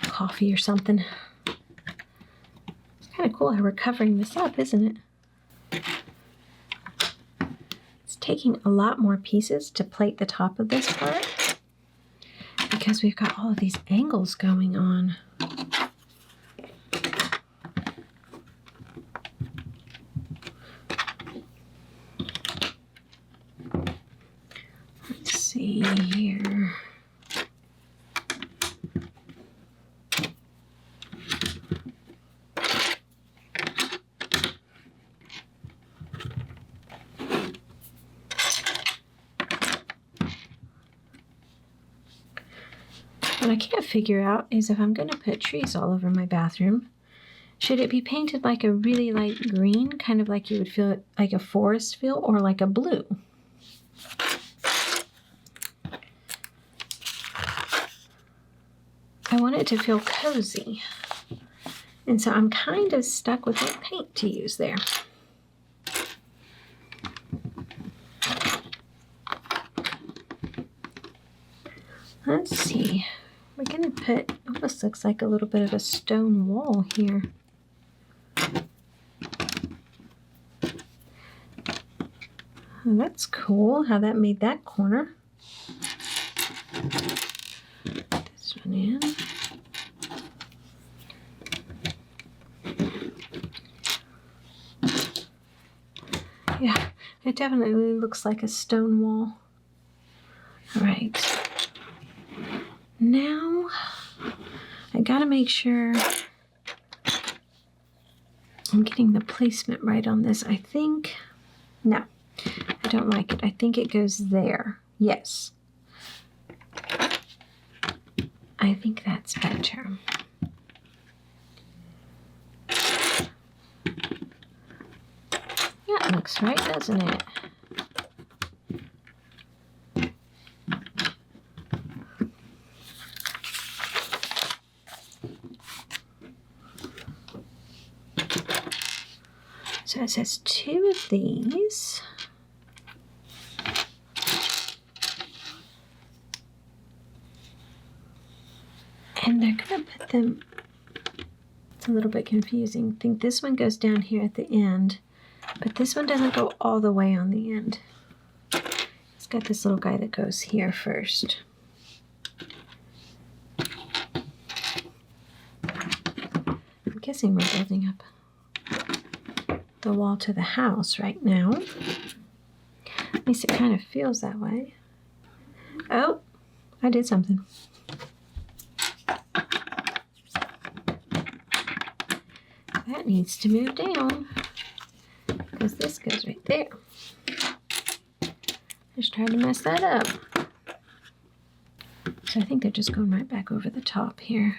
coffee or something. It's kind of cool how we're covering this up, isn't it? It's taking a lot more pieces to plate the top of this part because we've got all of these angles going on. Let's see here. What I can't figure out is if I'm going to put trees all over my bathroom, should it be painted like a really light green, kind of like you would feel it like a forest feel, or like a blue? I want it to feel cozy. And so I'm kind of stuck with what paint to use there. Let's see. We're going to put, almost looks like a little bit of a stone wall here. Oh, that's cool how that made that corner. Put this one in. Yeah, it definitely looks like a stone wall. All right. Now, I gotta make sure I'm getting the placement right on this. I think, no, I don't like it. I think it goes there. Yes. I think that's better. Yeah, it looks right, doesn't it? So it says 2 of these. And they're going to put them, it's a little bit confusing. I think this one goes down here at the end, but this one doesn't go all the way on the end. It's got this little guy that goes here first. I'm guessing we're building up the wall to the house right now. At least it kind of feels that way. Oh, I did something. That needs to move down because this goes right there. Just tried to mess that up. So I think they're just going right back over the top here.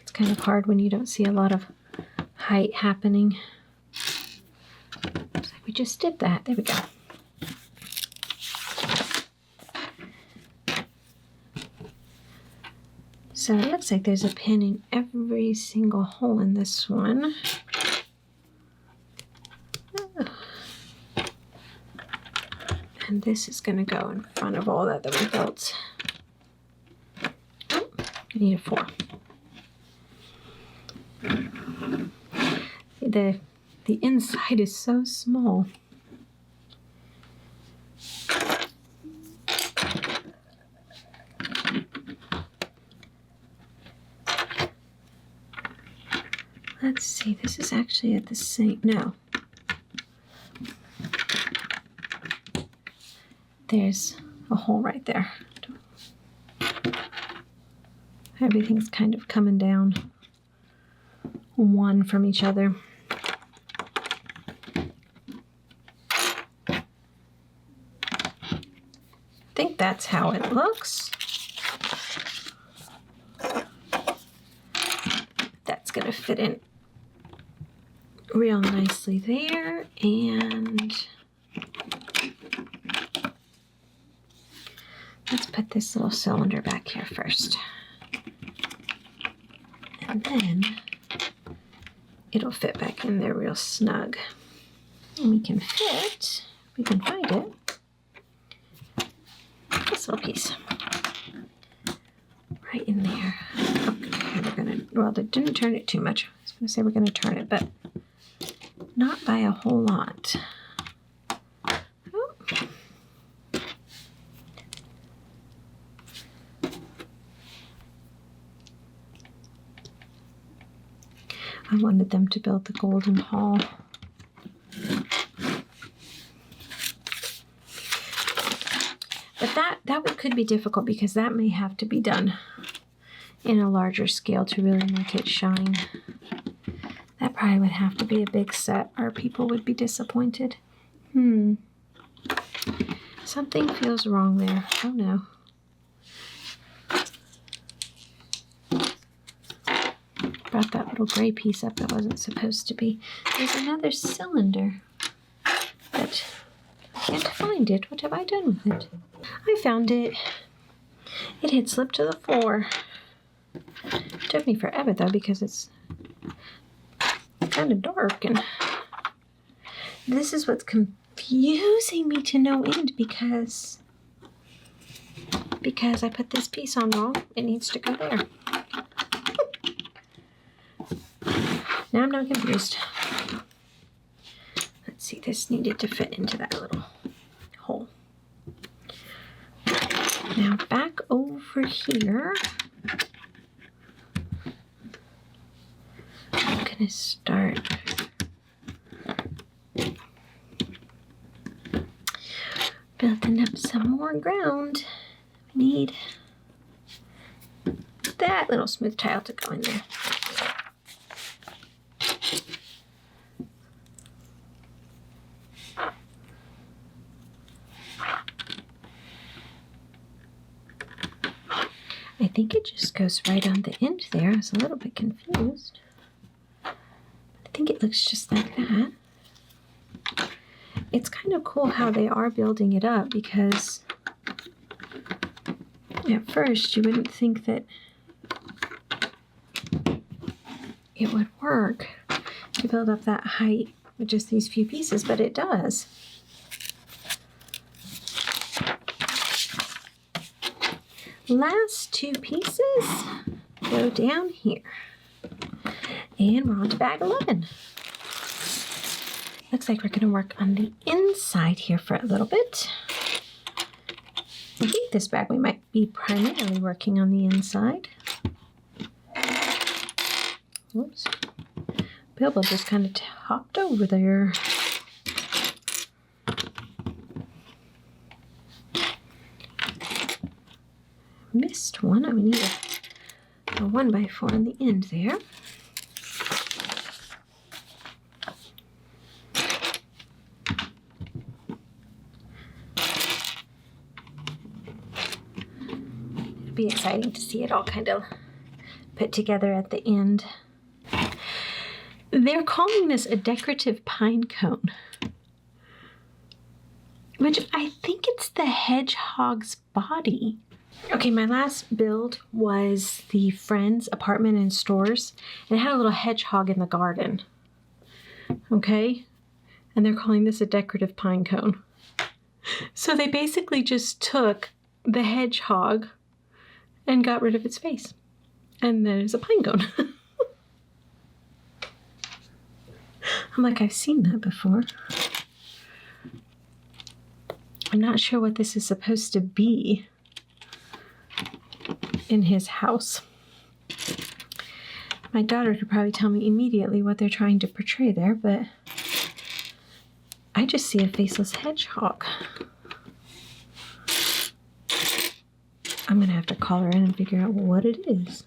It's kind of hard when you don't see a lot of height happening. Looks like we just did that. There we go. So it looks like there's a pin in every single hole in this one. And this is going to go in front of all that we built. Oh, I need a 4. The inside is so small. Let's see, this is actually at the same, no. There's a hole right there. Everything's kind of coming down one from each other. I think that's how it looks. That's going to fit in real nicely there, and let's put this little cylinder back here first. And then it'll fit back in there real snug. And we can fit, if we can find it, this little piece right in there. Okay, we're gonna, well, they didn't turn it too much. I was gonna say we're gonna turn it, but not by a whole lot. Oh, I wanted them to build the golden hall. But that could be difficult because that may have to be done in a larger scale to really make it shine. That probably would have to be a big set or people would be disappointed. Something feels wrong there. Oh no. Brought that little gray piece up that wasn't supposed to be. There's another cylinder, but I can't find it. What have I done with it? I found it. It had slipped to the floor. It took me forever though because it's kind of dark, and this is what's confusing me to no end because I put this piece on wrong. It needs to go there. Now I'm not confused. Let's see, this needed to fit into that little hole. Now back over here, I'm gonna start building up some more ground. We need that little smooth tile to go in there. I think it just goes right on the end there. I was a little bit confused. I think it looks just like that. It's kind of cool how they are building it up because at first you wouldn't think that it would work to build up that height with just these few pieces, but it does. Last two pieces go down here. And we're on to bag 11. Looks like we're going to work on the inside here for a little bit. I think this bag we might be primarily working on the inside. Whoops. Bilbo just kind of hopped over there. Missed one. We need a 1x4 on the end there. It'll be exciting to see it all kind of put together at the end. They're calling this a decorative pine cone, which I think it's the hedgehog's body. Okay, my last build was the Friends apartment and stores. And it had a little hedgehog in the garden. Okay? And they're calling this a decorative pine cone. So they basically just took the hedgehog and got rid of its face. And there's a pine cone. I'm like, I've seen that before. I'm not sure what this is supposed to be in his house. My daughter could probably tell me immediately what they're trying to portray there, but I just see a faceless hedgehog. I'm gonna have to call her in and figure out what it is.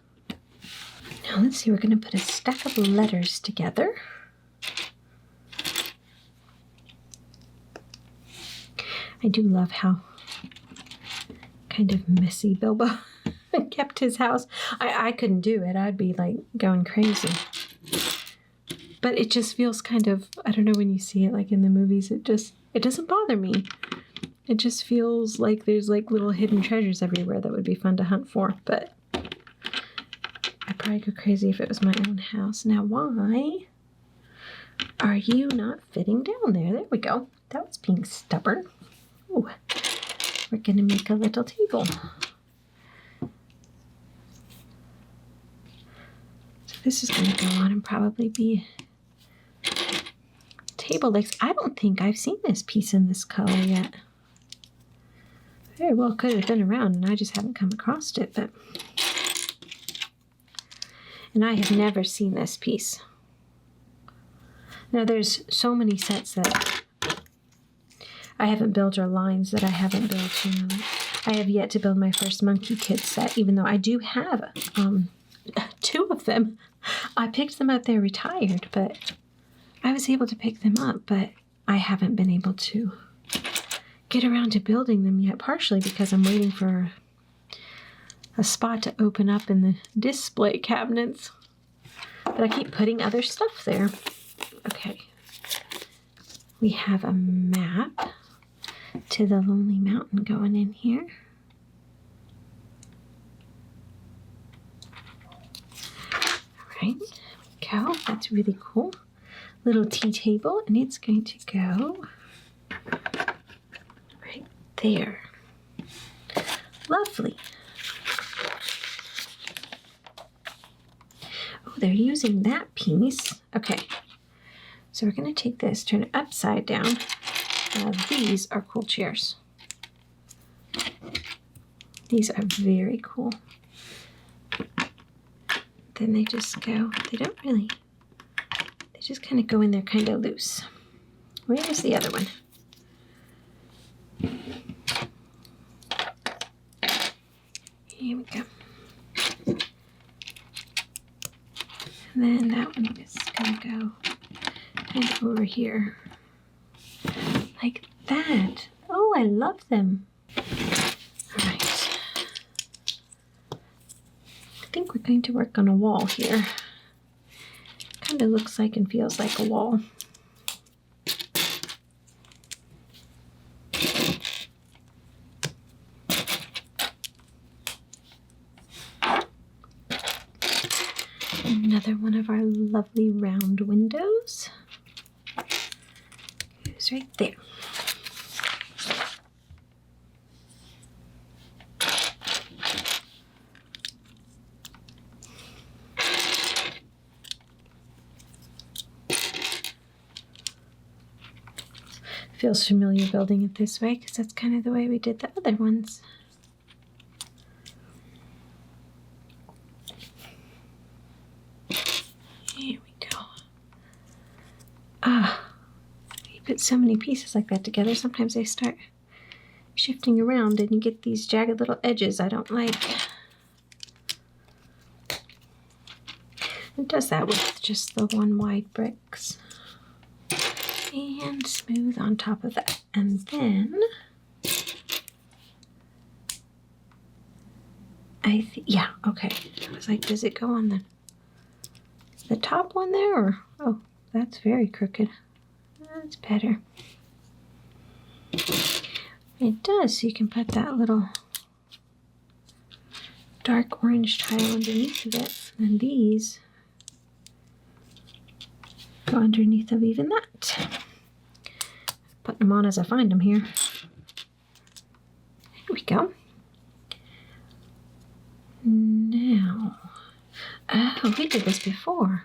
Now let's see, we're gonna put a stack of letters together. I do love how kind of messy Bilbo kept his house. I couldn't do it. I'd be like going crazy. But it just feels kind of, I don't know, when you see it like in the movies, it doesn't bother me. It just feels like there's like little hidden treasures everywhere that would be fun to hunt for. But I'd probably go crazy if it was my own house. Now, why are you not fitting down there? There we go. That was being stubborn. Ooh, we're going to make a little table. So this is going to go on and probably be table legs. I don't think I've seen this piece in this color yet. Very well could have been around and I just haven't come across it. And I have never seen this piece. Now there's so many sets that I haven't built, or lines that I haven't built. You know, I have yet to build my first Monkey Kid set, even though I do have 2 of them. I picked them up, they're retired, but I was able to pick them up, but I haven't been able to get around to building them yet, partially because I'm waiting for a spot to open up in the display cabinets. But I keep putting other stuff there. Okay. We have a map to the Lonely Mountain going in here. All right, there we go. That's really cool. Little tea table, and it's going to go right there. Lovely. Oh, they're using that piece. Okay, so we're going to take this, turn it upside down. These are cool chairs. These are very cool. Then they just go, they don't really, they just kind of go in there kind of loose. Where's the other one? Here we go. And then that one is going to go kind of over here. Like that. Oh, I love them. All right. I think we're going to work on a wall here. Kind of looks like and feels like a wall. Another one of our lovely round windows. Goes right there. Feels familiar building it this way because that's kind of the way we did the other ones. Here we go. You put so many pieces like that together, sometimes they start shifting around and you get these jagged little edges I don't like. It does that with just the one wide bricks. And smooth on top of that. And then yeah, okay. I was like, does it go on the top one there? Or, oh, that's very crooked. That's better. It does, so you can put that little dark orange tile underneath of it. And these go underneath of even that. Putting them on as I find them here. Here we go. Now, oh, we did this before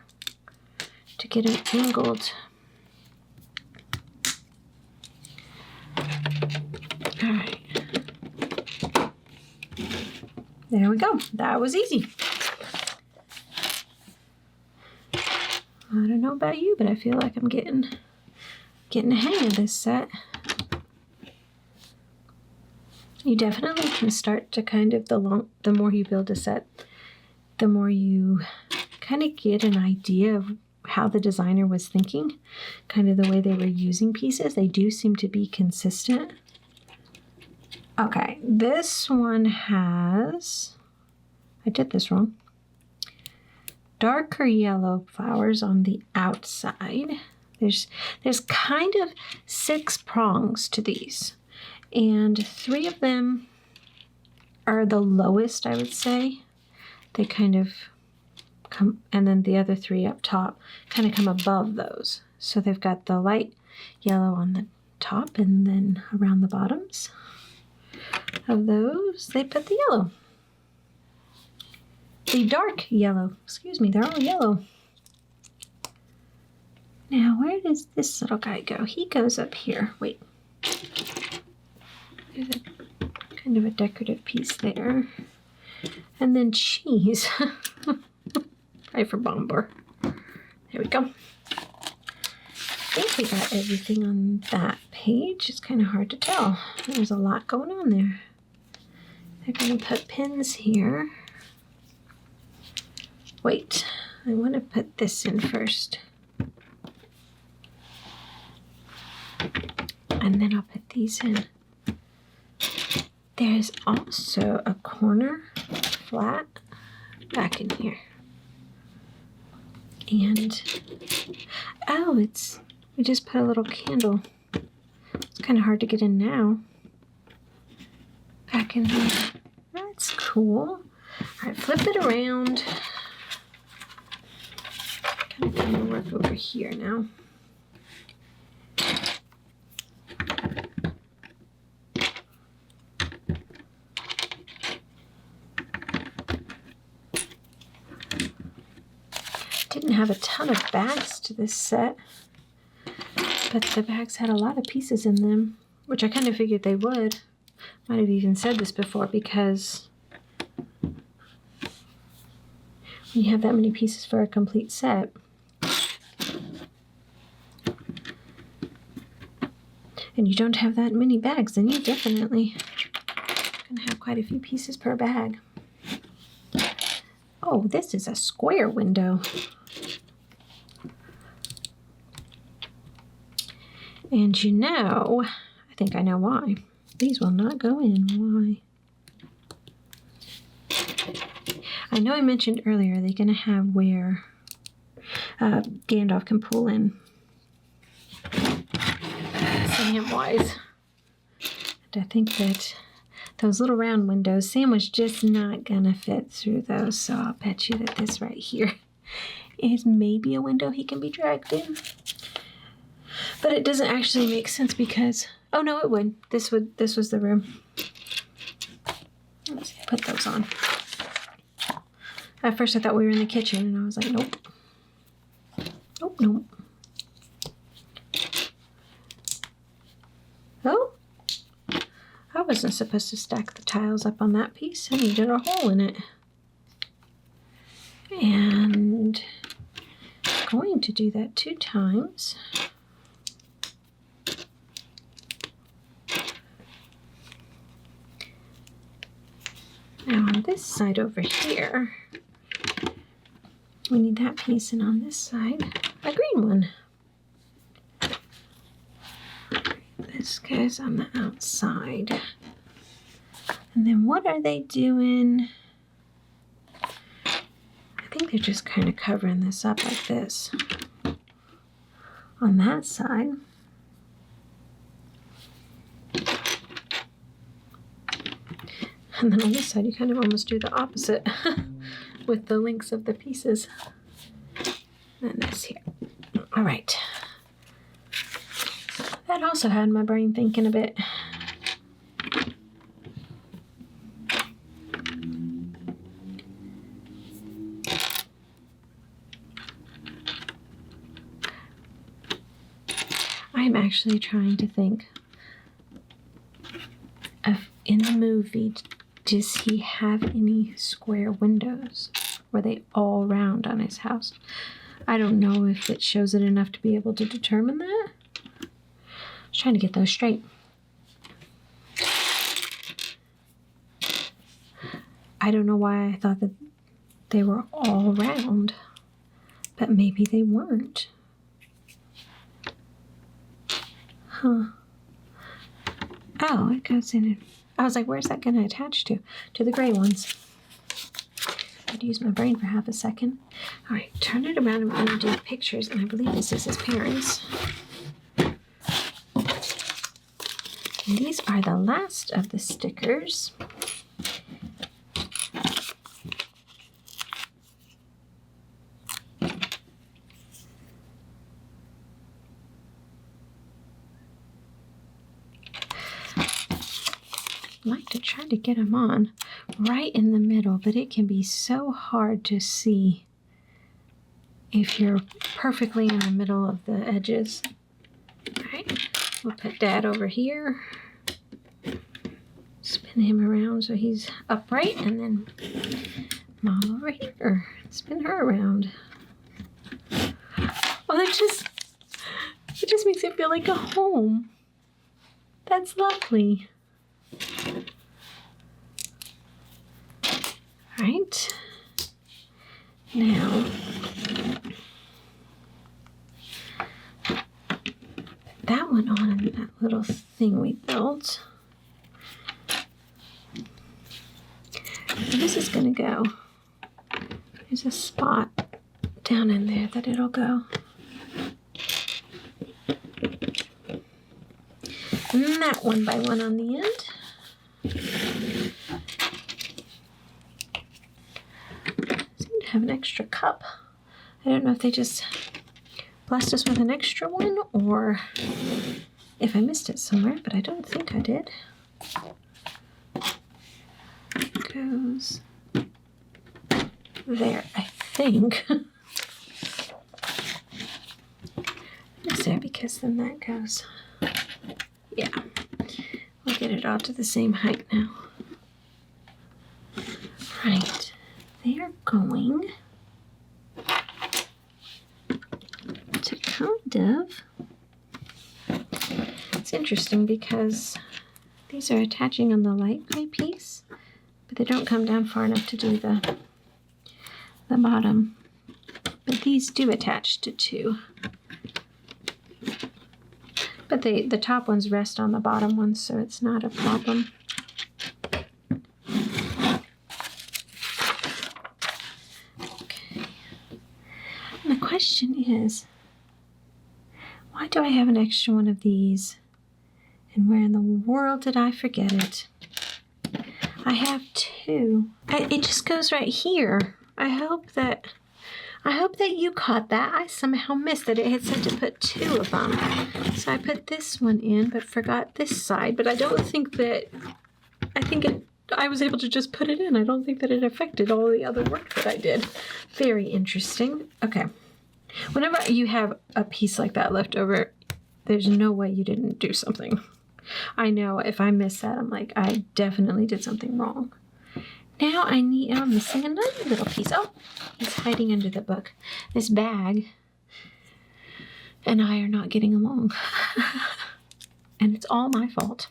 to get an angled. All right. There we go. That was easy. I don't know about you, but I feel like I'm getting a hang of this set. You definitely can start to kind of, the more you build a set, the more you kind of get an idea of how the designer was thinking, kind of the way they were using pieces. They do seem to be consistent. Okay, this one has, I did this wrong. Darker yellow flowers on the outside. There's kind of 6 prongs to these, and 3 of them are the lowest, I would say. They kind of come, and then the other 3 up top kind of come above those. So they've got the light yellow on the top, and then around the bottoms of those, they put the yellow. The dark yellow, excuse me, they're all yellow. Now, where does this little guy go? He goes up here. Wait. There's a kind of a decorative piece there. And then cheese. Right for Bomber. There we go. think we got everything on that page. It's kind of hard to tell. There's a lot going on there. They're going to put pins here. Wait, I want to put this in first. And then I'll put these in. There's also a corner flat back in here. And, oh, we just put a little candle. It's kind of hard to get in now. Back in here. That's cool. All right, flip it around. Kind of work over here now. Didn't have a ton of bags to this set, but the bags had a lot of pieces in them, which I kind of figured they would. Might have even said this before, because when you have that many pieces for a complete set, and you don't have that many bags, then you definitely gonna have quite a few pieces per bag. Oh, this is a square window. And you know, I think I know why. These will not go in. Why? I know I mentioned earlier they're going to have where Gandalf can pull in. Sam-wise. And I think that those little round windows, Sam was just not going to fit through those. So I'll bet you that this right here is maybe a window he can be dragged in. But it doesn't actually make sense because, oh no, it would. This was the room. Let's put those on. At first I thought we were in the kitchen and I was like, nope. Nope, nope. Oh, I wasn't supposed to stack the tiles up on that piece. I needed a hole in it. And I'm going to do that 2 times. Now on this side over here, we need that piece, and on this side, a green one. This goes on the outside. And then what are they doing? I think they're just kind of covering this up like this. On that side. And then on this side, you kind of almost do the opposite with the links of the pieces. And this here. All right. That also had my brain thinking a bit. I'm actually trying to think of, in the movie, does he have any square windows? Were they all round on his house? I don't know if it shows it enough to be able to determine that. I was trying to get those straight. I don't know why I thought that they were all round, but maybe they weren't. Huh. Oh, it goes in. I was like, where's that going to attach to? To the gray ones. I'd use my brain for half a second. All right, turn it around and we're going to do pictures, and I believe this is his parents. And these are the last of the stickers. I like to try to get them on right in the middle, but it can be so hard to see if you're perfectly in the middle of the edges. All right, we'll put Dad over here, spin him around so he's upright, and then Mom over here, spin her around. Well, it just feel like a home. That's lovely. Right. Now, that one on that little thing we built. And this is going to go. There's a spot down in there that it'll go. And then that one by one on the end. Seem to have an extra cup. I don't know if they just blessed us with an extra one or if I missed it somewhere, but I don't think I did. It goes there, I think. It's there because then that goes. Yeah, we'll get it all to the same height now. Right, they are going to kind of, it's interesting because these are attaching on the light gray piece, but they don't come down far enough to do the bottom. But these do attach to two. But the top ones rest on the bottom ones, so it's not a problem. Okay. And the question is, why do I have an extra one of these? And where in the world did I forget it? I have two. It just goes right here. I hope that you caught that. I somehow missed that it had said to put two of them. So I put this one in, but forgot this side. But I don't think that, I was able to just put it in. I don't think that it affected all the other work that I did. Very interesting. Okay. Whenever you have a piece like that left over, there's no way you didn't do something. I know if I miss that, I'm like, I definitely did something wrong. Now I'm missing another little piece. Oh, it's hiding under the book. This bag and I are not getting along. And it's all my fault.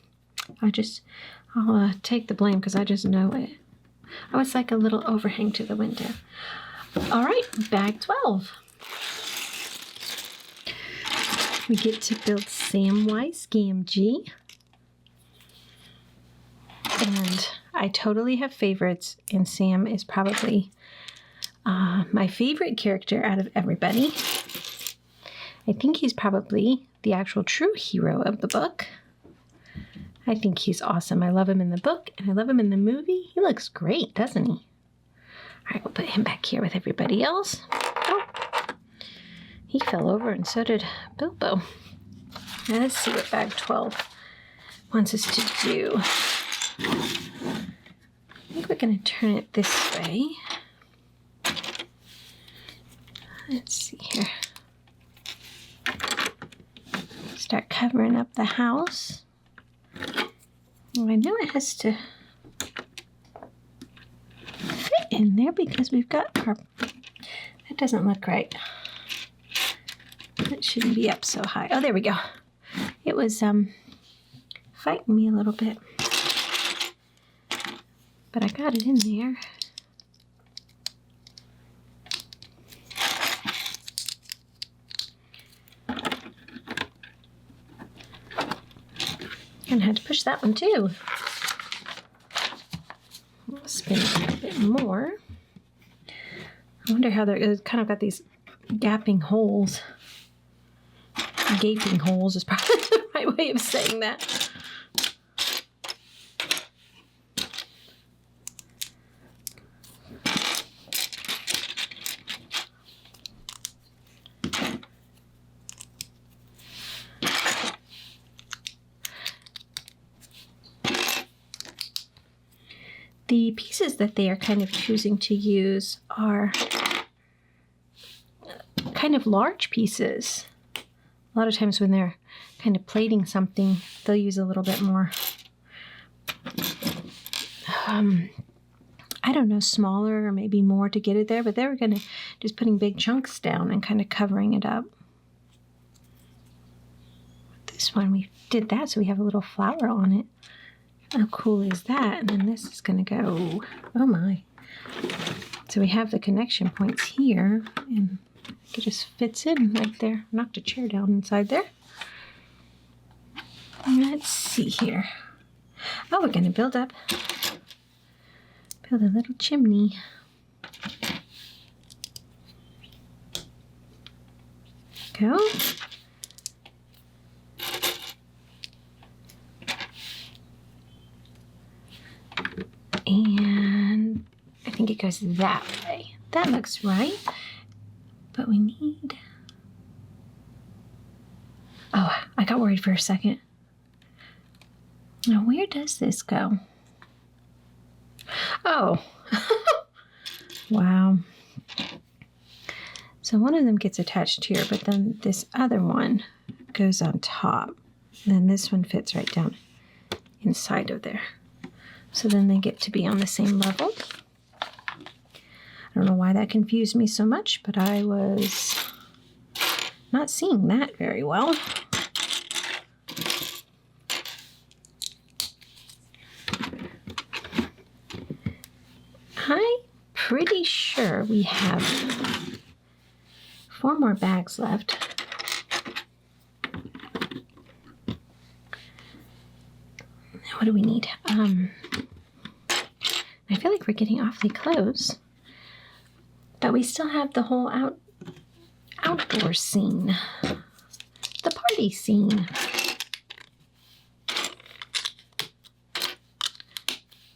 I'll take the blame because I just know it. Oh, it's like a little overhang to the window. All right, bag 12. We get to build Samwise Gamgee. And I totally have favorites, and Sam is probably my favorite character out of everybody. I think he's probably the actual true hero of the book. I think he's awesome. I love him in the book, and I love him in the movie. He looks great, doesn't he? All right, we'll put him back here with everybody else. Oh, he fell over, and so did Bilbo. Now let's see what bag 12 wants us to do. I think we're going to turn it this way. Let's see here. Start covering up the house. Oh, I know it has to fit in there because we've got our... That doesn't look right. It shouldn't be up so high. Oh, there we go. It was fighting me a little bit. But I got it in there. And I had to push that one too. I'll spin it a bit more. I wonder how it's kind of got these gapping holes. Gaping holes is probably the right way of saying that. The pieces that they are kind of choosing to use are kind of large pieces. A lot of times when they're kind of plating something, they'll use a little bit more, I don't know, smaller or maybe more to get it there, but they were going to just putting big chunks down and kind of covering it up. this one we did that so we have a little flower on it. How cool is that? And then this is going to go, oh my. So we have the connection points here, and it just fits in right there. Knocked a chair down inside there. Let's see here. Oh, we're going to build a little chimney. Go. And I think it goes that way. That looks right. But we need... Oh, I got worried for a second. Now, where does this go? Oh. Wow. So one of them gets attached here, but then this other one goes on top. And then this one fits right down inside of there. So then they get to be on the same level. I don't know why that confused me so much, but I was not seeing that very well. I'm pretty sure we have 4 more bags left. What do we need? I feel like we're getting awfully close. But we still have the whole outdoor scene. The party scene.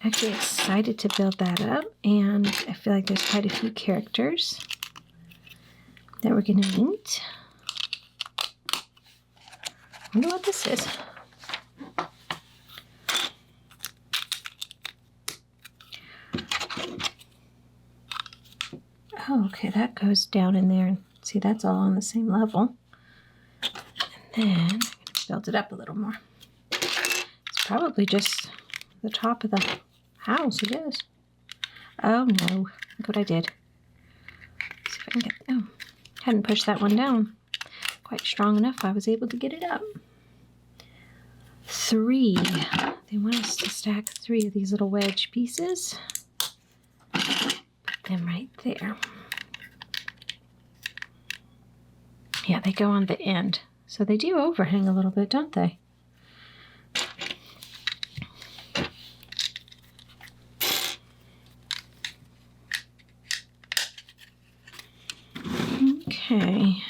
Actually excited to build that up, and I feel like there's quite a few characters that we're going to meet. I wonder what this is. Oh, okay, that goes down in there. See, that's all on the same level. And then I'm going to build it up a little more. It's probably just the top of the house. It is. Oh, no. Look what I did. Let's see if I can get... Oh, hadn't pushed that one down quite strong enough. I was able to get it up. 3. They want us to stack 3 of these little wedge pieces. Put them right there. Yeah, they go on the end. So they do overhang a little bit, don't they? Okay.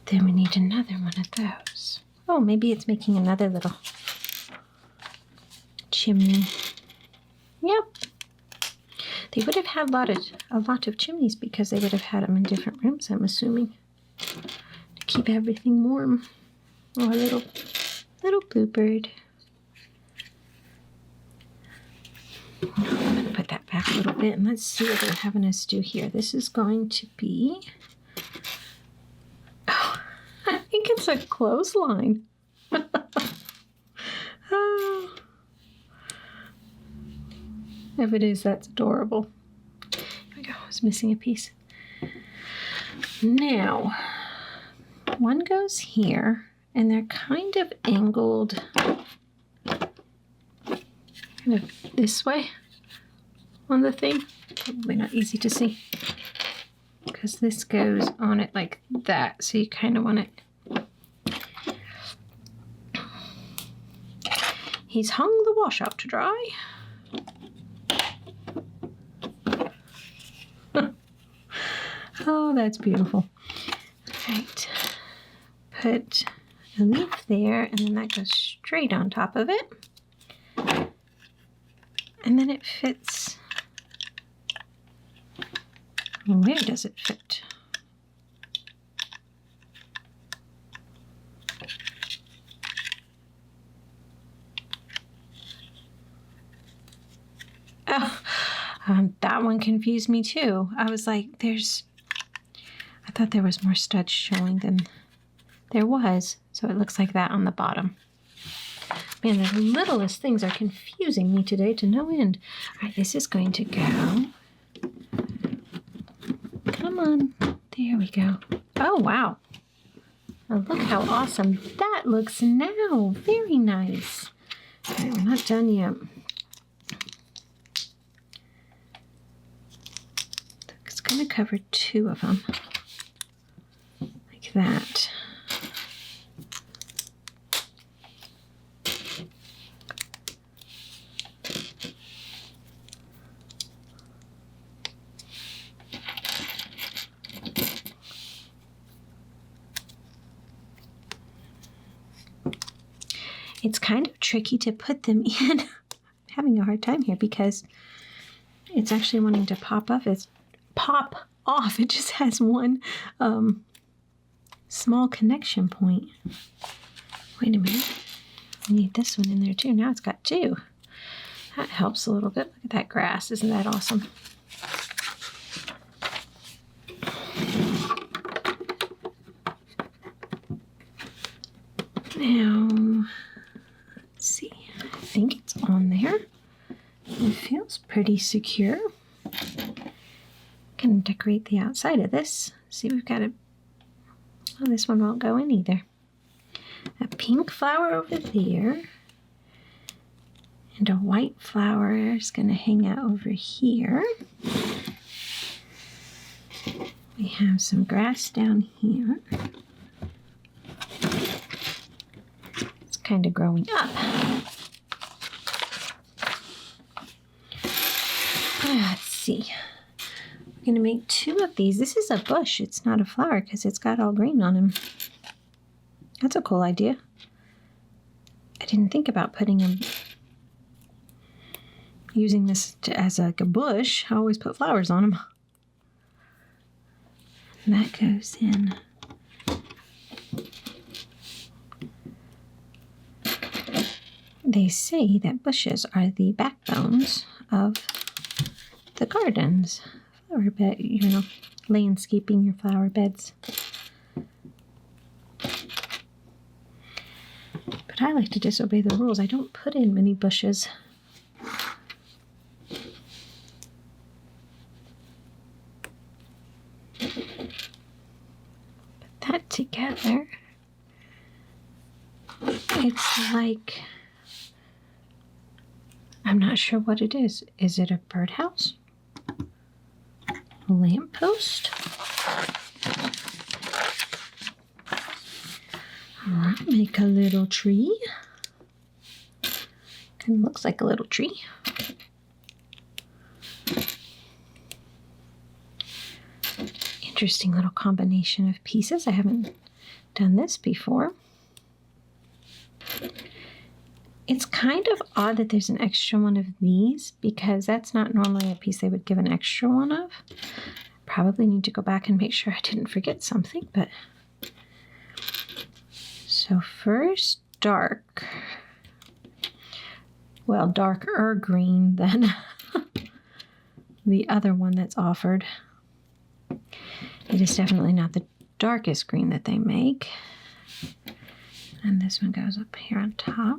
Then we need another one of those. Oh, maybe it's making another little chimney. Yep. They would have had a lot of chimneys because they would have had them in different rooms, I'm assuming, to keep everything warm. Oh, a little bluebird. I'm going to put that back a little bit, and let's see what they're having us do here. This is going to be... Oh, I think it's a clothesline. Oh. If it is, that's adorable. Here we go. I was missing a piece. Now, one goes here, and they're kind of angled kind of this way on the thing. Probably not easy to see because this goes on it like that, so you kind of want it. He's hung the wash out to dry. Oh, that's beautiful. All right. Put a leaf there, and then that goes straight on top of it. And then it fits. Where does it fit? Oh, that one confused me too. I was like, I thought there was more studs showing than there was. So it looks like that on the bottom. Man, the littlest things are confusing me today to no end. All right, this is going to go. Come on. There we go. Oh, wow. Oh, look how awesome that looks now. Very nice. All right, we're not done yet. It's going to cover 2 of them. Like that. It's kind of tricky to put them in. I'm having a hard time here because it's actually wanting to pop off. It just has one small connection point. Wait a minute. I need this one in there too. Now it's got 2. That helps a little bit. Look at that grass. Isn't that awesome? Now, let's see. I think it's on there. It feels pretty secure. Can decorate the outside of this. See, we've got a... Oh, this one won't go in either. A pink flower over there. And a white flower is going to hang out over here. We have some grass down here. It's kind of growing up. Let's see. We're going to make 2 of these. This is a bush. It's not a flower because it's got all green on him. That's a cool idea. I didn't think about putting them, using this as like a bush. I always put flowers on them. And that goes in. They say that bushes are the backbones of the gardens. Flower bed, landscaping your flower beds. But I like to disobey the rules. I don't put in many bushes. Put that together. It's like, I'm not sure what it is. Is it a birdhouse? A lamppost? Make a little tree. Kind of looks like a little tree. Interesting little combination of pieces. I haven't done this before. It's kind of odd that there's an extra one of these because that's not normally a piece they would give an extra one of. Probably need to go back and make sure I didn't forget something, but... So first, dark. Well, darker green than the other one that's offered. It is definitely not the darkest green that they make. And this one goes up here on top.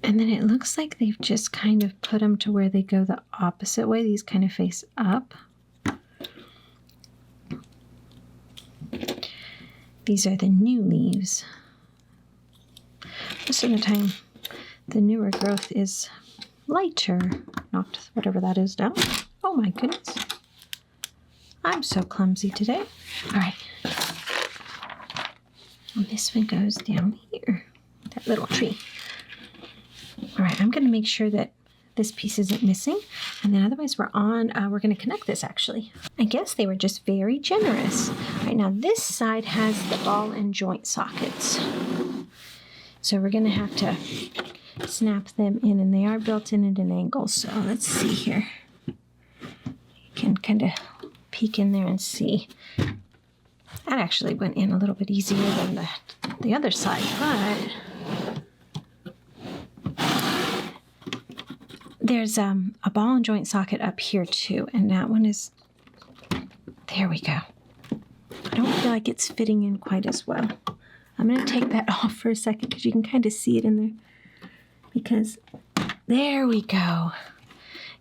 And then it looks like they've just kind of put them to where they go the opposite way. These kind of face up. These are the new leaves. Most of the time, the newer growth is lighter. Not whatever that is now. Oh my goodness. I'm so clumsy today. All right. And this one goes down here. That little tree. All right, I'm going to make sure that this piece isn't missing. And then otherwise we're going to connect this actually. I guess they were just very generous. All right, now this side has the ball and joint sockets. So we're going to have to snap them in, and they are built in at an angle. So let's see here. You can kind of peek in there and see. That actually went in a little bit easier than the other side, but there's a ball and joint socket up here too, and that one is, there we go. I don't feel like it's fitting in quite as well. I'm going to take that off for a second because you can kind of see it in there. Because there we go.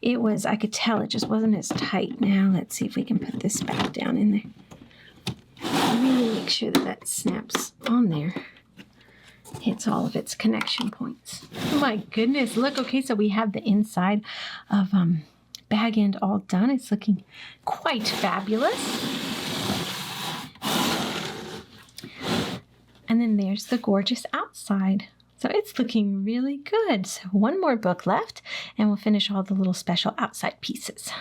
I could tell it just wasn't as tight. Now let's see if we can put this back down in there. make sure that that snaps on there. Hits all of its connection points. Oh my goodness, look. Okay, so we have the inside of bag end all done. It's looking quite fabulous. And then there's the gorgeous outside. So it's looking really good. So one more book left and we'll finish all the little special outside pieces.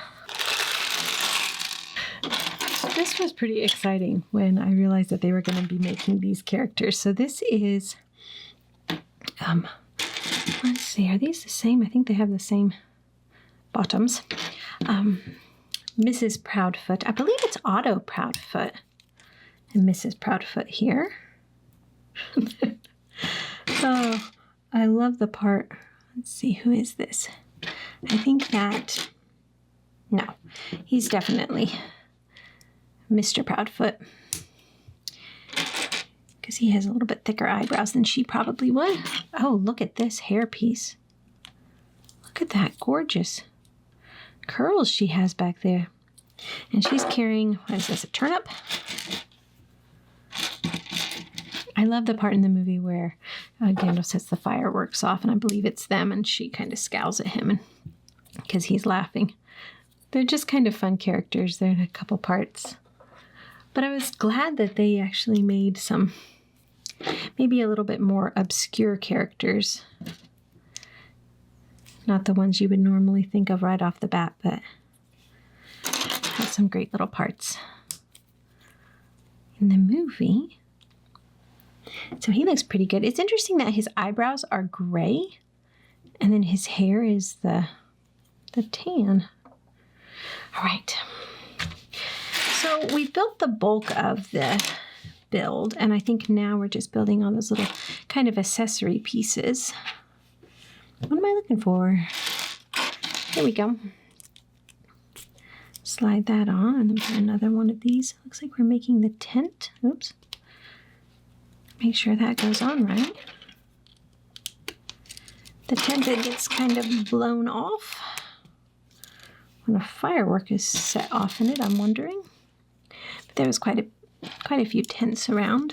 So this was pretty exciting when I realized that they were going to be making these characters. So this is, let's see, are these the same? I think they have the same bottoms. Mrs. Proudfoot. I believe it's Otto Proudfoot and Mrs. Proudfoot here. Oh, I love the part. Let's see, who is this? I think that, no, he's definitely Mr. Proudfoot, because he has a little bit thicker eyebrows than she probably would. Oh, look at this hairpiece. Look at that gorgeous curls she has back there. And she's carrying, what is this, a turnip? I love the part in the movie where Gandalf sets the fireworks off, and I believe it's them, and she kind of scowls at him because he's laughing. They're just kind of fun characters. They're in a couple parts. But I was glad that they actually made some, maybe a little bit more obscure characters. Not the ones you would normally think of right off the bat, but have some great little parts. In the movie, so he looks pretty good. It's interesting that his eyebrows are gray and then his hair is the tan. All right. So we built the bulk of the build, and I think now we're just building on those little kind of accessory pieces. What am I looking for? Here we go. Slide that on and then put another one of these. Looks like we're making the tent. Oops. Make sure that goes on right. The tent that gets kind of blown off when a firework is set off in it, I'm wondering. But there was quite a few tents around.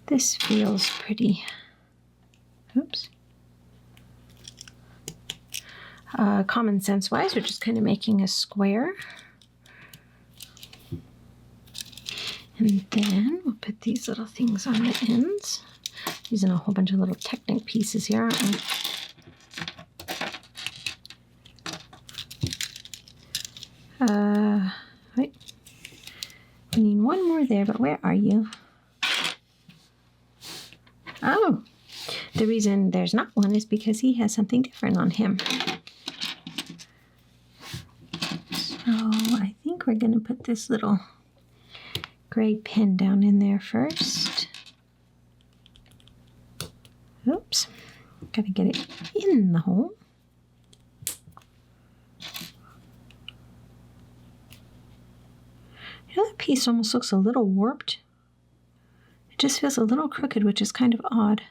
This feels pretty. Oops. Common sense wise, we're just kind of making a square. And then we'll put these little things on the ends. Using a whole bunch of little Technic pieces here, aren't we? Right. We need one more there, but where are you? Oh, the reason there's not one is because he has something different on him. So I think we're going to put this little gray pin down in there first. Oops, got to get it in the hole. You know, that piece almost looks a little warped. It just feels a little crooked, which is kind of odd.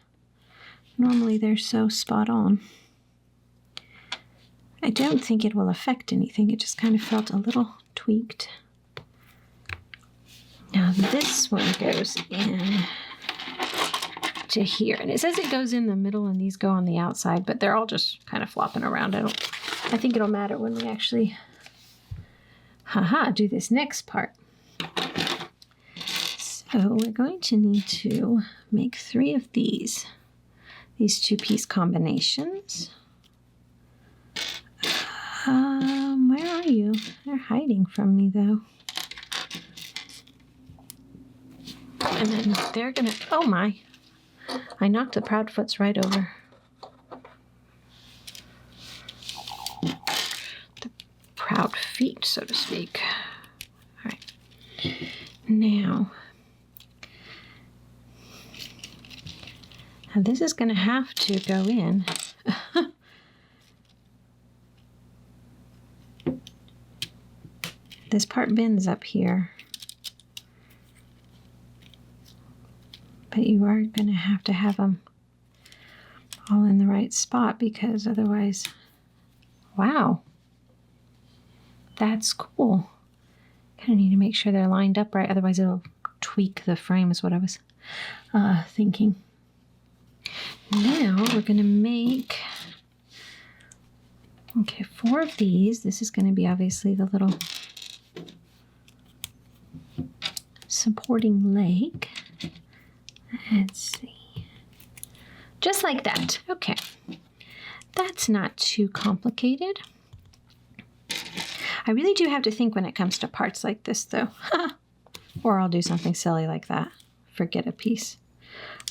Normally they're so spot on. I don't think it will affect anything. It just kind of felt a little tweaked. Now this one goes in to here. And it says it goes in the middle and these go on the outside, but they're all just kind of flopping around. I think it'll matter when we actually do this next part. So we're going to need to make 3 of these 2-piece combinations. Where are you? They're hiding from me though. And then they're gonna, oh my, I knocked the Proudfoots right over. The proud feet, so to speak. All right, now this is gonna have to go in. This part bends up here. But you are going to have them all in the right spot, because otherwise, wow, that's cool. Kind of need to make sure they're lined up right, otherwise it'll tweak the frame is what I was thinking. Now we're going to make, okay, 4 of these. This is going to be obviously the little supporting leg. Let's see. Just like that. Okay. That's not too complicated. I really do have to think when it comes to parts like this, though. Or I'll do something silly like that. Forget a piece.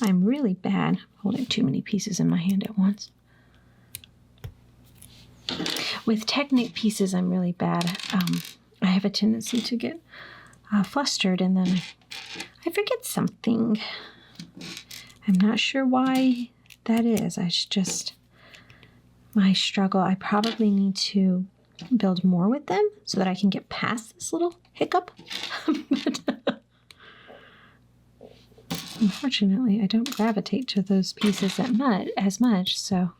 I'm really bad holding too many pieces in my hand at once. With Technic pieces, I'm really bad. I have a tendency to get flustered, and then I forget something. I'm not sure why that is. It's just my struggle. I probably need to build more with them so that I can get past this little hiccup. Unfortunately, I don't gravitate to those pieces as much, so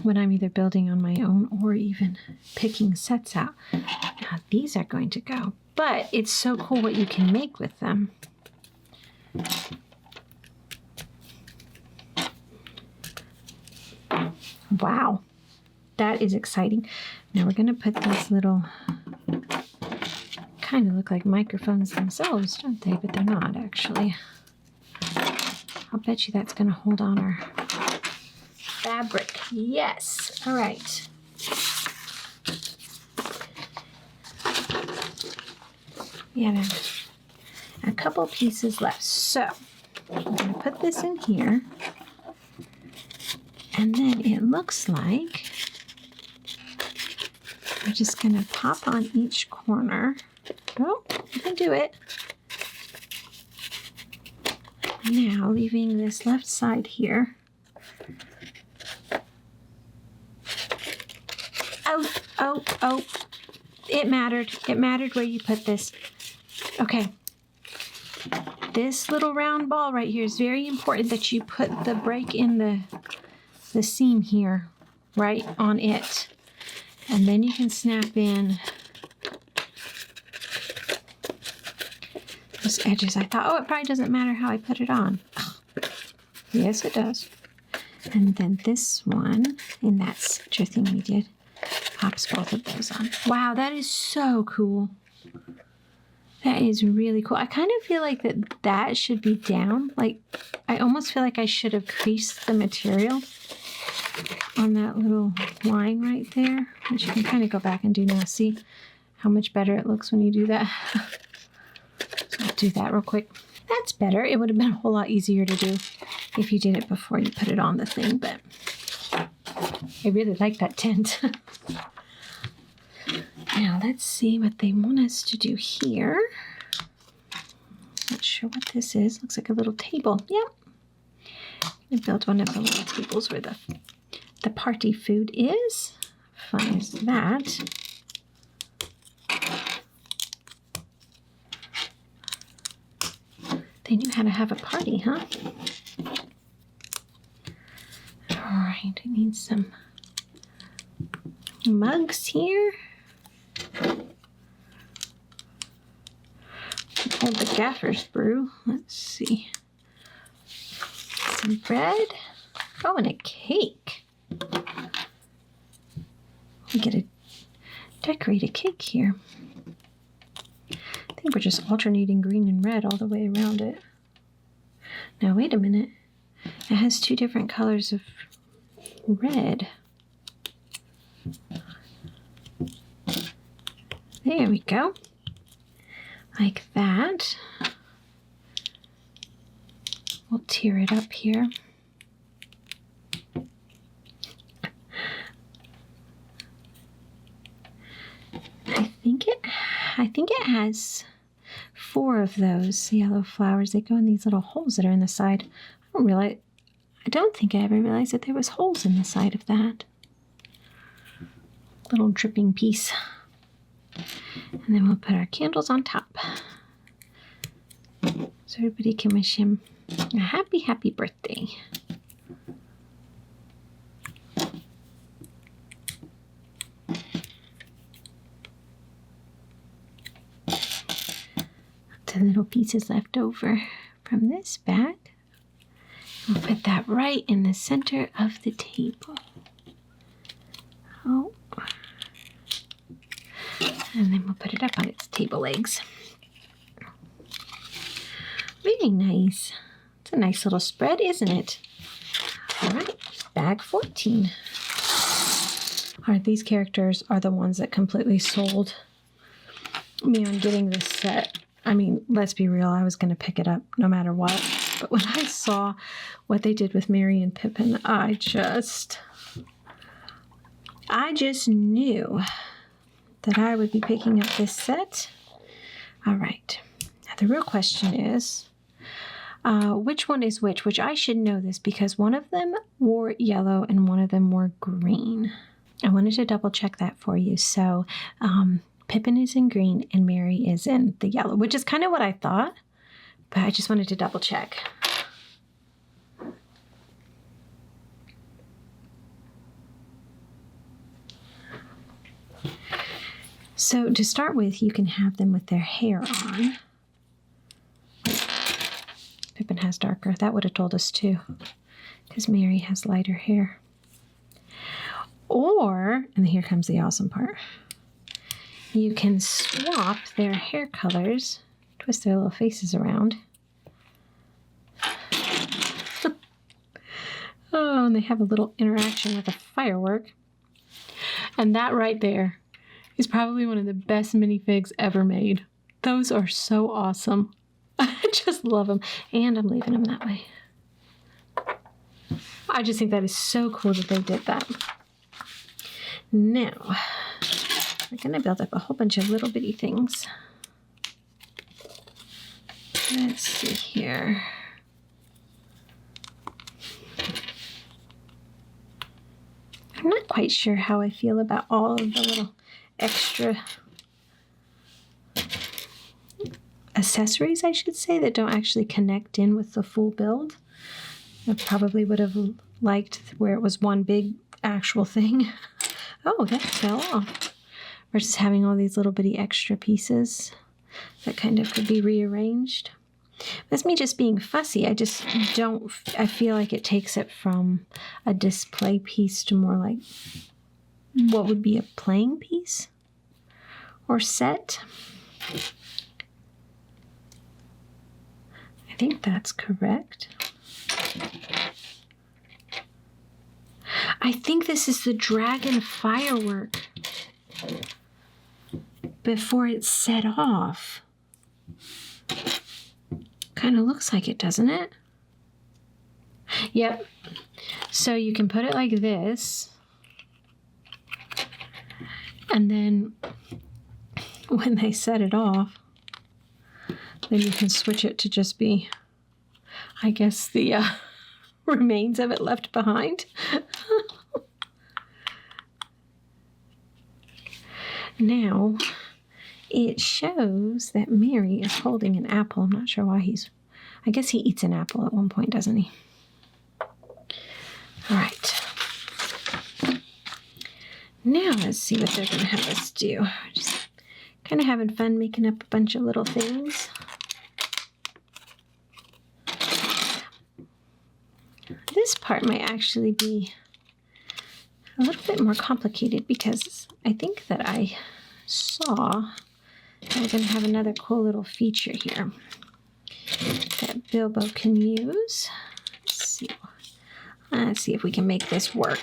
when I'm either building on my own or even picking sets out. Now, these are going to go, but it's so cool what you can make with them. Wow, that is exciting. Now we're going to put these little, kind of look like microphones themselves, don't they? But they're not, actually. I'll bet you that's going to hold on our fabric. Yes. All right. We have a couple pieces left. So I'm going to put this in here. And then it looks like we're just going to pop on each corner. Oh, you can do it. Now, leaving this left side here. Oh, it mattered. It mattered where you put this. Okay. This little round ball right here is very important that you put the break in the seam here, right on it. And then you can snap in those edges. I thought, oh, it probably doesn't matter how I put it on. Oh, yes, it does. And then this one, in that center thing we did, pops both of those on. Wow, that is so cool. That is really cool. I kind of feel like that should be down. Like, I almost feel like I should have creased the material on that little line right there, which you can kind of go back and do now. See how much better it looks when you do that? So I'll do that real quick. That's better. It would have been a whole lot easier to do if you did it before you put it on the thing, but I really like that tint. Now let's see what they want us to do here. Not sure what this is. Looks like a little table. Yep. I built one of the little tables where the party food is. Fun is that. They knew how to have a party, huh? All right, I need some mugs here. Hold the gaffer's brew. Let's see. Some bread. Oh, and a cake. We get a decorated cake here. I think we're just alternating green and red all the way around it. Now, wait a minute. It has 2 different colors of red. There we go. Like that. We'll tear it up here. I think it has 4 of those yellow flowers. They go in these little holes that are in the side. I don't think I ever realized that there was holes in the side of that. Little dripping piece. And then we'll put our candles on top. So everybody can wish him a happy, happy birthday. little pieces left over from this bag. We'll put that right in the center of the table. Oh. And then we'll put it up on its table legs. Very nice. It's a nice little spread, isn't it? All right, bag 14. All right, these characters are the ones that completely sold me on getting this set. I mean, let's be real, I was going to pick it up no matter what. But when I saw what they did with Merry and Pippin, I just knew that I would be picking up this set. All right. Now the real question is, which one is which I should know this because one of them wore yellow and one of them wore green. I wanted to double check that for you. So Pippin is in green and Merry is in the yellow, which is kind of what I thought, but I just wanted to double check. So to start with, you can have them with their hair on. Pippin has darker. That would have told us too, because Merry has lighter hair. Or, and here comes the awesome part, you can swap their hair colors, twist their little faces around. Oh, and they have a little interaction with a firework. And that right there is probably one of the best minifigs ever made. Those are so awesome. I just love them. And I'm leaving them that way. I just think that is so cool that they did that. Now, we're going to build up a whole bunch of little bitty things. Let's see here. I'm not quite sure how I feel about all of the little extra accessories, I should say, that don't actually connect in with the full build. I probably would have liked where it was one big actual thing. Oh, that fell off. Versus having all these little bitty extra pieces that kind of could be rearranged. That's me just being fussy. I feel like it takes it from a display piece to more like what would be a playing piece or set. I think that's correct. I think this is the dragon firework before it's set off. Kind of looks like it, doesn't it? Yep. So you can put it like this. And then when they set it off, then you can switch it to just be, I guess, the remains of it left behind. Now, it shows that Merry is holding an apple. I'm not sure why I guess he eats an apple at one point, doesn't he? All right. Now let's see what they're going to have us do. Just kind of having fun making up a bunch of little things. This part might actually be a little bit more complicated because I think that I saw that we're going to have another cool little feature here that Bilbo can use. Let's see if we can make this work.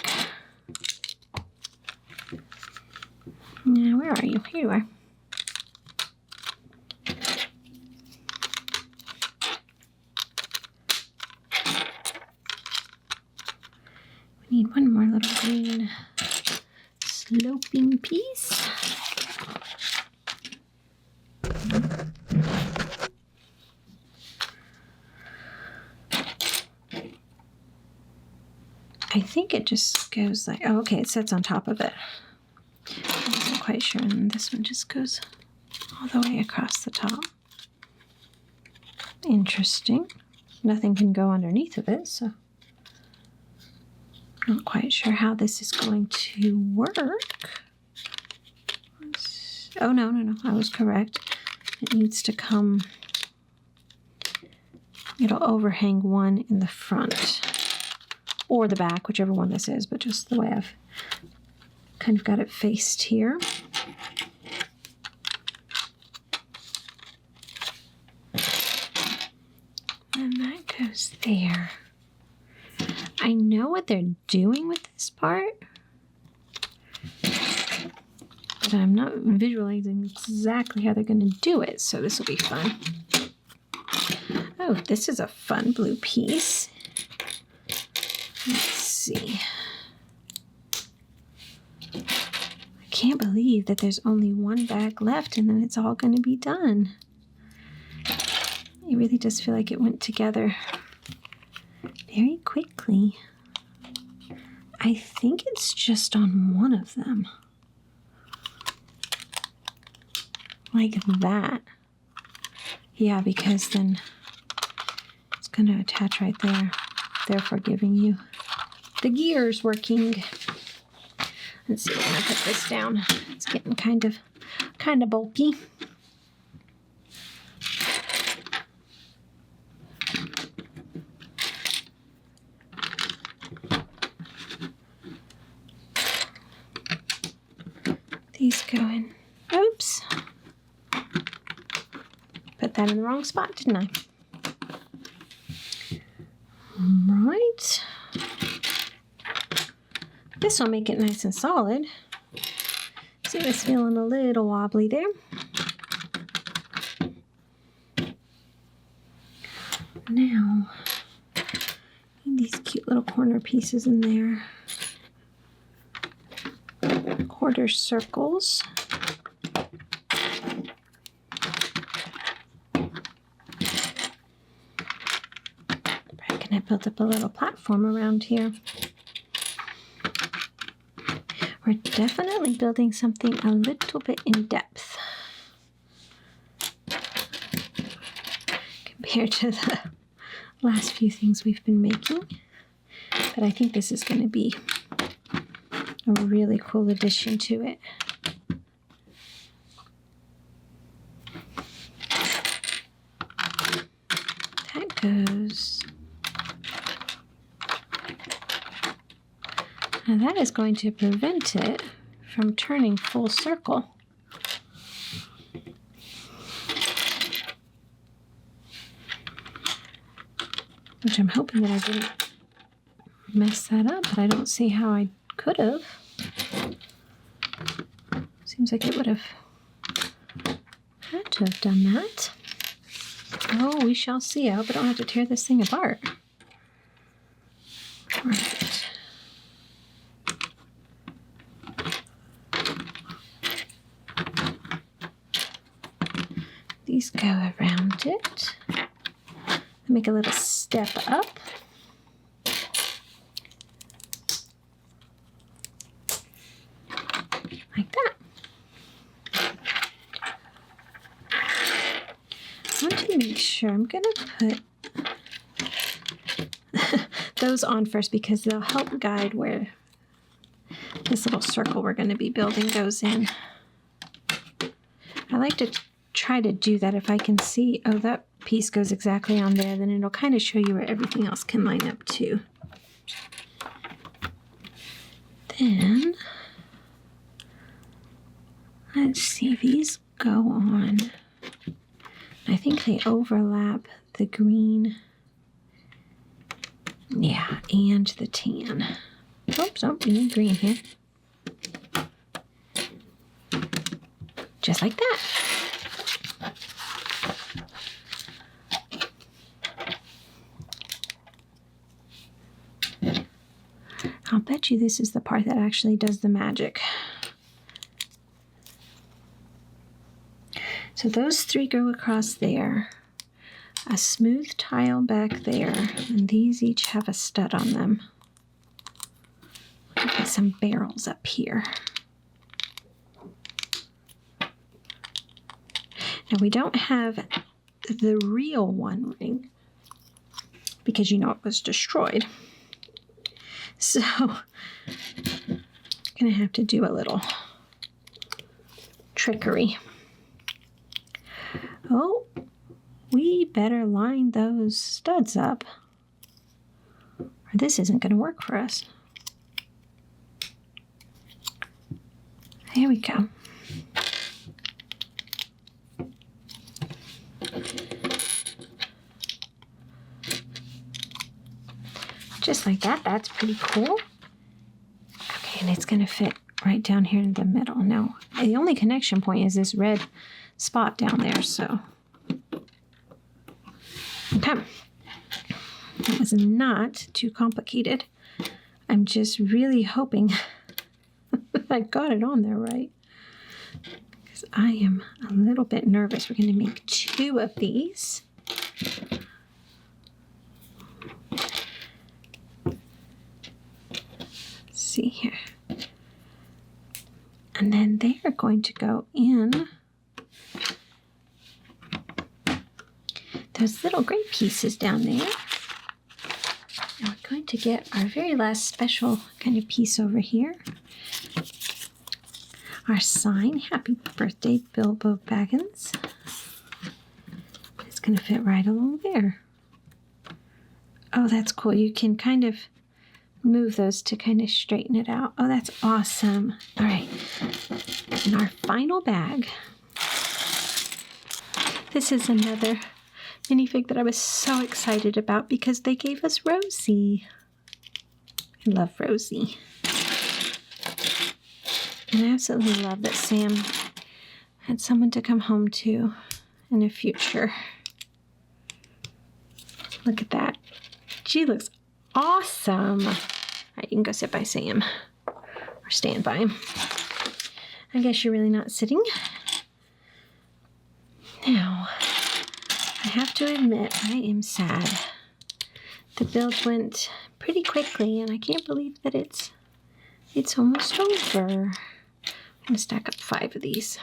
Now, where are you? Here you are. We need one more little green sloping piece. I think it just goes like, oh, okay, it sits on top of it. I wasn't quite sure, and this one just goes all the way across the top. Interesting. Nothing can go underneath of it, so not quite sure how this is going to work. Oh, no, I was correct. It needs to come it'll overhang one in the front or the back, whichever one this is, but just the way I've kind of got it faced here. And that goes there. I know what they're doing with this part, but I'm not visualizing exactly how they're going to do it, so this will be fun. Oh, this is a fun blue piece. Let's see. I can't believe that there's only one bag left and then it's all going to be done. It really does feel like it went together very quickly. I think it's just on one of them. Like that. Yeah, because then it's going to attach right there, therefore giving you the gears working. Let's see, I'm going to put this down. It's getting kind of bulky. These go in. Oops. Put that in the wrong spot, didn't I? Right. This will make it nice and solid. See, it's feeling a little wobbly there. Now, these cute little corner pieces in there. Quarter circles. I'm gonna build up a little platform around here. We're definitely building something a little bit in depth compared to the last few things we've been making. But I think this is going to be a really cool addition to it. That goes. Now that is going to prevent it from turning full circle. Which I'm hoping that I didn't mess that up, but I don't see how I could have. Seems like it would have had to have done that. Oh, we shall see. I hope I don't have to tear this thing apart. All right. These go around it. Make a little step up. Like that. I want to make sure I'm going to put those on first because they'll help guide where this little circle we're going to be building goes in. I like to try to do that if I can see, oh, that piece goes exactly on there, then it'll kind of show you where everything else can line up too. Then, let's see, these go on. I think they overlap the green, yeah, and the tan. Oops, oh, we need green here. Just like that. I'll bet you this is the part that actually does the magic. So those three go across there, a smooth tile back there, and these each have a stud on them. I've got some barrels up here. Now we don't have the real one ring because you know it was destroyed. So I'm going to have to do a little trickery. Oh, we better line those studs up, or this isn't going to work for us. There we go. Just like that. That's pretty cool. Okay, and it's going to fit right down here in the middle. Now, the only connection point is this red spot down there, so. Okay. That was not too complicated. I'm just really hoping I got it on there right, because I am a little bit nervous. We're going to make 2 of these. Let's see here. And then they are going to go in those little gray pieces down there. And we're going to get our very last special kind of piece over here. Our sign, Happy Birthday, Bilbo Baggins. It's going to fit right along there. Oh, that's cool. You can kind of move those to kind of straighten it out. Oh, that's awesome. All right. And our final bag. This is another minifig that I was so excited about because they gave us Rosie. I love Rosie. And I absolutely love that Sam had someone to come home to in the future. Look at that. She looks awesome. All right, you can go sit by Sam or stand by him. I guess you're really not sitting. Now, I have to admit, I am sad. The build went pretty quickly, and I can't believe that it's almost over. I'm going to stack up 5 of these.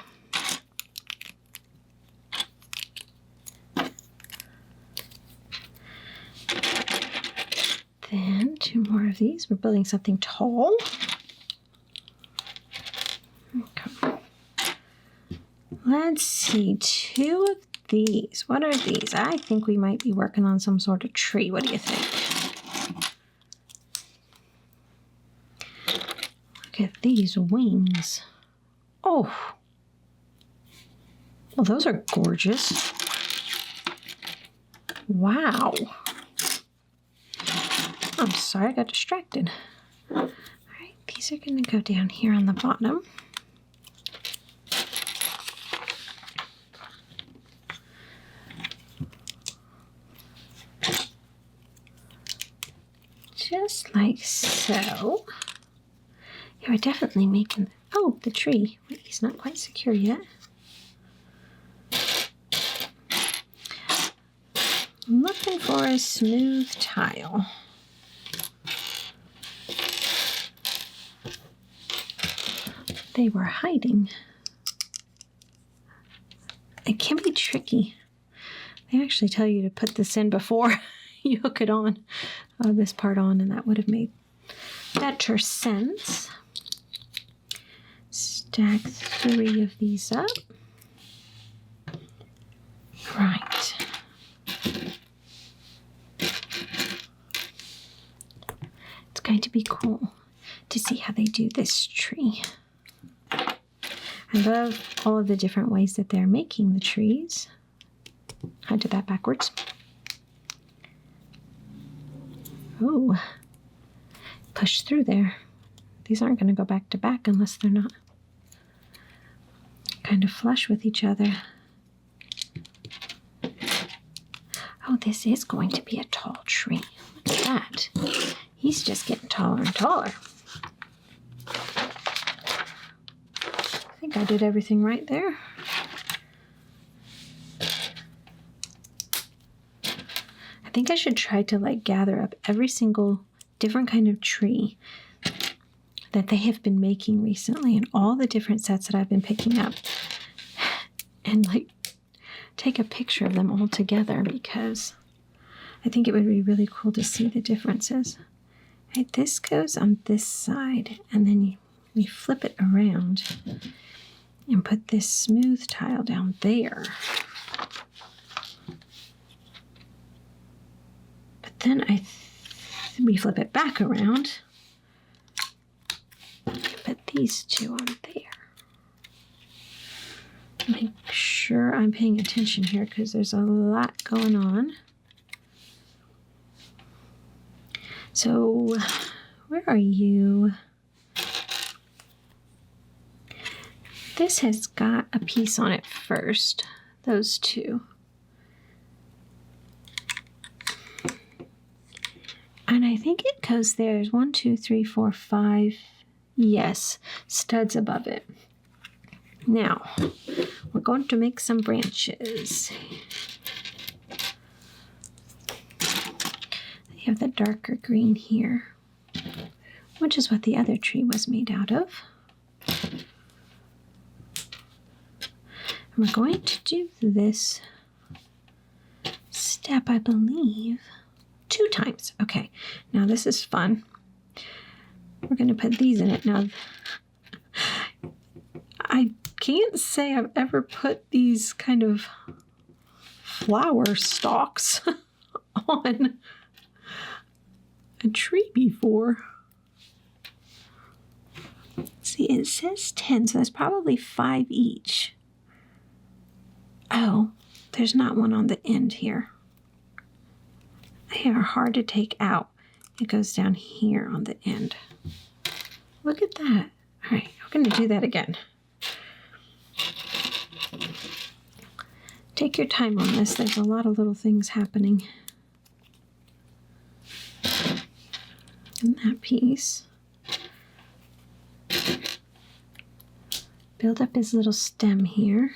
Then 2 more of these. We're building something tall. Okay. Let's see, 2 of these. What are these? I think we might be working on some sort of tree. What do you think? Look at these wings. Oh. Well, those are gorgeous. Wow. I'm sorry, I got distracted. All right, these are going to go down here on the bottom. Just like so. Yeah, we're definitely making, oh, the tree. Wait, he's not quite secure yet. I'm looking for a smooth tile. They were hiding. It can be tricky. They actually tell you to put this in before you hook it on, this part on, and that would have made better sense. Stack 3 of these up. Right. It's going to be cool to see how they do this tree. I love all of the different ways that they're making the trees. I did that backwards. Oh, push through there. These aren't going to go back to back unless they're not kind of flush with each other. Oh, this is going to be a tall tree. Look at that. He's just getting taller and taller. I think I did everything right there. I think I should try to gather up every single different kind of tree that they have been making recently and all the different sets that I've been picking up and take a picture of them all together, because I think it would be really cool to see the differences. Right, this goes on this side, and then we flip it around and put this smooth tile down there. Then we flip it back around. Put these two on there. Make sure I'm paying attention here because there's a lot going on. So, where are you? This has got a piece on it first, those two. And I think it goes there's 1, 2, 3, 4, 5, yes, studs above it. Now, we're going to make some branches. You have the darker green here, which is what the other tree was made out of. And we're going to do this step, I believe, 2 times. Okay, now this is fun. We're going to put these in it. Now, I can't say I've ever put these kind of flower stalks on a tree before. See, it says 10, so that's probably 5 each. Oh, there's not one on the end here. They are hard to take out. It goes down here on the end. Look at that. All right, we're going to do that again. Take your time on this. There's a lot of little things happening. And that piece. Build up his little stem here.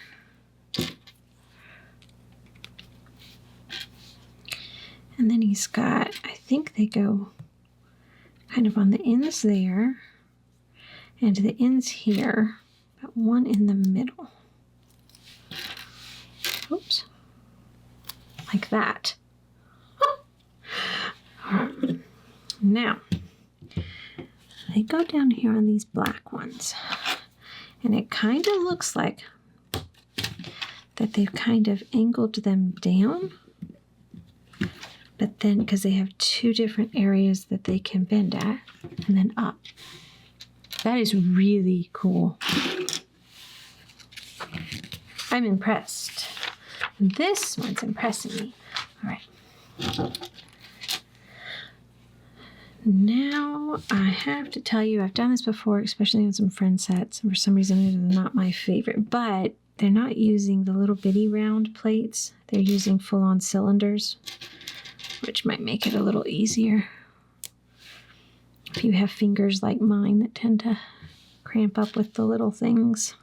And then he's got, I think they go kind of on the ends there and the ends here, but one in the middle. Oops. Like that. Now, they go down here on these black ones. And it kind of looks like that they've kind of angled them down. But then, because they have 2 different areas that they can bend at, and then up. That is really cool. I'm impressed. This one's impressing me. All right. Now, I have to tell you, I've done this before, especially on some friend sets. For some reason, they're not my favorite. But they're not using the little bitty round plates. They're using full-on cylinders, which might make it a little easier if you have fingers like mine that tend to cramp up with the little things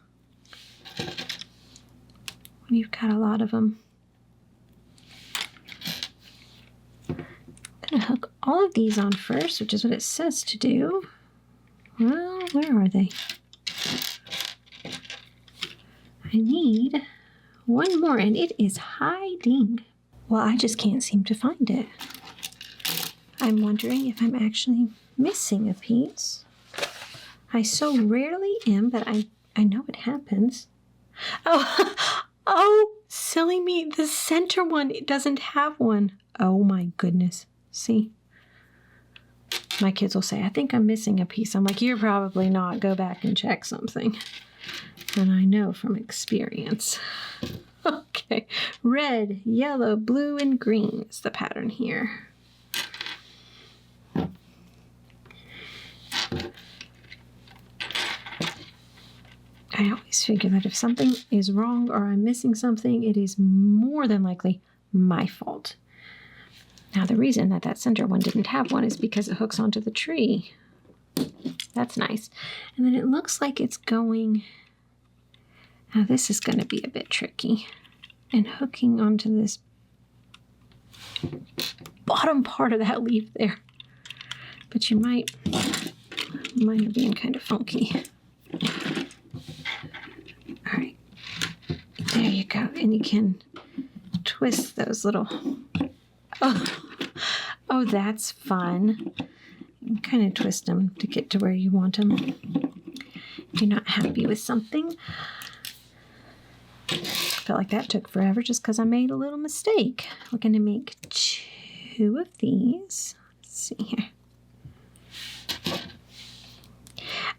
when you've got a lot of them. I'm going to hook all of these on first, which is what it says to do. Well, where are they? I need one more, and it is hiding. Well, I just can't seem to find it. I'm wondering if I'm actually missing a piece. I so rarely am, but I know it happens. Oh, silly me. The center one, it doesn't have one. Oh my goodness. See? My kids will say, I think I'm missing a piece. I'm like, you're probably not. Go back and check something. And I know from experience. Okay, red, yellow, blue, and green is the pattern here. I always figure that if something is wrong or I'm missing something, it is more than likely my fault. Now, the reason that center one didn't have one is because it hooks onto the tree. That's nice. And then it looks like it's going... Now, this is going to be a bit tricky. And hooking onto this bottom part of that leaf there. But you might... Mine are being kind of funky. All right. There you go. And you can twist those little... Oh, that's fun. You can kind of twist them to get to where you want them. If you're not happy with something... I felt like that took forever just because I made a little mistake. We're going to make 2 2 of these. Let's see here.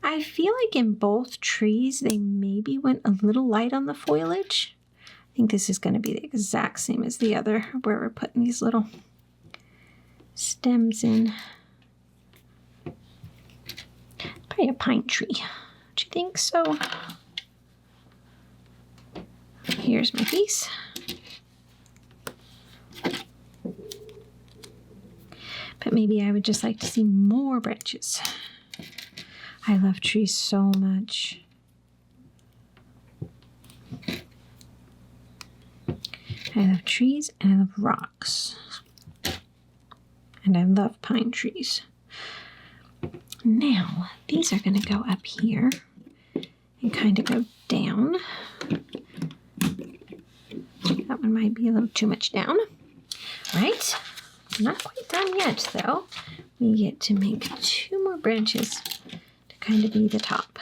I feel like in both trees, they maybe went a little light on the foliage. I think this is going to be the exact same as the other, where we're putting these little stems in. Probably a pine tree. Don't you think so? Here's my piece. But maybe I would just like to see more branches. I love trees so much. I love trees and I love rocks. And I love pine trees. Now, these are going to go up here and kind of go down. That one might be a little too much down. Right? Not quite done yet, though. We get to make 2 more branches to kind of be the top.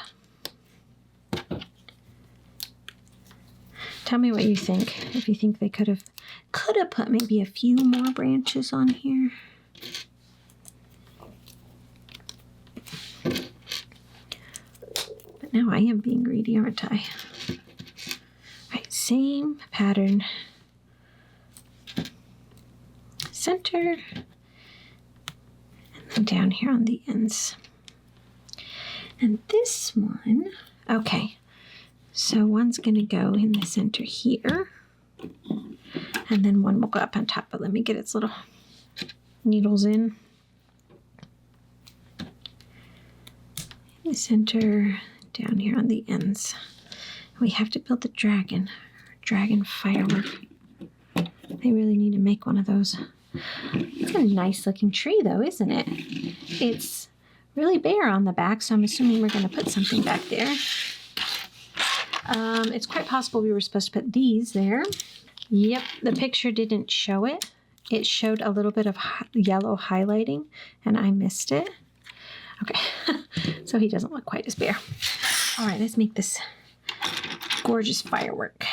Tell me what you think. If you think they could have put maybe a few more branches on here. But now I am being greedy, aren't I? Right, same pattern. Center. And then down here on the ends. And this one, okay. So one's going to go in the center here, and then one will go up on top, but let me get its little needles in the center, down here on the ends. We have to build the dragon firework. I really need to make one of those. It's a nice looking tree though, isn't it? It's really bare on the back, so I'm assuming we're going to put something back there. It's quite possible we were supposed to put these there. Yep, the picture didn't show it. It showed a little bit of yellow highlighting, and I missed it. Okay, so he doesn't look quite as bare. All right, let's make this gorgeous firework.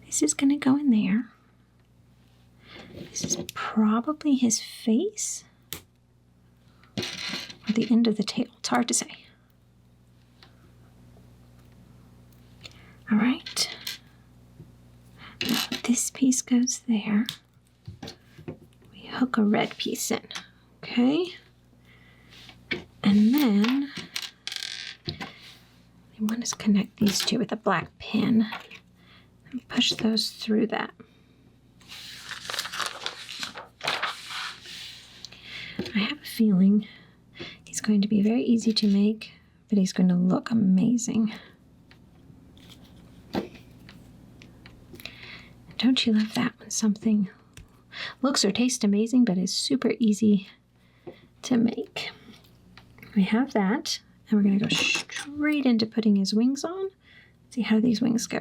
This is going to go in there. This is probably his face or the end of the tail. It's hard to say. All right, now this piece goes there. We hook a red piece in, okay? And then we want to connect these two with a black pin and push those through that. I have a feeling he's going to be very easy to make, but he's going to look amazing. Don't you love that when something looks or tastes amazing, but is super easy to make? We have that, and we're going to go straight into putting his wings on. See how these wings go.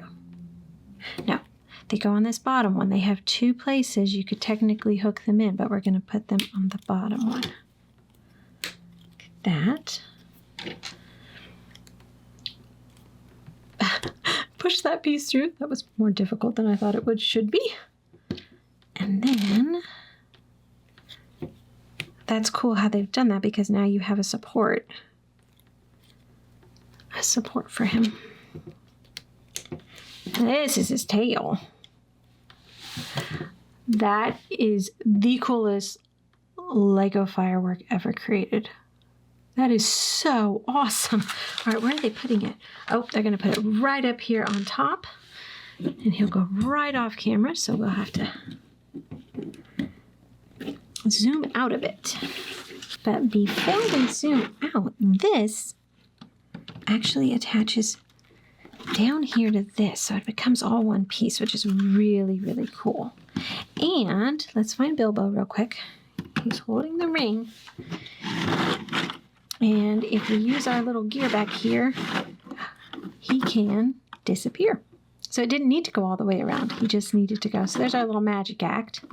Now, they go on this bottom one. They have 2 places you could technically hook them in, but we're going to put them on the bottom one. Like that. Push that piece through. That was more difficult than I thought it should be. And then that's cool how they've done that, because now you have a support for him. This is his tail. That is the coolest Lego firework ever created. That is so awesome. All right, where are they putting it? Oh, they're going to put it right up here on top. And he'll go right off camera, so we'll have to zoom out of it. But before we zoom out, this actually attaches down here to this, so it becomes all one piece, which is really, really cool. And let's find Bilbo real quick. He's holding the ring. And if we use our little gear back here, he can disappear. So it didn't need to go all the way around. He just needed to go. So there's our little magic act.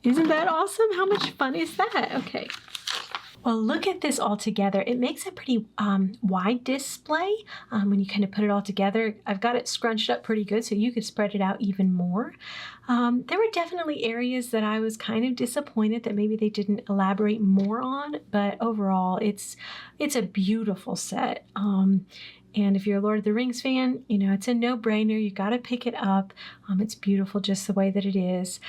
Isn't that awesome? How much fun is that? Okay. Well, look at this all together. It makes a pretty wide display when you kind of put it all together. I've got it scrunched up pretty good, so you could spread it out even more. There were definitely areas that I was kind of disappointed that maybe they didn't elaborate more on, but overall, it's a beautiful set. And if you're a Lord of the Rings fan, you know, it's a no-brainer. You got to pick it up. It's beautiful just the way that it is.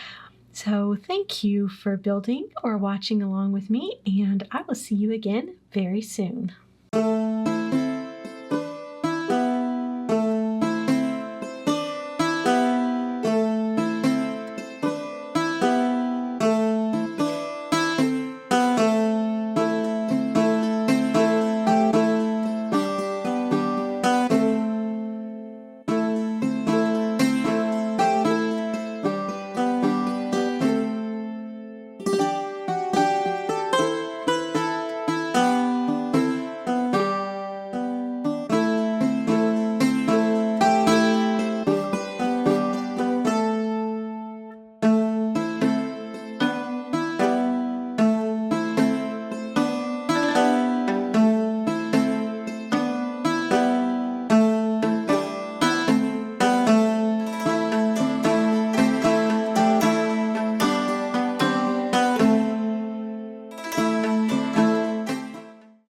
So thank you for building or watching along with me, and I will see you again very soon.